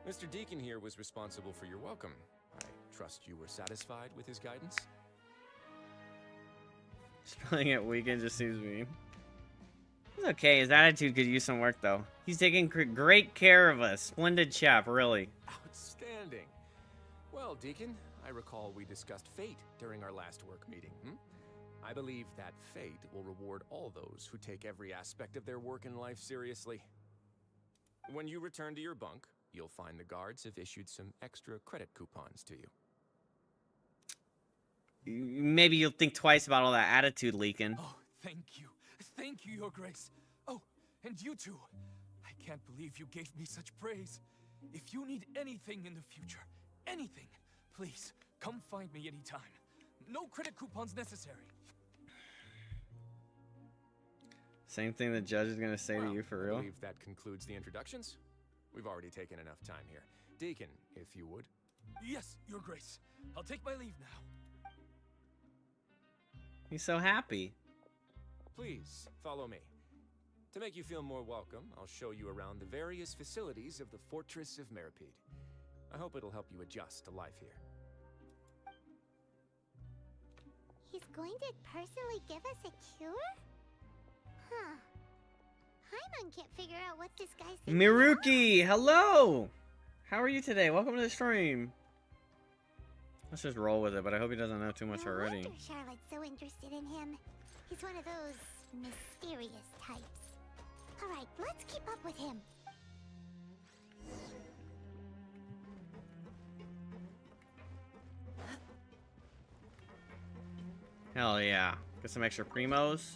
Mr. Deacon here was responsible for your welcome. I trust you were satisfied with his guidance? Spelling it weekend just seems mean. It's okay, his attitude could use some work though. He's taking great care of us. Splendid chap, really. Outstanding. Well, Deacon, I recall we discussed fate during our last work meeting. I believe that fate will reward all those who take every aspect of their work in life seriously. When you return to your bunk, you'll find the guards have issued some extra credit coupons to you. Maybe you'll think twice about all that attitude leaking. Oh, thank you. Thank you, Your Grace. Oh, and you too. I can't believe you gave me such praise. If you need anything in the future, anything, please, come find me anytime. No credit coupons necessary. Same thing the judge is gonna say to you for real. I believe that concludes the introductions. We've already taken enough time here. Deacon, if you would. Yes, Your Grace. I'll take my leave now. He's so happy. Please, follow me. To make you feel more welcome, I'll show you around the various facilities of the Fortress of Meripede. I hope it'll help you adjust to life here. He's going to personally give us a cure? Huh. Paimon can't figure out what this guy's thinking. Miruki, hello! How are you today? Welcome to the stream. Let's just roll with it, but I hope he doesn't know too much already. No wonder Charlotte's so interested in him. He's one of those mysterious types. Alright, let's keep up with him. Hell yeah. Get some extra primos.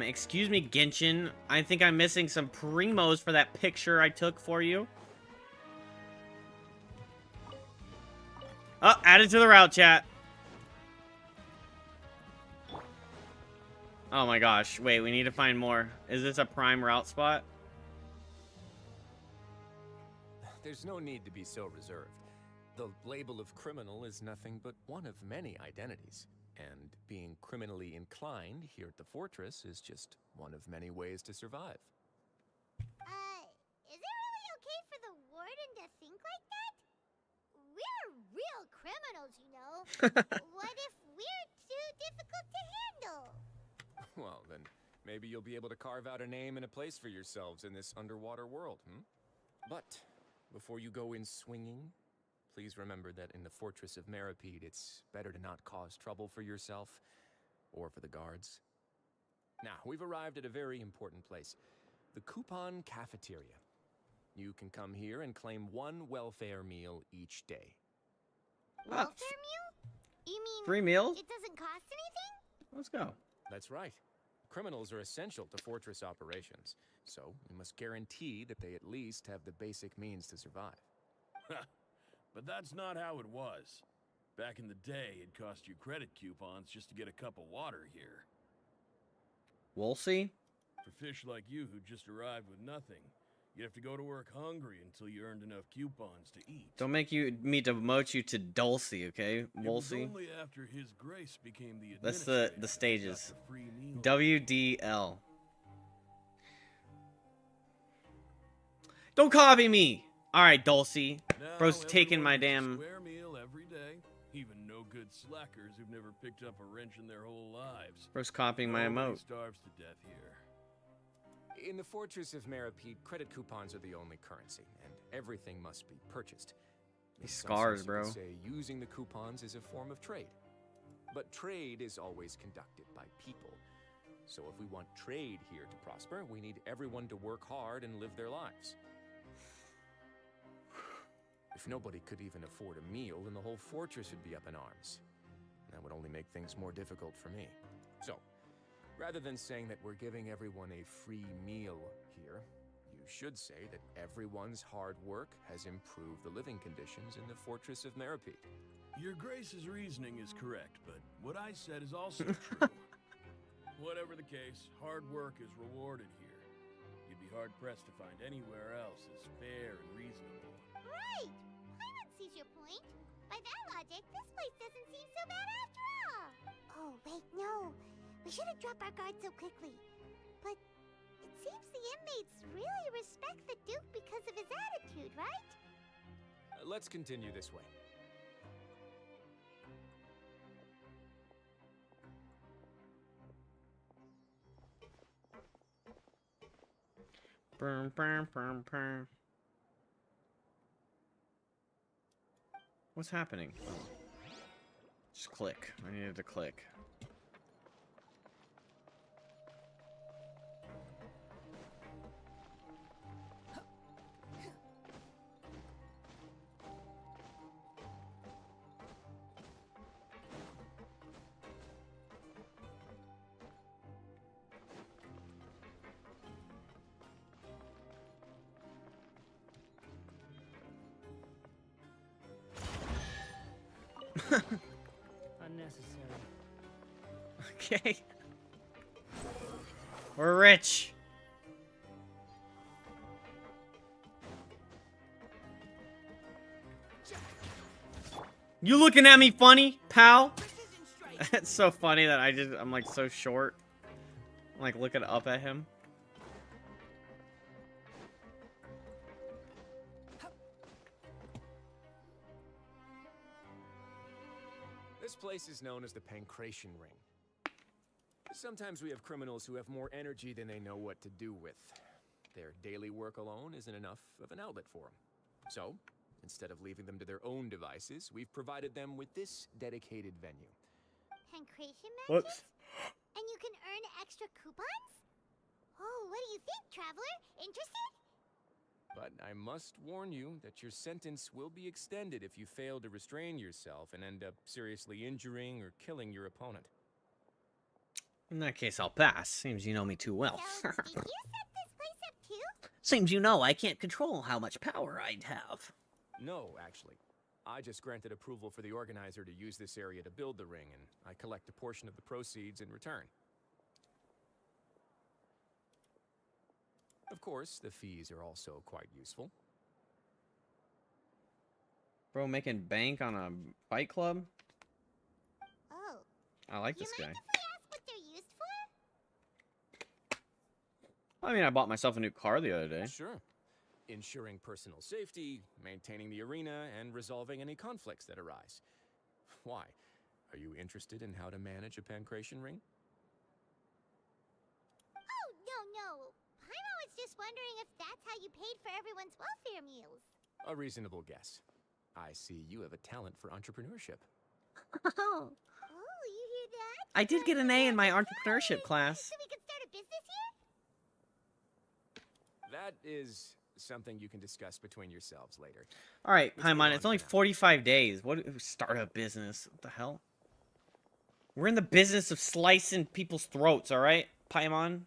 Excuse me, Genshin. I think I'm missing some primos for that picture I took for you. Oh, added to the route chat. Oh my gosh. Wait, we need to find more. Is this a prime route spot? There's no need to be so reserved. The label of criminal is nothing but one of many identities. And being criminally inclined here at the fortress is just one of many ways to survive. Is it really okay for the warden to think like that? We're real criminals, you know. What if we're too difficult to handle? Well, then maybe you'll be able to carve out a name and a place for yourselves in this underwater world, But before you go in swinging, please remember that in the Fortress of Meripede, it's better to not cause trouble for yourself or for the guards. Now, we've arrived at a very important place, the Coupon Cafeteria. You can come here and claim one welfare meal each day. Welfare meal? You mean free meals? It doesn't cost anything? Let's go. That's right. Criminals are essential to fortress operations, so we must guarantee that they at least have the basic means to survive. But that's not how it was. Back in the day, it cost you credit coupons just to get a cup of water here. We'll see. For fish like you who just arrived with nothing, you have to go to work hungry until you earned enough coupons to eat. Don't make me demote you to Dulcie, okay? Wolsey. Only after His Grace became the That's administrator the stages. that the free meal. WDL. Don't copy me! Alright, Dulcie. Now Bro's taking my everyone damn... gets a square meal every day. Even no good slackers who've never picked up a wrench in their whole lives. Bro's copying my Nobody emote. starves to death here. In the Fortress of Maripede, credit coupons are the only currency, and everything must be purchased. These In some scars, sense, you bro. could say using the coupons is a form of trade. But trade is always conducted by people. So if we want trade here to prosper, we need everyone to work hard and live their lives. If nobody could even afford a meal, then the whole fortress would be up in arms. That would only make things more difficult for me. So, rather than saying that we're giving everyone a free meal here, you should say that everyone's hard work has improved the living conditions in the Fortress of Maripede. Your Grace's reasoning is correct, but what I said is also true. Whatever the case, hard work is rewarded here. You'd be hard-pressed to find anywhere else as fair and reasonable. Right! Paimon sees your point. By that logic, this place doesn't seem so bad after all. Oh, wait, no. We shouldn't drop our guard so quickly. But it seems the inmates really respect the Duke because of his attitude, right? Let's continue this way. Brum, brum, brum, brum. What's happening? Oh. Just click. I needed to click. Unnecessary. Okay. We're rich. You looking at me funny, pal? It's so funny that I'm like so short. I'm like looking up at him. This place is known as the Pancration Ring. Sometimes we have criminals who have more energy than they know what to do with. Their daily work alone isn't enough of an outlet for them. So, instead of leaving them to their own devices, we've provided them with this dedicated venue. Pancration Whoops. matches? And you can earn extra coupons? Oh, what do you think, traveler? Interested? But I must warn you that your sentence will be extended if you fail to restrain yourself and end up seriously injuring or killing your opponent. In that case, I'll pass. Seems you know me too well. So, did you set this place up too? Seems you know I can't control how much power I'd have. No, actually. I just granted approval for the organizer to use this area to build the ring, and I collect a portion of the proceeds in return. Of course, the fees are also quite useful. Bro, making bank on a fight club? Oh. I like this guy. Mind if we ask what they're used for? I mean, I bought myself a new car the other day. Sure. Ensuring personal safety, maintaining the arena, and resolving any conflicts that arise. Why? Are you interested in how to manage a pancration ring? Oh, no. Paimon was just wondering if that's how you paid for everyone's welfare meals. A reasonable guess. I see you have a talent for entrepreneurship. Oh, you hear that? I did get an A in my entrepreneurship class. So we could start a business here? That is something you can discuss between yourselves later. All right, Let's move Paimon, on it's for only now. 45 days. What? Start a business? What the hell? We're in the business of slicing people's throats, all right? Paimon.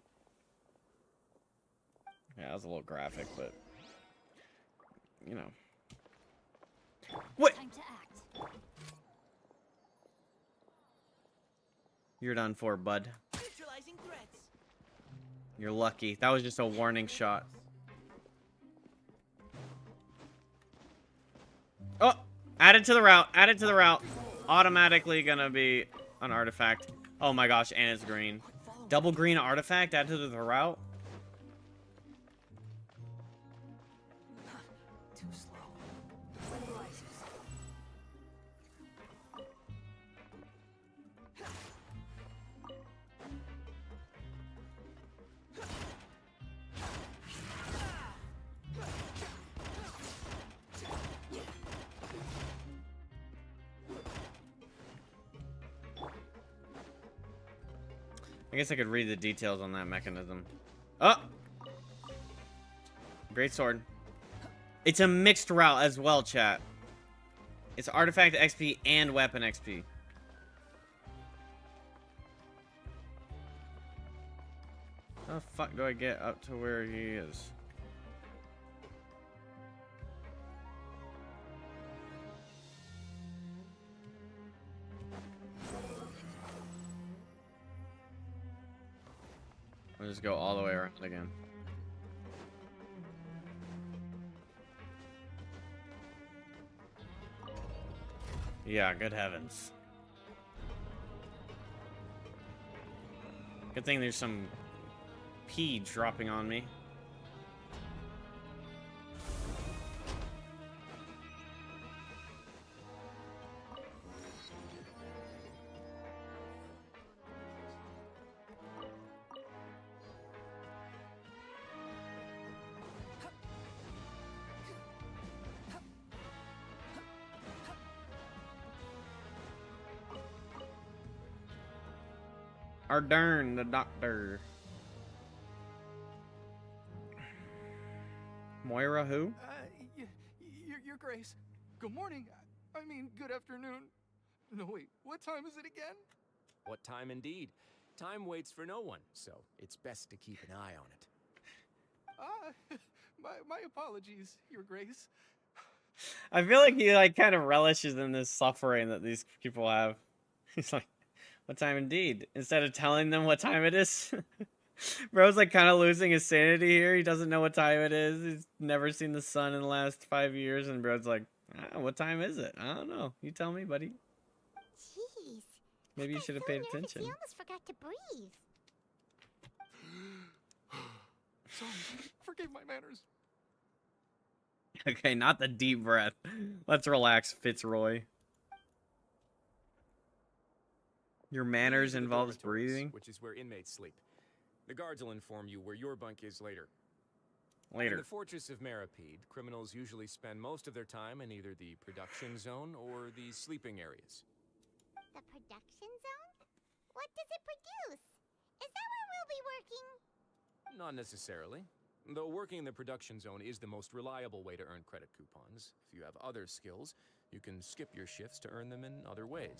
Yeah, that was a little graphic, but you know. What? Time to act. You're done for, bud. Neutralizing threats. You're lucky. That was just a warning shot. Oh! Added to the route. Added to the route. Automatically gonna be an artifact. Oh my gosh, and it's green. Double green artifact added to the route? Too slow. Wind rises. I guess I could read the details on that mechanism. Oh! Great sword. It's a mixed route as well, chat. It's artifact XP and weapon XP. How the fuck do I get up to where he is? I'll just go all the way around again. Yeah, good heavens. Good thing there's some pee dropping on me. Ardern, the doctor. Moira who? Your Grace. Good morning. I mean, good afternoon. No, wait. What time is it again? What time indeed? Time waits for no one, so it's best to keep an eye on it. My apologies, Your Grace. I feel like he like kind of relishes in this suffering that these people have. He's like, what time indeed? Instead of telling them what time it is. Bro's like kind of losing his sanity here. He doesn't know what time it is. He's never seen the sun in the last 5 years. And Bro's like, what time is it? I don't know. You tell me, buddy. Jeez. Maybe you should have paid attention. He almost forgot to breathe. Sorry. Forgive my manners. Okay, not the deep breath. Let's relax, Fitzroy. Your manners These are the involves dormitories, breathing? which is where inmates sleep. The guards will inform you where your bunk is later. Later. In the Fortress of Maripede, criminals usually spend most of their time in either the production zone or the sleeping areas. The production zone? What does it produce? Is that where we'll be working? Not necessarily. Though working in the production zone is the most reliable way to earn credit coupons. If you have other skills, you can skip your shifts to earn them in other ways.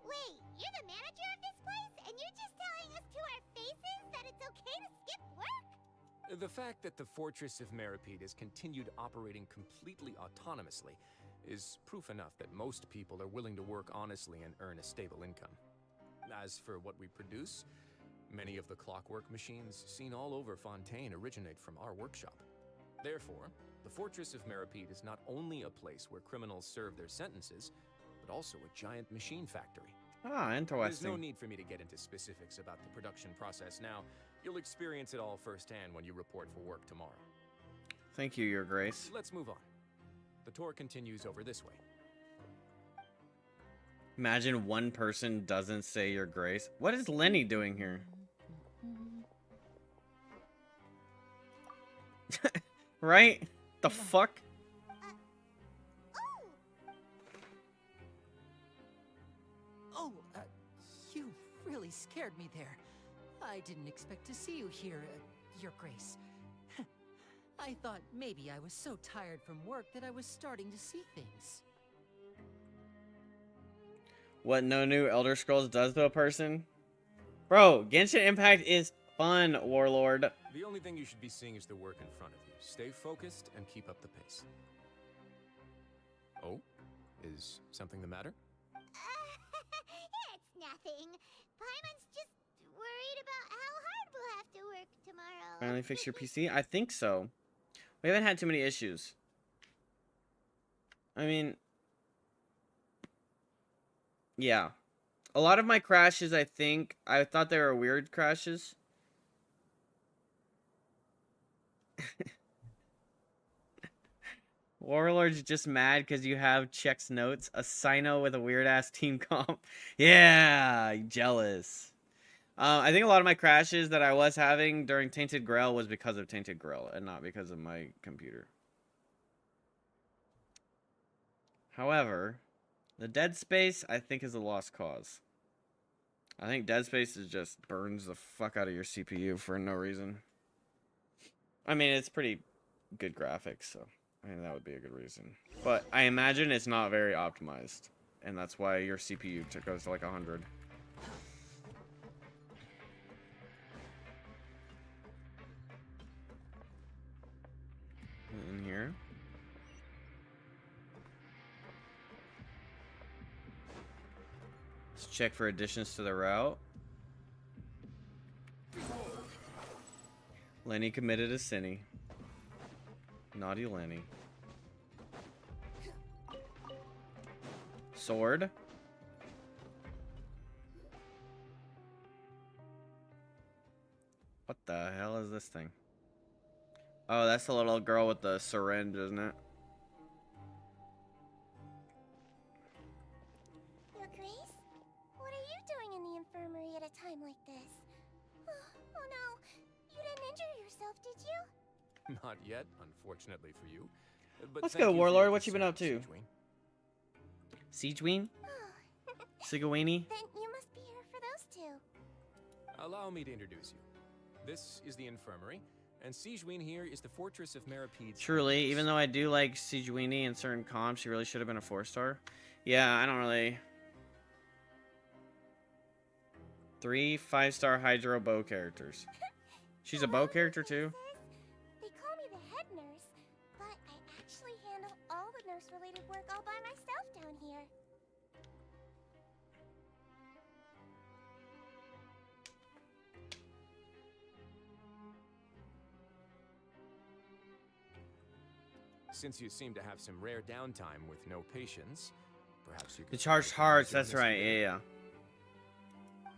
Wait, you're the manager of this place, and you're just telling us to our faces that it's okay to skip work? The fact that the Fortress of Maripede has continued operating completely autonomously is proof enough that most people are willing to work honestly and earn a stable income. As for what we produce, many of the clockwork machines seen all over Fontaine originate from our workshop. Therefore, the Fortress of Maripede is not only a place where criminals serve their sentences, but also a giant machine factory. Ah, interesting. There's no need for me to get into specifics about the production process now. You'll experience it all firsthand when you report for work tomorrow. Thank you, Your Grace. Let's move on. The tour continues over this way. Imagine one person doesn't say Your Grace. What is Lenny doing here? Right? The fuck? Oh, you really scared me there. I didn't expect to see you here, Your Grace. I thought maybe I was so tired from work that I was starting to see things. What no new Elder Scrolls does to a person? Bro, Genshin Impact is fun, Warlord. The only thing you should be seeing is the work in front of you. Stay focused and keep up the pace. Oh? Is something the matter? It's nothing. Paimon's just worried about how hard we'll have to work tomorrow. Finally fix your PC? I think so. We haven't had too many issues. I mean, yeah. A lot of my crashes, I thought they were weird crashes. Warlord's just mad because you have checks notes. A Sino with a weird-ass team comp. Yeah, jealous. I think a lot of my crashes that I was having during Tainted Grail was because of Tainted Grail and not because of my computer. However, the Dead Space, I think, is a lost cause. I think Dead Space is just burns the fuck out of your CPU for no reason. I mean, it's pretty good graphics, so I mean, that would be a good reason. But I imagine it's not very optimized, and that's why your CPU goes to like 100. In here. Let's check for additions to the route. Lenny committed a sinny. Naughty Lenny. Sword. What the hell is this thing? Oh, that's the little girl with the syringe, isn't it? Your Grace? What are you doing in the infirmary at a time like this? Oh no, you didn't injure yourself, did you? Not yet, unfortunately for you. But Let's thank go, you for Warlord. your What you been up concern, to? Siegeween? Sigawini? Then you must be here for those two. Allow me to introduce you. This is the infirmary, and Siegeween here is the fortress of Maripede's. Truly, even though I do like Siegewini in certain comps, she really should have been a 4-star. Yeah, I don't really. 3 5-star Hydro Bow characters. She's a bow character too? They call me the head nurse, but I actually handle all the nurse-related work all by myself down here. Since you seem to have some rare downtime with no patients, perhaps you could. The Charged Hearts, that's right, yeah. Oh,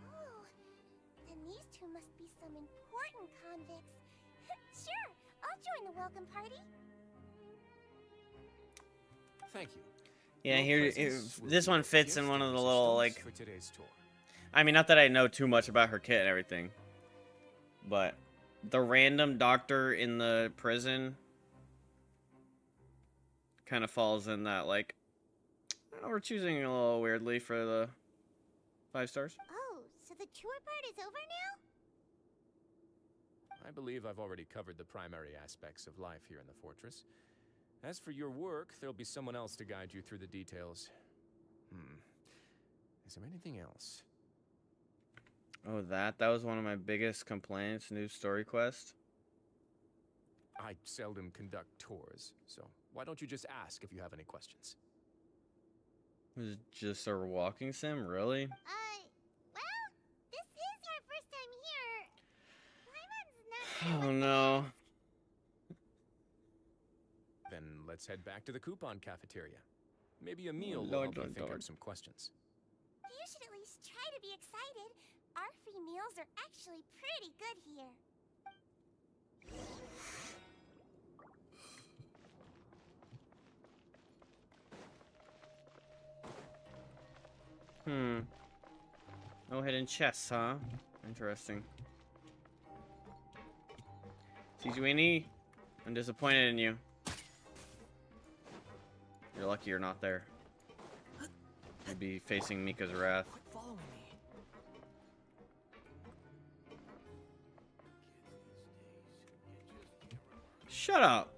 then these two must be some important convicts. Sure, I'll join the welcome party. Thank you. Yeah, this one fits in one of the little, like, for today's tour. I mean, not that I know too much about her kit and everything, but the random doctor in the prison kind of falls in that, like, we're choosing a little weirdly for the 5 stars. Oh, so the tour part is over now? I believe I've already covered the primary aspects of life here in the fortress. As for your work, there'll be someone else to guide you through the details. Is there anything else? Oh, that was one of my biggest complaints, new story quest. I seldom conduct tours, so why don't you just ask if you have any questions? It was just a walking sim, really? Well, this is our first time here. Paimon's not Oh no. Then let's head back to the coupon cafeteria. Maybe a meal will Lord, help you Lord, think Lord. up some questions. You should at least try to be excited. Our free meals are actually pretty good here. No hidden chests, huh? Interesting. Siegewini, I'm disappointed in you. You're lucky you're not there. You'd be facing Mika's wrath. Following me. Shut up!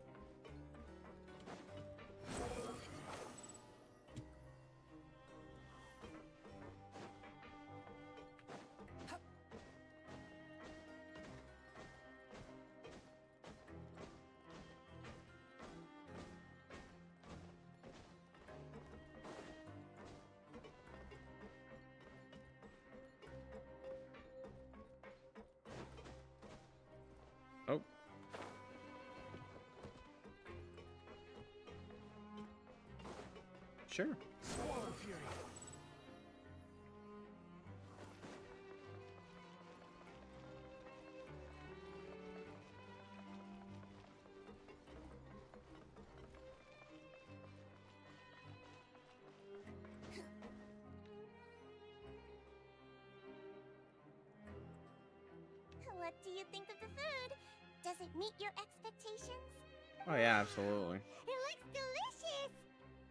Sure. Swallow Fury. What do you think of the food? Does it meet your expectations? Oh yeah, absolutely. It looks delicious!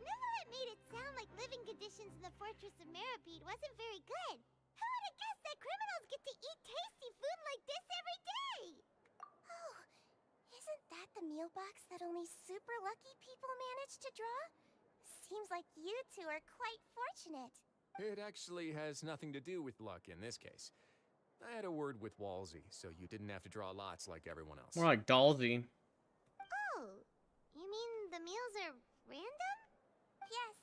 Neverlet made it sound like living conditions in the Fortress of Meripede wasn't very good. Who would have guessed that criminals get to eat tasty food like this every day? Oh, isn't that the meal box that only super lucky people manage to draw? Seems like you two are quite fortunate. It actually has nothing to do with luck in this case. I had a word with Walsey, so you didn't have to draw lots like everyone else. More like Dalsey. Oh, you mean the meals are random? Yes,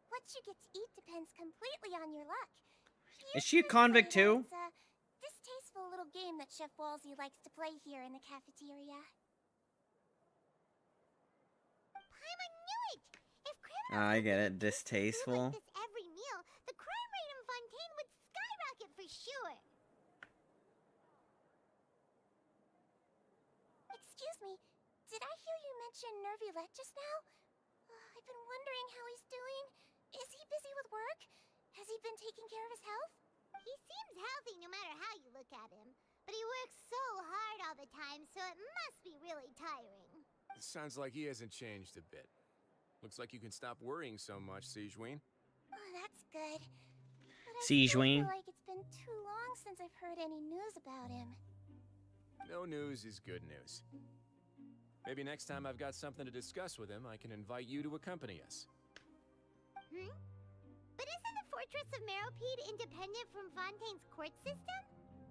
what you get to eat depends completely on your luck. Is she a convict too? It's a distasteful little game that Chef Walsey likes to play here in the cafeteria. Paimon knew it! If criminals I get it. food like Distasteful. this every meal, the crime rate in Fontaine would skyrocket for sure. Excuse me, did I hear you mention Nervulette just now? I've been wondering how he's doing. Is he busy with work? Has he been taking care of his health? He seems healthy no matter how you look at him. But he works so hard all the time, so it must be really tiring. Sounds like he hasn't changed a bit. Looks like you can stop worrying so much, Sijuin. Oh, that's good. But I See, still Juin. feel like it's been too long since I've heard any news about him. No news is good news. Maybe next time I've got something to discuss with him, I can invite you to accompany us. But isn't the Fortress of Meripede independent from Fontaine's court system?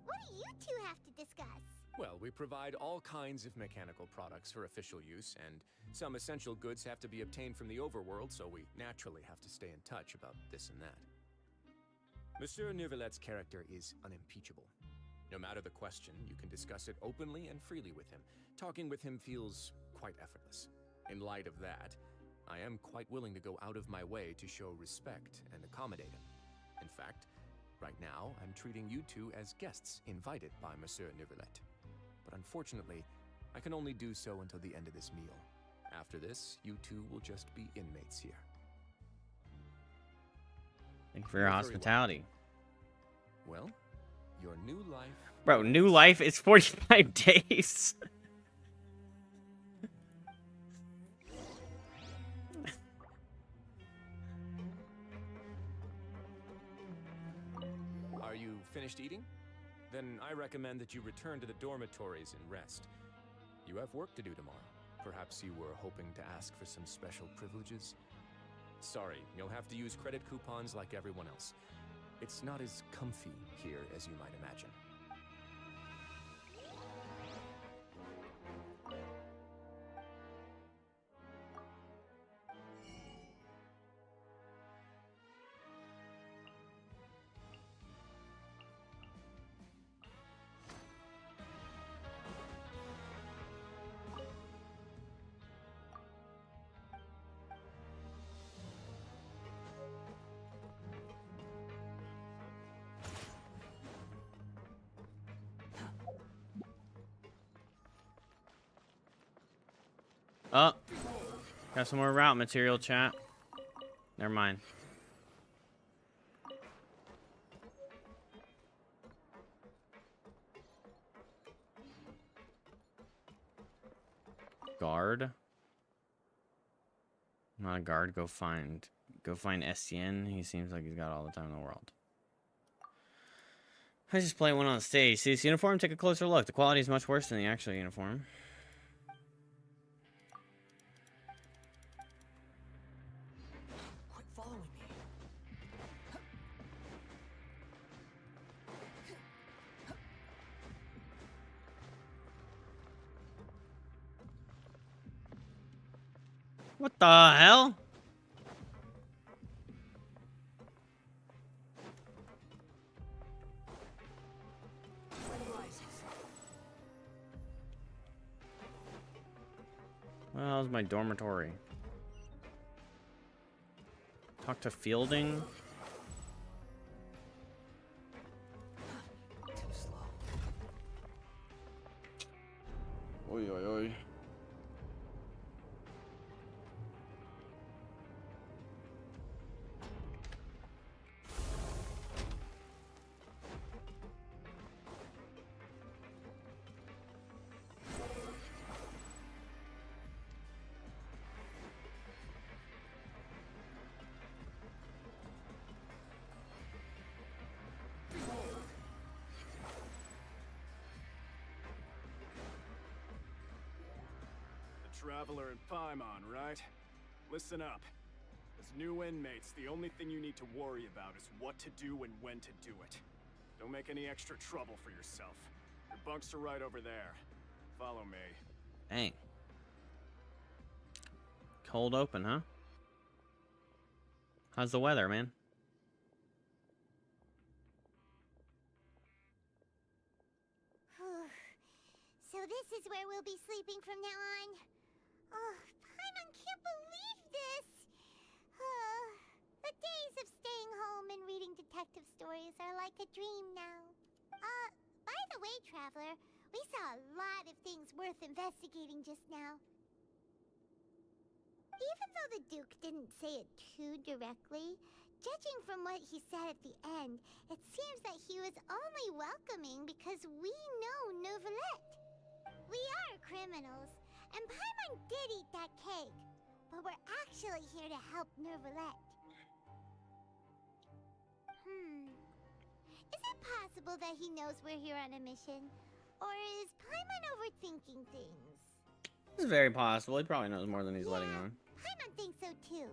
What do you two have to discuss? Well, we provide all kinds of mechanical products for official use, and some essential goods have to be obtained from the overworld, so we naturally have to stay in touch about this and that. Monsieur Nervulet's character is unimpeachable. No matter the question, you can discuss it openly and freely with him. Talking with him feels quite effortless. In light of that, I am quite willing to go out of my way to show respect and accommodate him. In fact, right now, I'm treating you two as guests invited by Monsieur Nervulet. But unfortunately, I can only do so until the end of this meal. After this, you two will just be inmates here. Thank you for your hospitality. Well, your new life... Bro, new life is 45 days. Are you finished eating? Then I recommend that you return to the dormitories and rest. You have work to do tomorrow. Perhaps you were hoping to ask for some special privileges? Sorry, you'll have to use credit coupons like everyone else. It's not as comfy here as you might imagine. Oh, got some more route material, chat. Never mind. Guard. Not a guard. Go find Estienne. He seems like he's got all the time in the world. I just play one on stage. See this uniform? Take a closer look. The quality is much worse than the actual uniform. Quit following me. What the hell? Well, how's my dormitory? Talk to Fielding. Too slow. Oi, oi, oi. Traveler in Paimon, right? Listen up. As new inmates, the only thing you need to worry about is what to do and when to do it. Don't make any extra trouble for yourself. Your bunks are right over there. Follow me. Dang. Cold open, huh? How's the weather, man? So this is where we'll be sleeping from now on. Oh, Paimon can't believe this. The days of staying home and reading detective stories are like a dream now. By the way, Traveler, we saw a lot of things worth investigating just now. Even though the Duke didn't say it too directly, judging from what he said at the end, it seems that he was only welcoming because we know Neuvillette. We are criminals, and Paimon did eat that cake, but we're actually here to help Neuvillette. Is it possible that he knows we're here on a mission? Or is Paimon overthinking things? It's very possible. He probably knows more than he's letting on. Paimon thinks so too.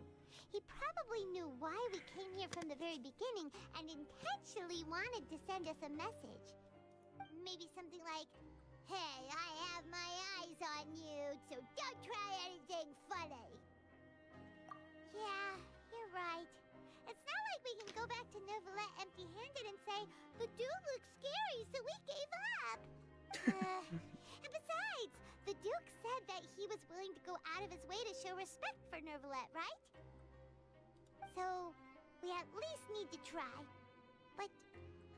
He probably knew why we came here from the very beginning and intentionally wanted to send us a message. Maybe something like, "Hey, I have my eyes on you, so don't try anything funny." Yeah, you're right. It's not like we can go back to Neuvillette empty-handed and say, "The dude looks scary, so we gave up." And besides, the Duke said that he was willing to go out of his way to show respect for Neuvillette, right? So, we at least need to try. But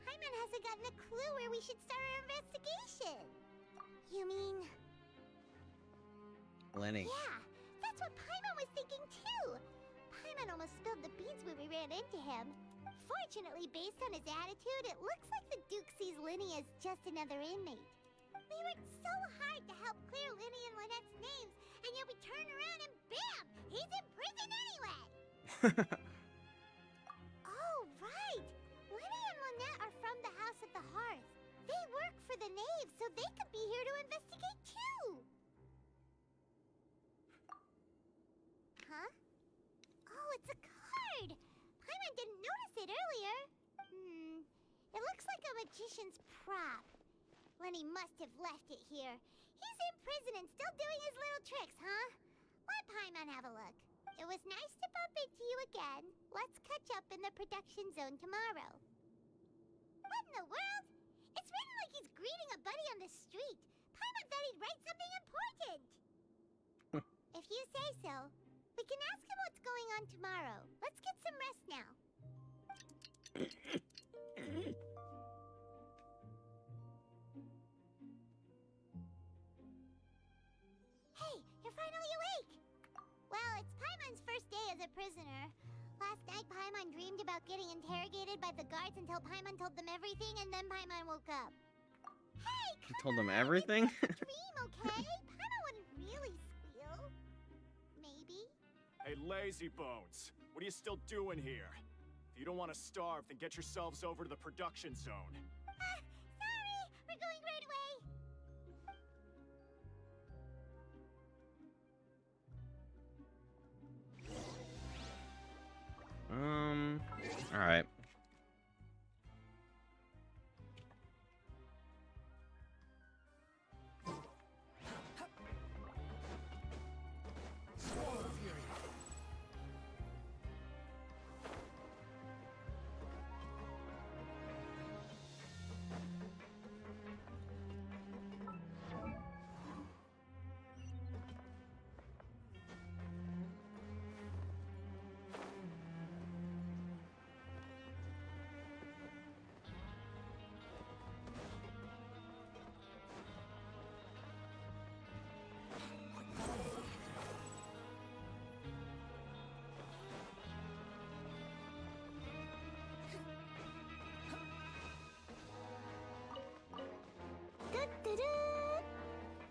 Paimon hasn't gotten a clue where we should start our investigation. You mean... Lenny. Yeah, that's what Paimon was thinking too. Paimon almost spilled the beans when we ran into him. Fortunately, based on his attitude, it looks like the Duke sees Linny as just another inmate. We worked so hard to help clear Linny and Lynette's names, and yet we turn around and bam! He's in prison anyway! Oh, right! Linny and Lynette are from the House of the Hearth. They work for the Knaves, so they could be here to investigate too! Huh? Oh, it's a card! Paimon didn't notice it earlier. It looks like a magician's prop. Lenny must have left it here. He's in prison and still doing his little tricks, huh? Let Paimon have a look. It was nice to bump into you again. Let's catch up in the production zone tomorrow. What in the world? It's written like he's greeting a buddy on the street. Paimon thought he'd write something important. If you say so. We can ask him what's going on tomorrow. Let's get some rest now. Hey, you're finally awake! Well, it's Paimon's first day as a prisoner. Last night, Paimon dreamed about getting interrogated by the guards until Paimon told them everything, and then Paimon woke up. Hey, He told them everything? dream, okay? Paimon wouldn't really squeal. Maybe. Hey, lazy bones. What are you still doing here? If you don't want to starve, then get yourselves over to the production zone. Sorry! We're going right away! Alright.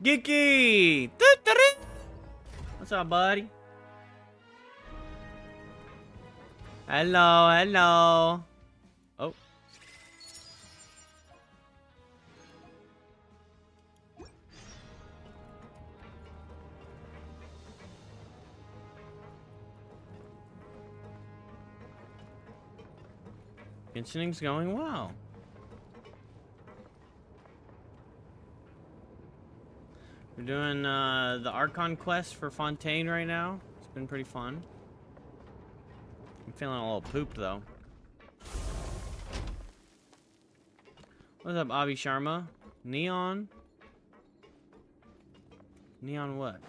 Geeky! What's up, buddy? Hello, hello. Oh. Genshining's going well. We're doing the Archon quest for Fontaine right now. It's been pretty fun. I'm feeling a little pooped though. What's up, Avi Sharma? Neon? Neon what?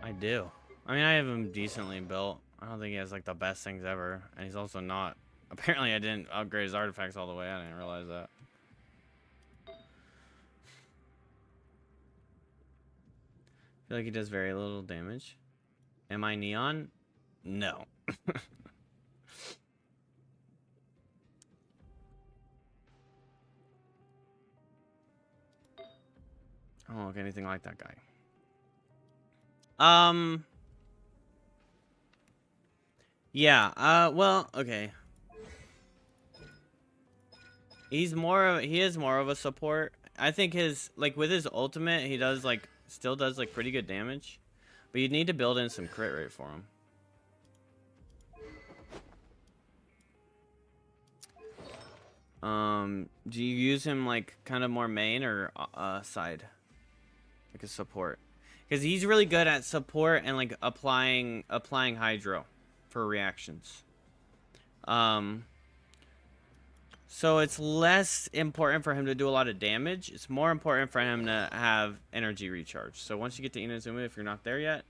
I do. I mean, I have him decently built. I don't think he has like the best things ever. And he's also not. Apparently I didn't upgrade his artifacts all the way. I didn't realize that. I feel like he does very little damage. Am I Neon? No. I don't look anything like that guy. Yeah, well, okay. He is more of a support. I think his, like, with his ultimate, he does, like, still does, like, pretty good damage. But you need to build in some crit rate for him. Do you use him, like, kind of more main or, side? Like a support? Because he's really good at support and, like, applying hydro for reactions. So it's less important for him to do a lot of damage. It's more important for him to have energy recharge. So once you get to Inazuma, if you're not there yet,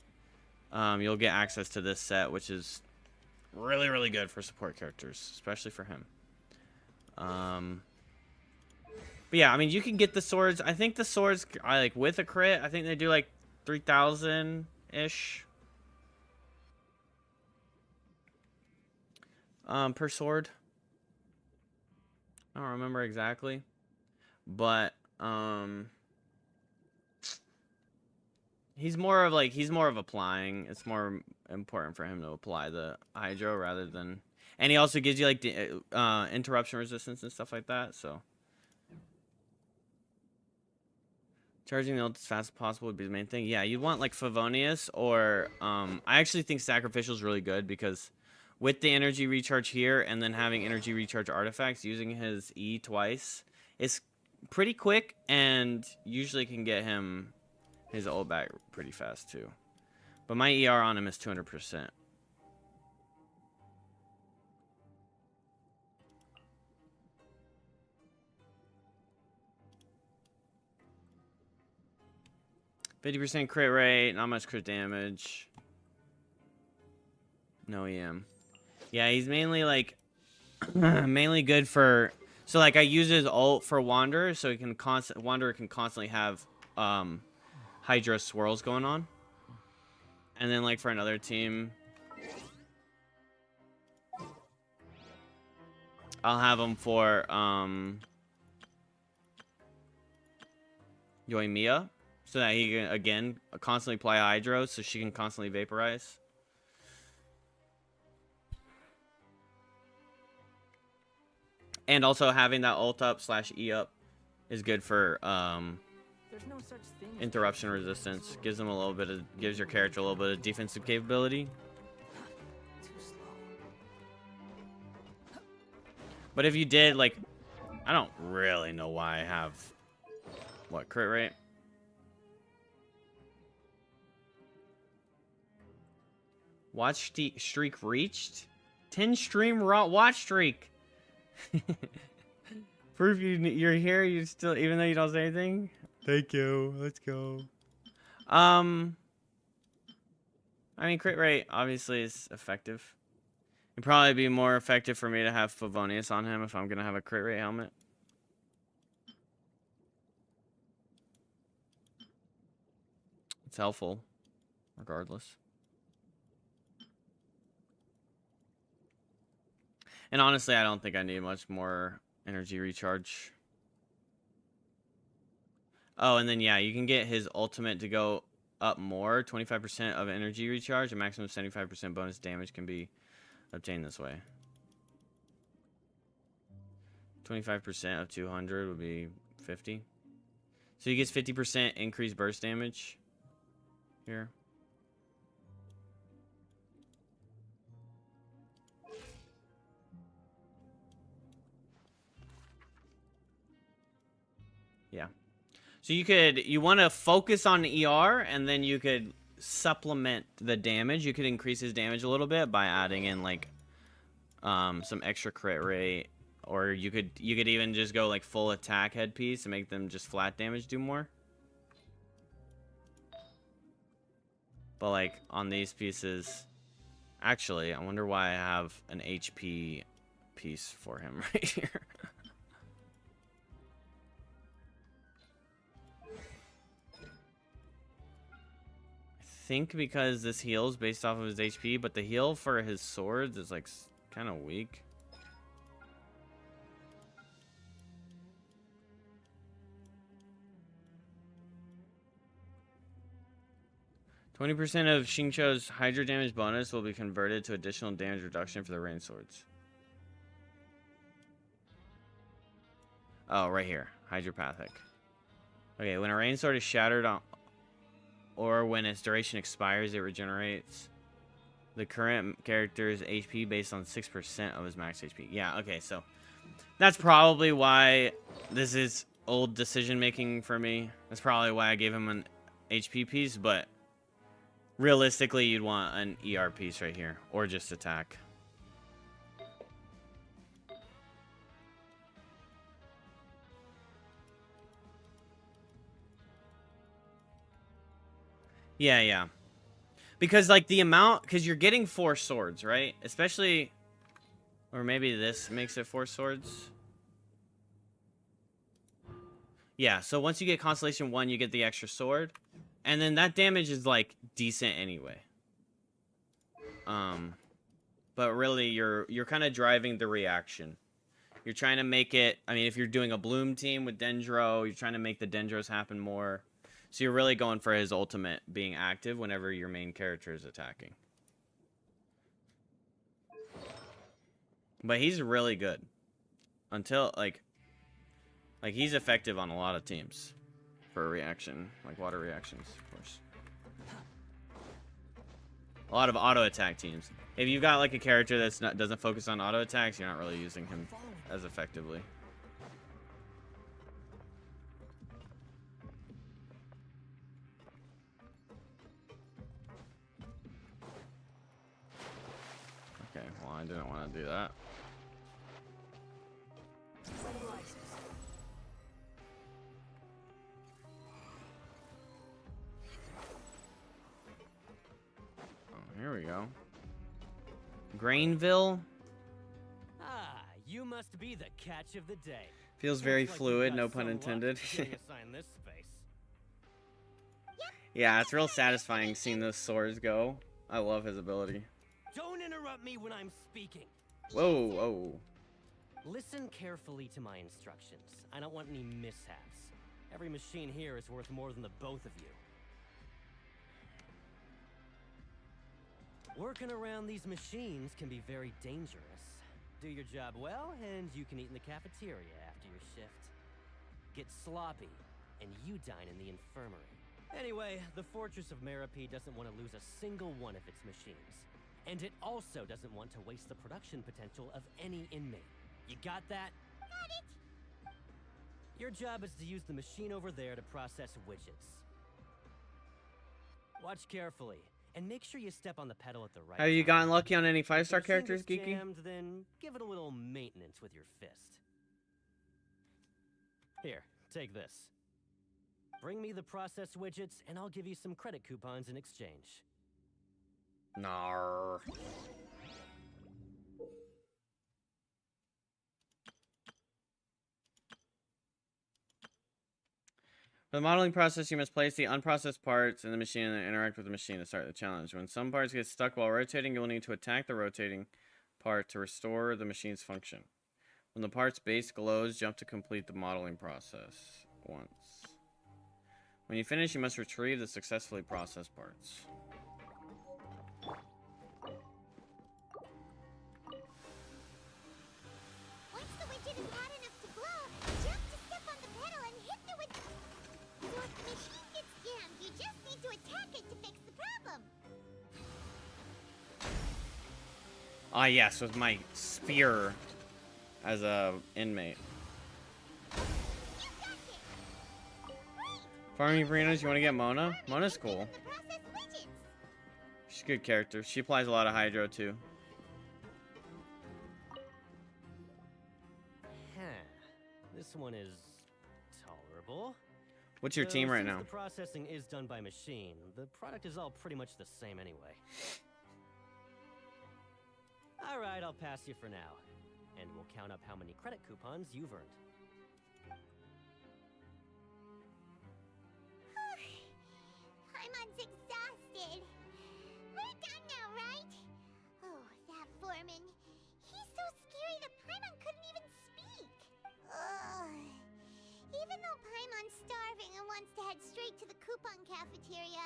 you'll get access to this set, which is really, really good for support characters, especially for him. But yeah, I mean, you can get the swords. I think the swords, like, with a crit, I think they do, like, 3,000-ish. Per sword. I don't remember exactly, but he's more of applying. It's more important for him to apply the hydro rather than, and he also gives you like the interruption resistance and stuff like that. So charging the ult as fast as possible would be the main thing. Yeah, you'd want like Favonius or I actually think Sacrificial is really good because with the energy recharge here and then having energy recharge artifacts, using his E twice is pretty quick and usually can get him his ult back pretty fast too. But my ER on him is 200%. %50 crit rate, not much crit damage. No EM. Yeah, he's mainly like mainly good for, so like I use his ult for Wanderer so he can Wanderer can constantly have Hydra swirls going on. And then like for another team I'll have him for Yoimiya so that he can again constantly apply Hydro so she can constantly vaporize. And also having that ult up / E up is good for interruption resistance. Gives them a little bit of, gives your character a little bit of defensive capability. But if you did like, I don't really know why I have what crit rate. Watch streak reached, 10 stream watch streak. Proof you're here, you still, even though you don't say anything. Thank you. Let's go. I mean, crit rate obviously is effective. It'd probably be more effective for me to have Favonius on him if I'm gonna have a crit rate helmet. It's helpful. regardless. And honestly, I don't think I need much more energy recharge. Oh, and then yeah, you can get his ultimate to go up more. 25% of energy recharge, a maximum of 75% bonus damage can be obtained this way. 25% of 200 would be 50. So he gets 50% increased burst damage here. Yeah. So you want to focus on ER, and then you could supplement the damage. You could increase his damage a little bit by adding in like some extra crit rate, or you could even just go like full attack headpiece and make them just flat damage do more. But like on these pieces, actually, I wonder why I have an HP piece for him right here. I think because this heals based off of his HP, but the heal for his swords is like kind of weak. %of Xingqiu's Hydra damage bonus will be converted to additional damage reduction for the rain swords. Oh, right here. Hydropathic. Okay, when a rain sword is shattered on, or when its duration expires, it regenerates the current character's HP based on 6% of his max HP. Yeah, okay, so that's probably why this is old decision making for me. That's probably why I gave him an HP piece, but realistically, you'd want an ER piece right here, or just attack. Yeah, yeah. Because, like, the amount... Because you're getting 4 swords, right? Especially... Or maybe this makes it 4 swords. Yeah, so once you get Constellation 1, you get the extra sword. And then that damage is, like, decent anyway. But really, you're kind of driving the reaction. You're trying to make it... I mean, if you're doing a Bloom team with Dendro, you're trying to make the Dendros happen more. So you're really going for his ultimate being active whenever your main character is attacking. But he's really good. Until, like he's effective on a lot of teams. For a reaction. Like water reactions, of course. A lot of auto attack teams. If you've got like a character that's doesn't focus on auto attacks, you're not really using him as effectively. Okay, well, I didn't want to do that. Oh, here we go. Grainville? Ah, you must be the catch of the day. Feels very fluid, no pun intended. This space. Yeah, it's real satisfying seeing those swords go. I love his ability. Don't interrupt me when I'm speaking. Whoa, whoa. Listen carefully to my instructions. I don't want any mishaps. Every machine here is worth more than the both of you. Working around these machines can be very dangerous. Do your job well, and you can eat in the cafeteria after your shift. Get sloppy, and you dine in the infirmary. Anyway, the Fortress of Merope doesn't want to lose a single one of its machines. And it also doesn't want to waste the production potential of any inmate. You got that? Got it! Your job is to use the machine over there to process widgets. Watch carefully, and make sure you step on the pedal at the right time. Have you gotten lucky on any 5-star If your characters, machine gets Geeky? jammed, then give it a little maintenance with your fist. Here, take this. Bring me the process widgets, and I'll give you some credit coupons in exchange. Nar. For the modeling process, you must place the unprocessed parts in the machine and then interact with the machine to start the challenge. When some parts get stuck while rotating, you will need to attack the rotating part to restore the machine's function. When the part's base glows, jump to complete the modeling process once. When you finish, you must retrieve the successfully processed parts. Once the widget is hot enough to glow, jump to step on the pedal and hit the widget. So if the machine gets jammed, you just need to attack it to fix the problem. Ah, yes, with my spear as a inmate. Farming arenas, you want to get Mona? Mona's cool. She's a good character. She applies a lot of hydro too. This one is tolerable. What's your team right since now? The processing is done by machine. The product is all pretty much the same anyway. All right, I'll pass you for now, and we'll count up how many credit coupons you've earned. Paimon's exhausted. We're done now, right? Oh, that foreman. He's so scary that Paimon couldn't even speak. Ugh. Even though Paimon's starving and wants to head straight to the coupon cafeteria,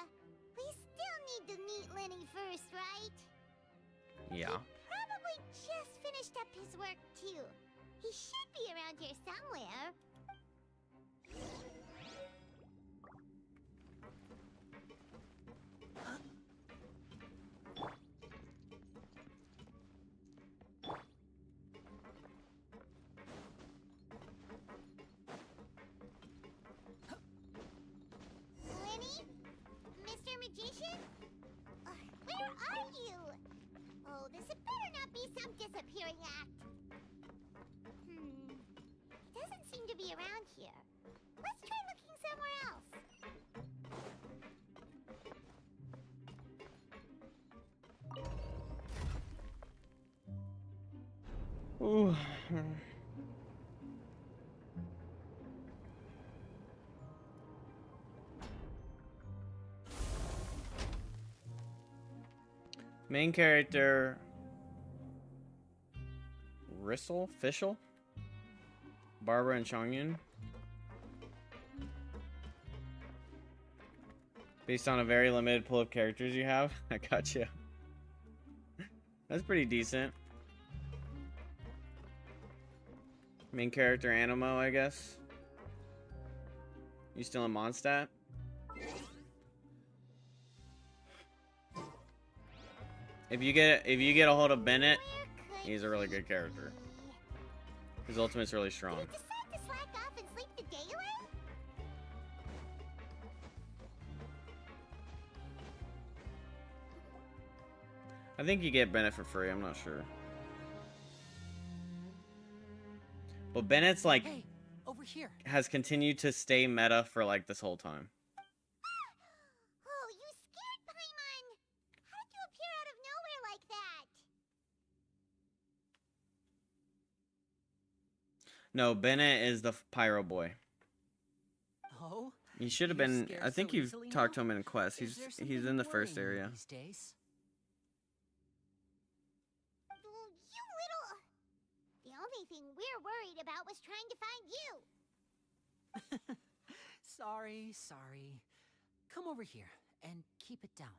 we still need to meet Lenny first, right? Yeah. Probably just finished up his work, too. He should be around here somewhere. Lenny? Mr. Magician? Where are you? Oh, this had better not be some disappearing act. He doesn't seem to be around here. Let's try looking somewhere else. Ooh. Main character Fischl? Barbara and Chongyun. Based on a very limited pool of characters you have. I gotcha. That's pretty decent. Main character Animo, I guess. You still in Mondstadt? If you get a hold of Bennett, he's a really good character. His ultimate's really strong. Decide to slack off and sleep the day away? I think you get Bennett for free, I'm not sure. But Bennett's like Hey, over here. has continued to stay meta for like this whole time. Oh, you scared Paimon! How did you appear out of nowhere like that? No, Bennett is the pyro boy. Oh? He should have You been. scared I think so you've easily talked to now? him in Quest. Is there He's something in the first worrying you area. these days? You little... The only thing we're worried about was trying to find you. Sorry. Come over here and keep it down.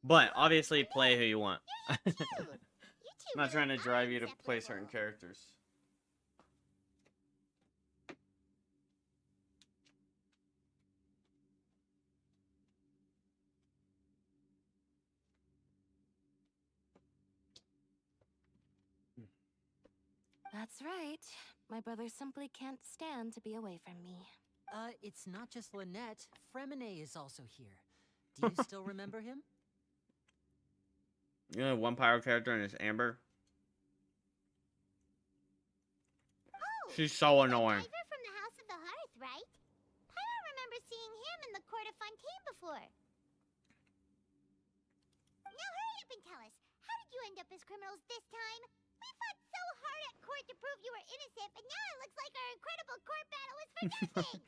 But obviously, play who you want. I'm You not trying to drive you to play certain characters. That's right. My brother simply can't stand to be away from me. It's not just Lynette. Fremine is also here. Do you still remember him? You know, one pyro character and it's Amber. Oh, She's so annoying. Diver from the House of the Hearth, right? Paimon remembers seeing him in the Court of Fontaine before. Now hurry up and tell us. How did you end up as criminals this time. We fought so hard at court to prove you were innocent, but now it looks like our incredible court battle was for nothing.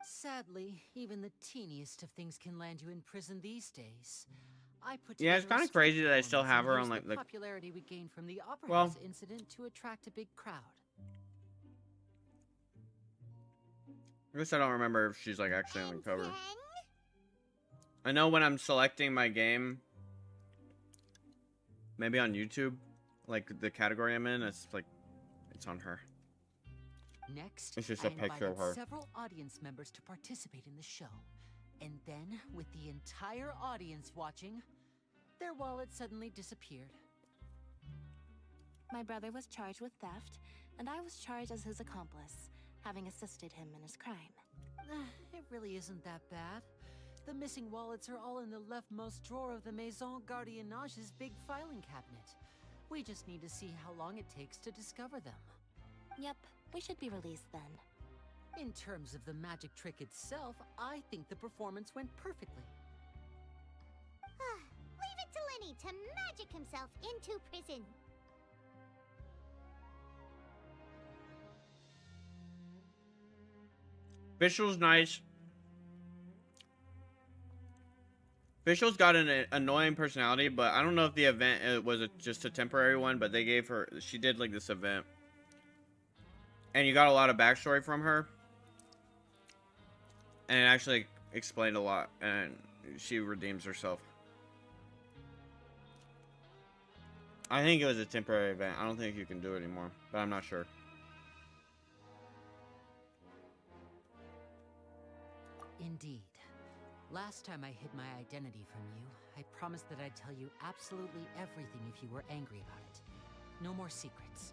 Sadly, even the teeniest of things can land you in prison these days. I put Yeah, it's together a kind of crazy that I still performance have her and on like used the. the popularity we gained from the Opera Well- House incident to attract a big crowd. I guess I don't remember if she's like actually on the cover. I know when I'm selecting my game, maybe on YouTube, like the category I'm in, it's like, it's on her. Next, It's just I a picture of invited her. several audience members to participate in the show. And then, with the entire audience watching, their wallet suddenly disappeared. My brother was charged with theft, and I was charged as his accomplice, having assisted him in his crime. It really isn't that bad. The missing wallets are all in the leftmost drawer of the Maison Gardiennage's big filing cabinet. We just need to see how long it takes to discover them. Yep, we should be released then. In terms of the magic trick itself, I think the performance went perfectly. Leave it to Lenny to magic himself into prison. Official's nice. Official's got an annoying personality, but I don't know if the event was just a temporary one, but they gave her, she did like this event. And you got a lot of backstory from her. And it actually explained a lot, and she redeems herself. I think it was a temporary event. I don't think you can do it anymore, but I'm not sure. Indeed. Last time I hid my identity from you, I promised that I'd tell you absolutely everything if you were angry about it. No more secrets.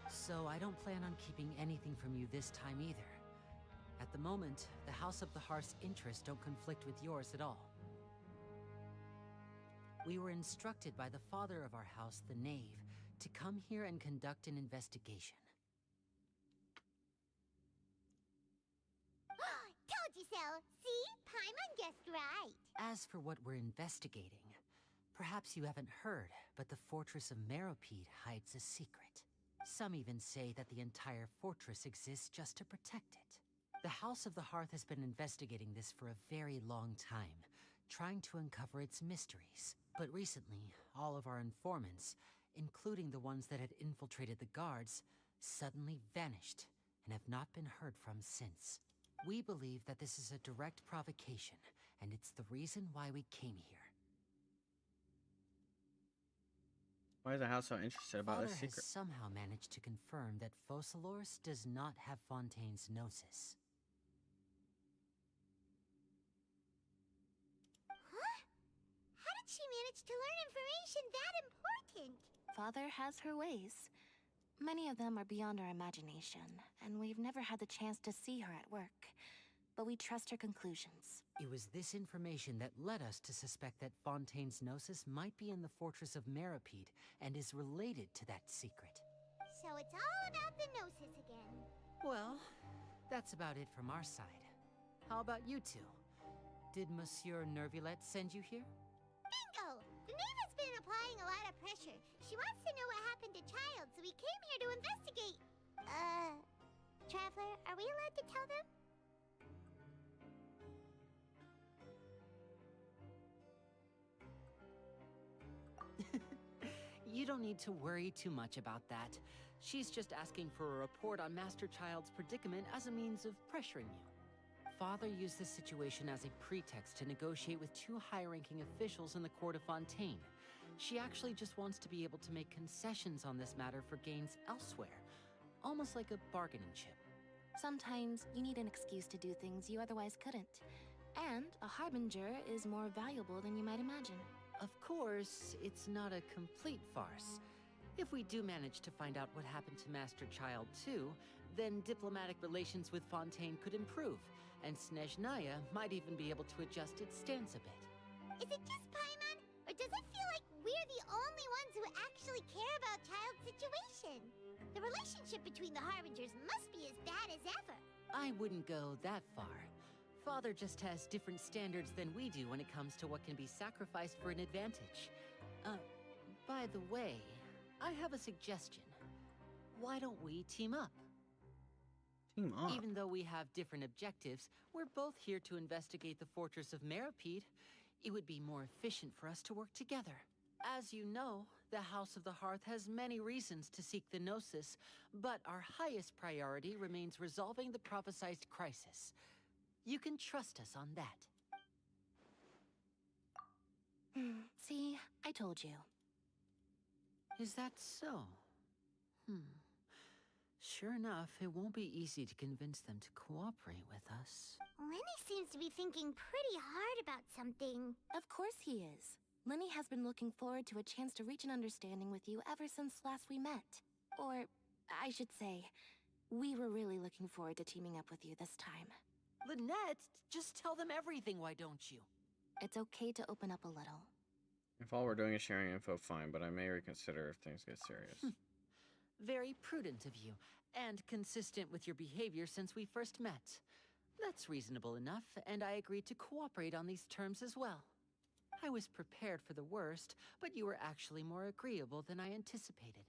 So I don't plan on keeping anything from you this time either. At the moment, the House of the Hearth's interests don't conflict with yours at all. We were instructed by the father of our house, the Knave, to come here and conduct an investigation. Told you so. See? Paimon guessed right. As for what we're investigating, perhaps you haven't heard, but the fortress of Meropide hides a secret. Some even say that the entire fortress exists just to protect it. The House of the Hearth has been investigating this for a very long time, trying to uncover its mysteries. But recently, all of our informants, including the ones that had infiltrated the guards, suddenly vanished and have not been heard from since. We believe that this is a direct provocation, and it's the reason why we came here. Why is the house so interested about this Father secret? has somehow managed to confirm that Focalors does not have Fontaine's Gnosis. Huh? How did she manage to learn information that important? Father has her ways. Many of them are beyond our imagination, and we've never had the chance to see her at work. But we trust her conclusions. It was this information that led us to suspect that Fontaine's Gnosis might be in the fortress of Meropide and is related to that secret. So it's all about the Gnosis again. Well, that's about it from our side. How about you two? Did Monsieur Nervulette send you here? Bingo! The Knave has been applying a lot of pressure. She wants to know what happened to Child, so we came here to investigate. Traveler, are we allowed to tell them? You don't need to worry too much about that. She's just asking for a report on Master Child's predicament as a means of pressuring you. Father used this situation as a pretext to negotiate with two high-ranking officials in the court of Fontaine. She actually just wants to be able to make concessions on this matter for gains elsewhere, almost like a bargaining chip. Sometimes you need an excuse to do things you otherwise couldn't. And a harbinger is more valuable than you might imagine. Of course, it's not a complete farce. If we do manage to find out what happened to Master Child too, then diplomatic relations with Fontaine could improve, and Snezhnaya might even be able to adjust its stance a bit. Is it just Paimon? Or does it feel like we're the only ones who actually care about Child's situation? The relationship between the Harbingers must be as bad as ever. I wouldn't go that far. Father just has different standards than we do when it comes to what can be sacrificed for an advantage. By the way, I have a suggestion. Why don't we team up? Team up? Even though we have different objectives, we're both here to investigate the fortress of Meripede. It would be more efficient for us to work together. As you know, the House of the Hearth has many reasons to seek the Gnosis, but our highest priority remains resolving the prophesized crisis. You can trust us on that. See, I told you. Is that so? Sure enough, it won't be easy to convince them to cooperate with us. Lenny seems to be thinking pretty hard about something. Of course he is. Lenny has been looking forward to a chance to reach an understanding with you ever since last we met. Or, I should say, we were really looking forward to teaming up with you this time. Lynette, just tell them everything, why don't you? It's okay to open up a little. If all we're doing is sharing info, fine, but I may reconsider if things get serious. Very prudent of you, and consistent with your behavior since we first met. That's reasonable enough, and I agreed to cooperate on these terms as well. I was prepared for the worst, but you were actually more agreeable than I anticipated.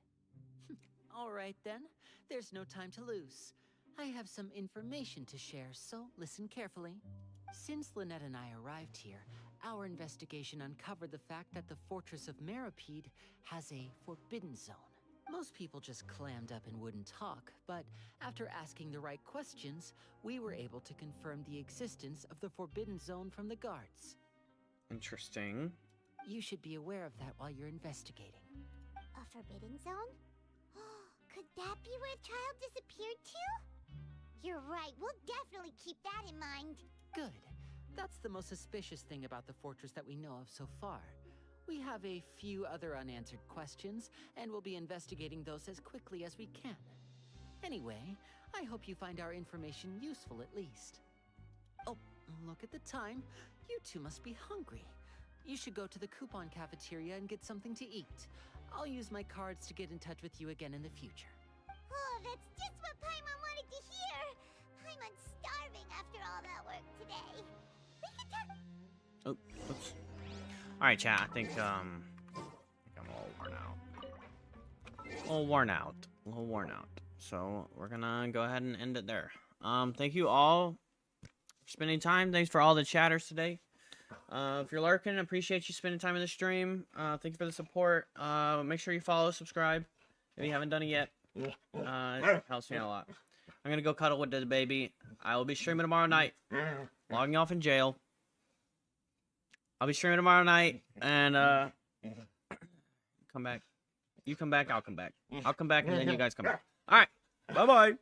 All right then, there's no time to lose. I have some information to share, so listen carefully. Since Lynette and I arrived here, our investigation uncovered the fact that the Fortress of Meripede has a forbidden zone. Most people just clammed up and wouldn't talk, but after asking the right questions, we were able to confirm the existence of the forbidden zone from the guards. Interesting. You should be aware of that while you're investigating. A forbidden zone? Could that be where the child disappeared to? You're right, we'll definitely keep that in mind. Good. That's the most suspicious thing about the fortress that we know of so far. We have a few other unanswered questions, and we'll be investigating those as quickly as we can. Anyway, I hope you find our information useful at least. Oh, look at the time. You two must be hungry. You should go to the coupon cafeteria and get something to eat. I'll use my cards to get in touch with you again in the future. Oh, that's just what Paimon wanted to hear! Paimon's starving after all that work today. We can talk... Oh, oops. Alright, chat, I think I'm all worn out. A little worn out. So, we're gonna go ahead and end it there. Thank you all for spending time. Thanks for all the chatters today. If you're lurking, appreciate you spending time in the stream. Thank you for the support. Make sure you follow, subscribe if you haven't done it yet. It helps me out a lot. I'm gonna go cuddle with the baby. I will be streaming tomorrow night. Logging off in jail. I'll be streaming tomorrow night, and come back. You come back, I'll come back. I'll come back, and then you guys come back. All right. Bye-bye.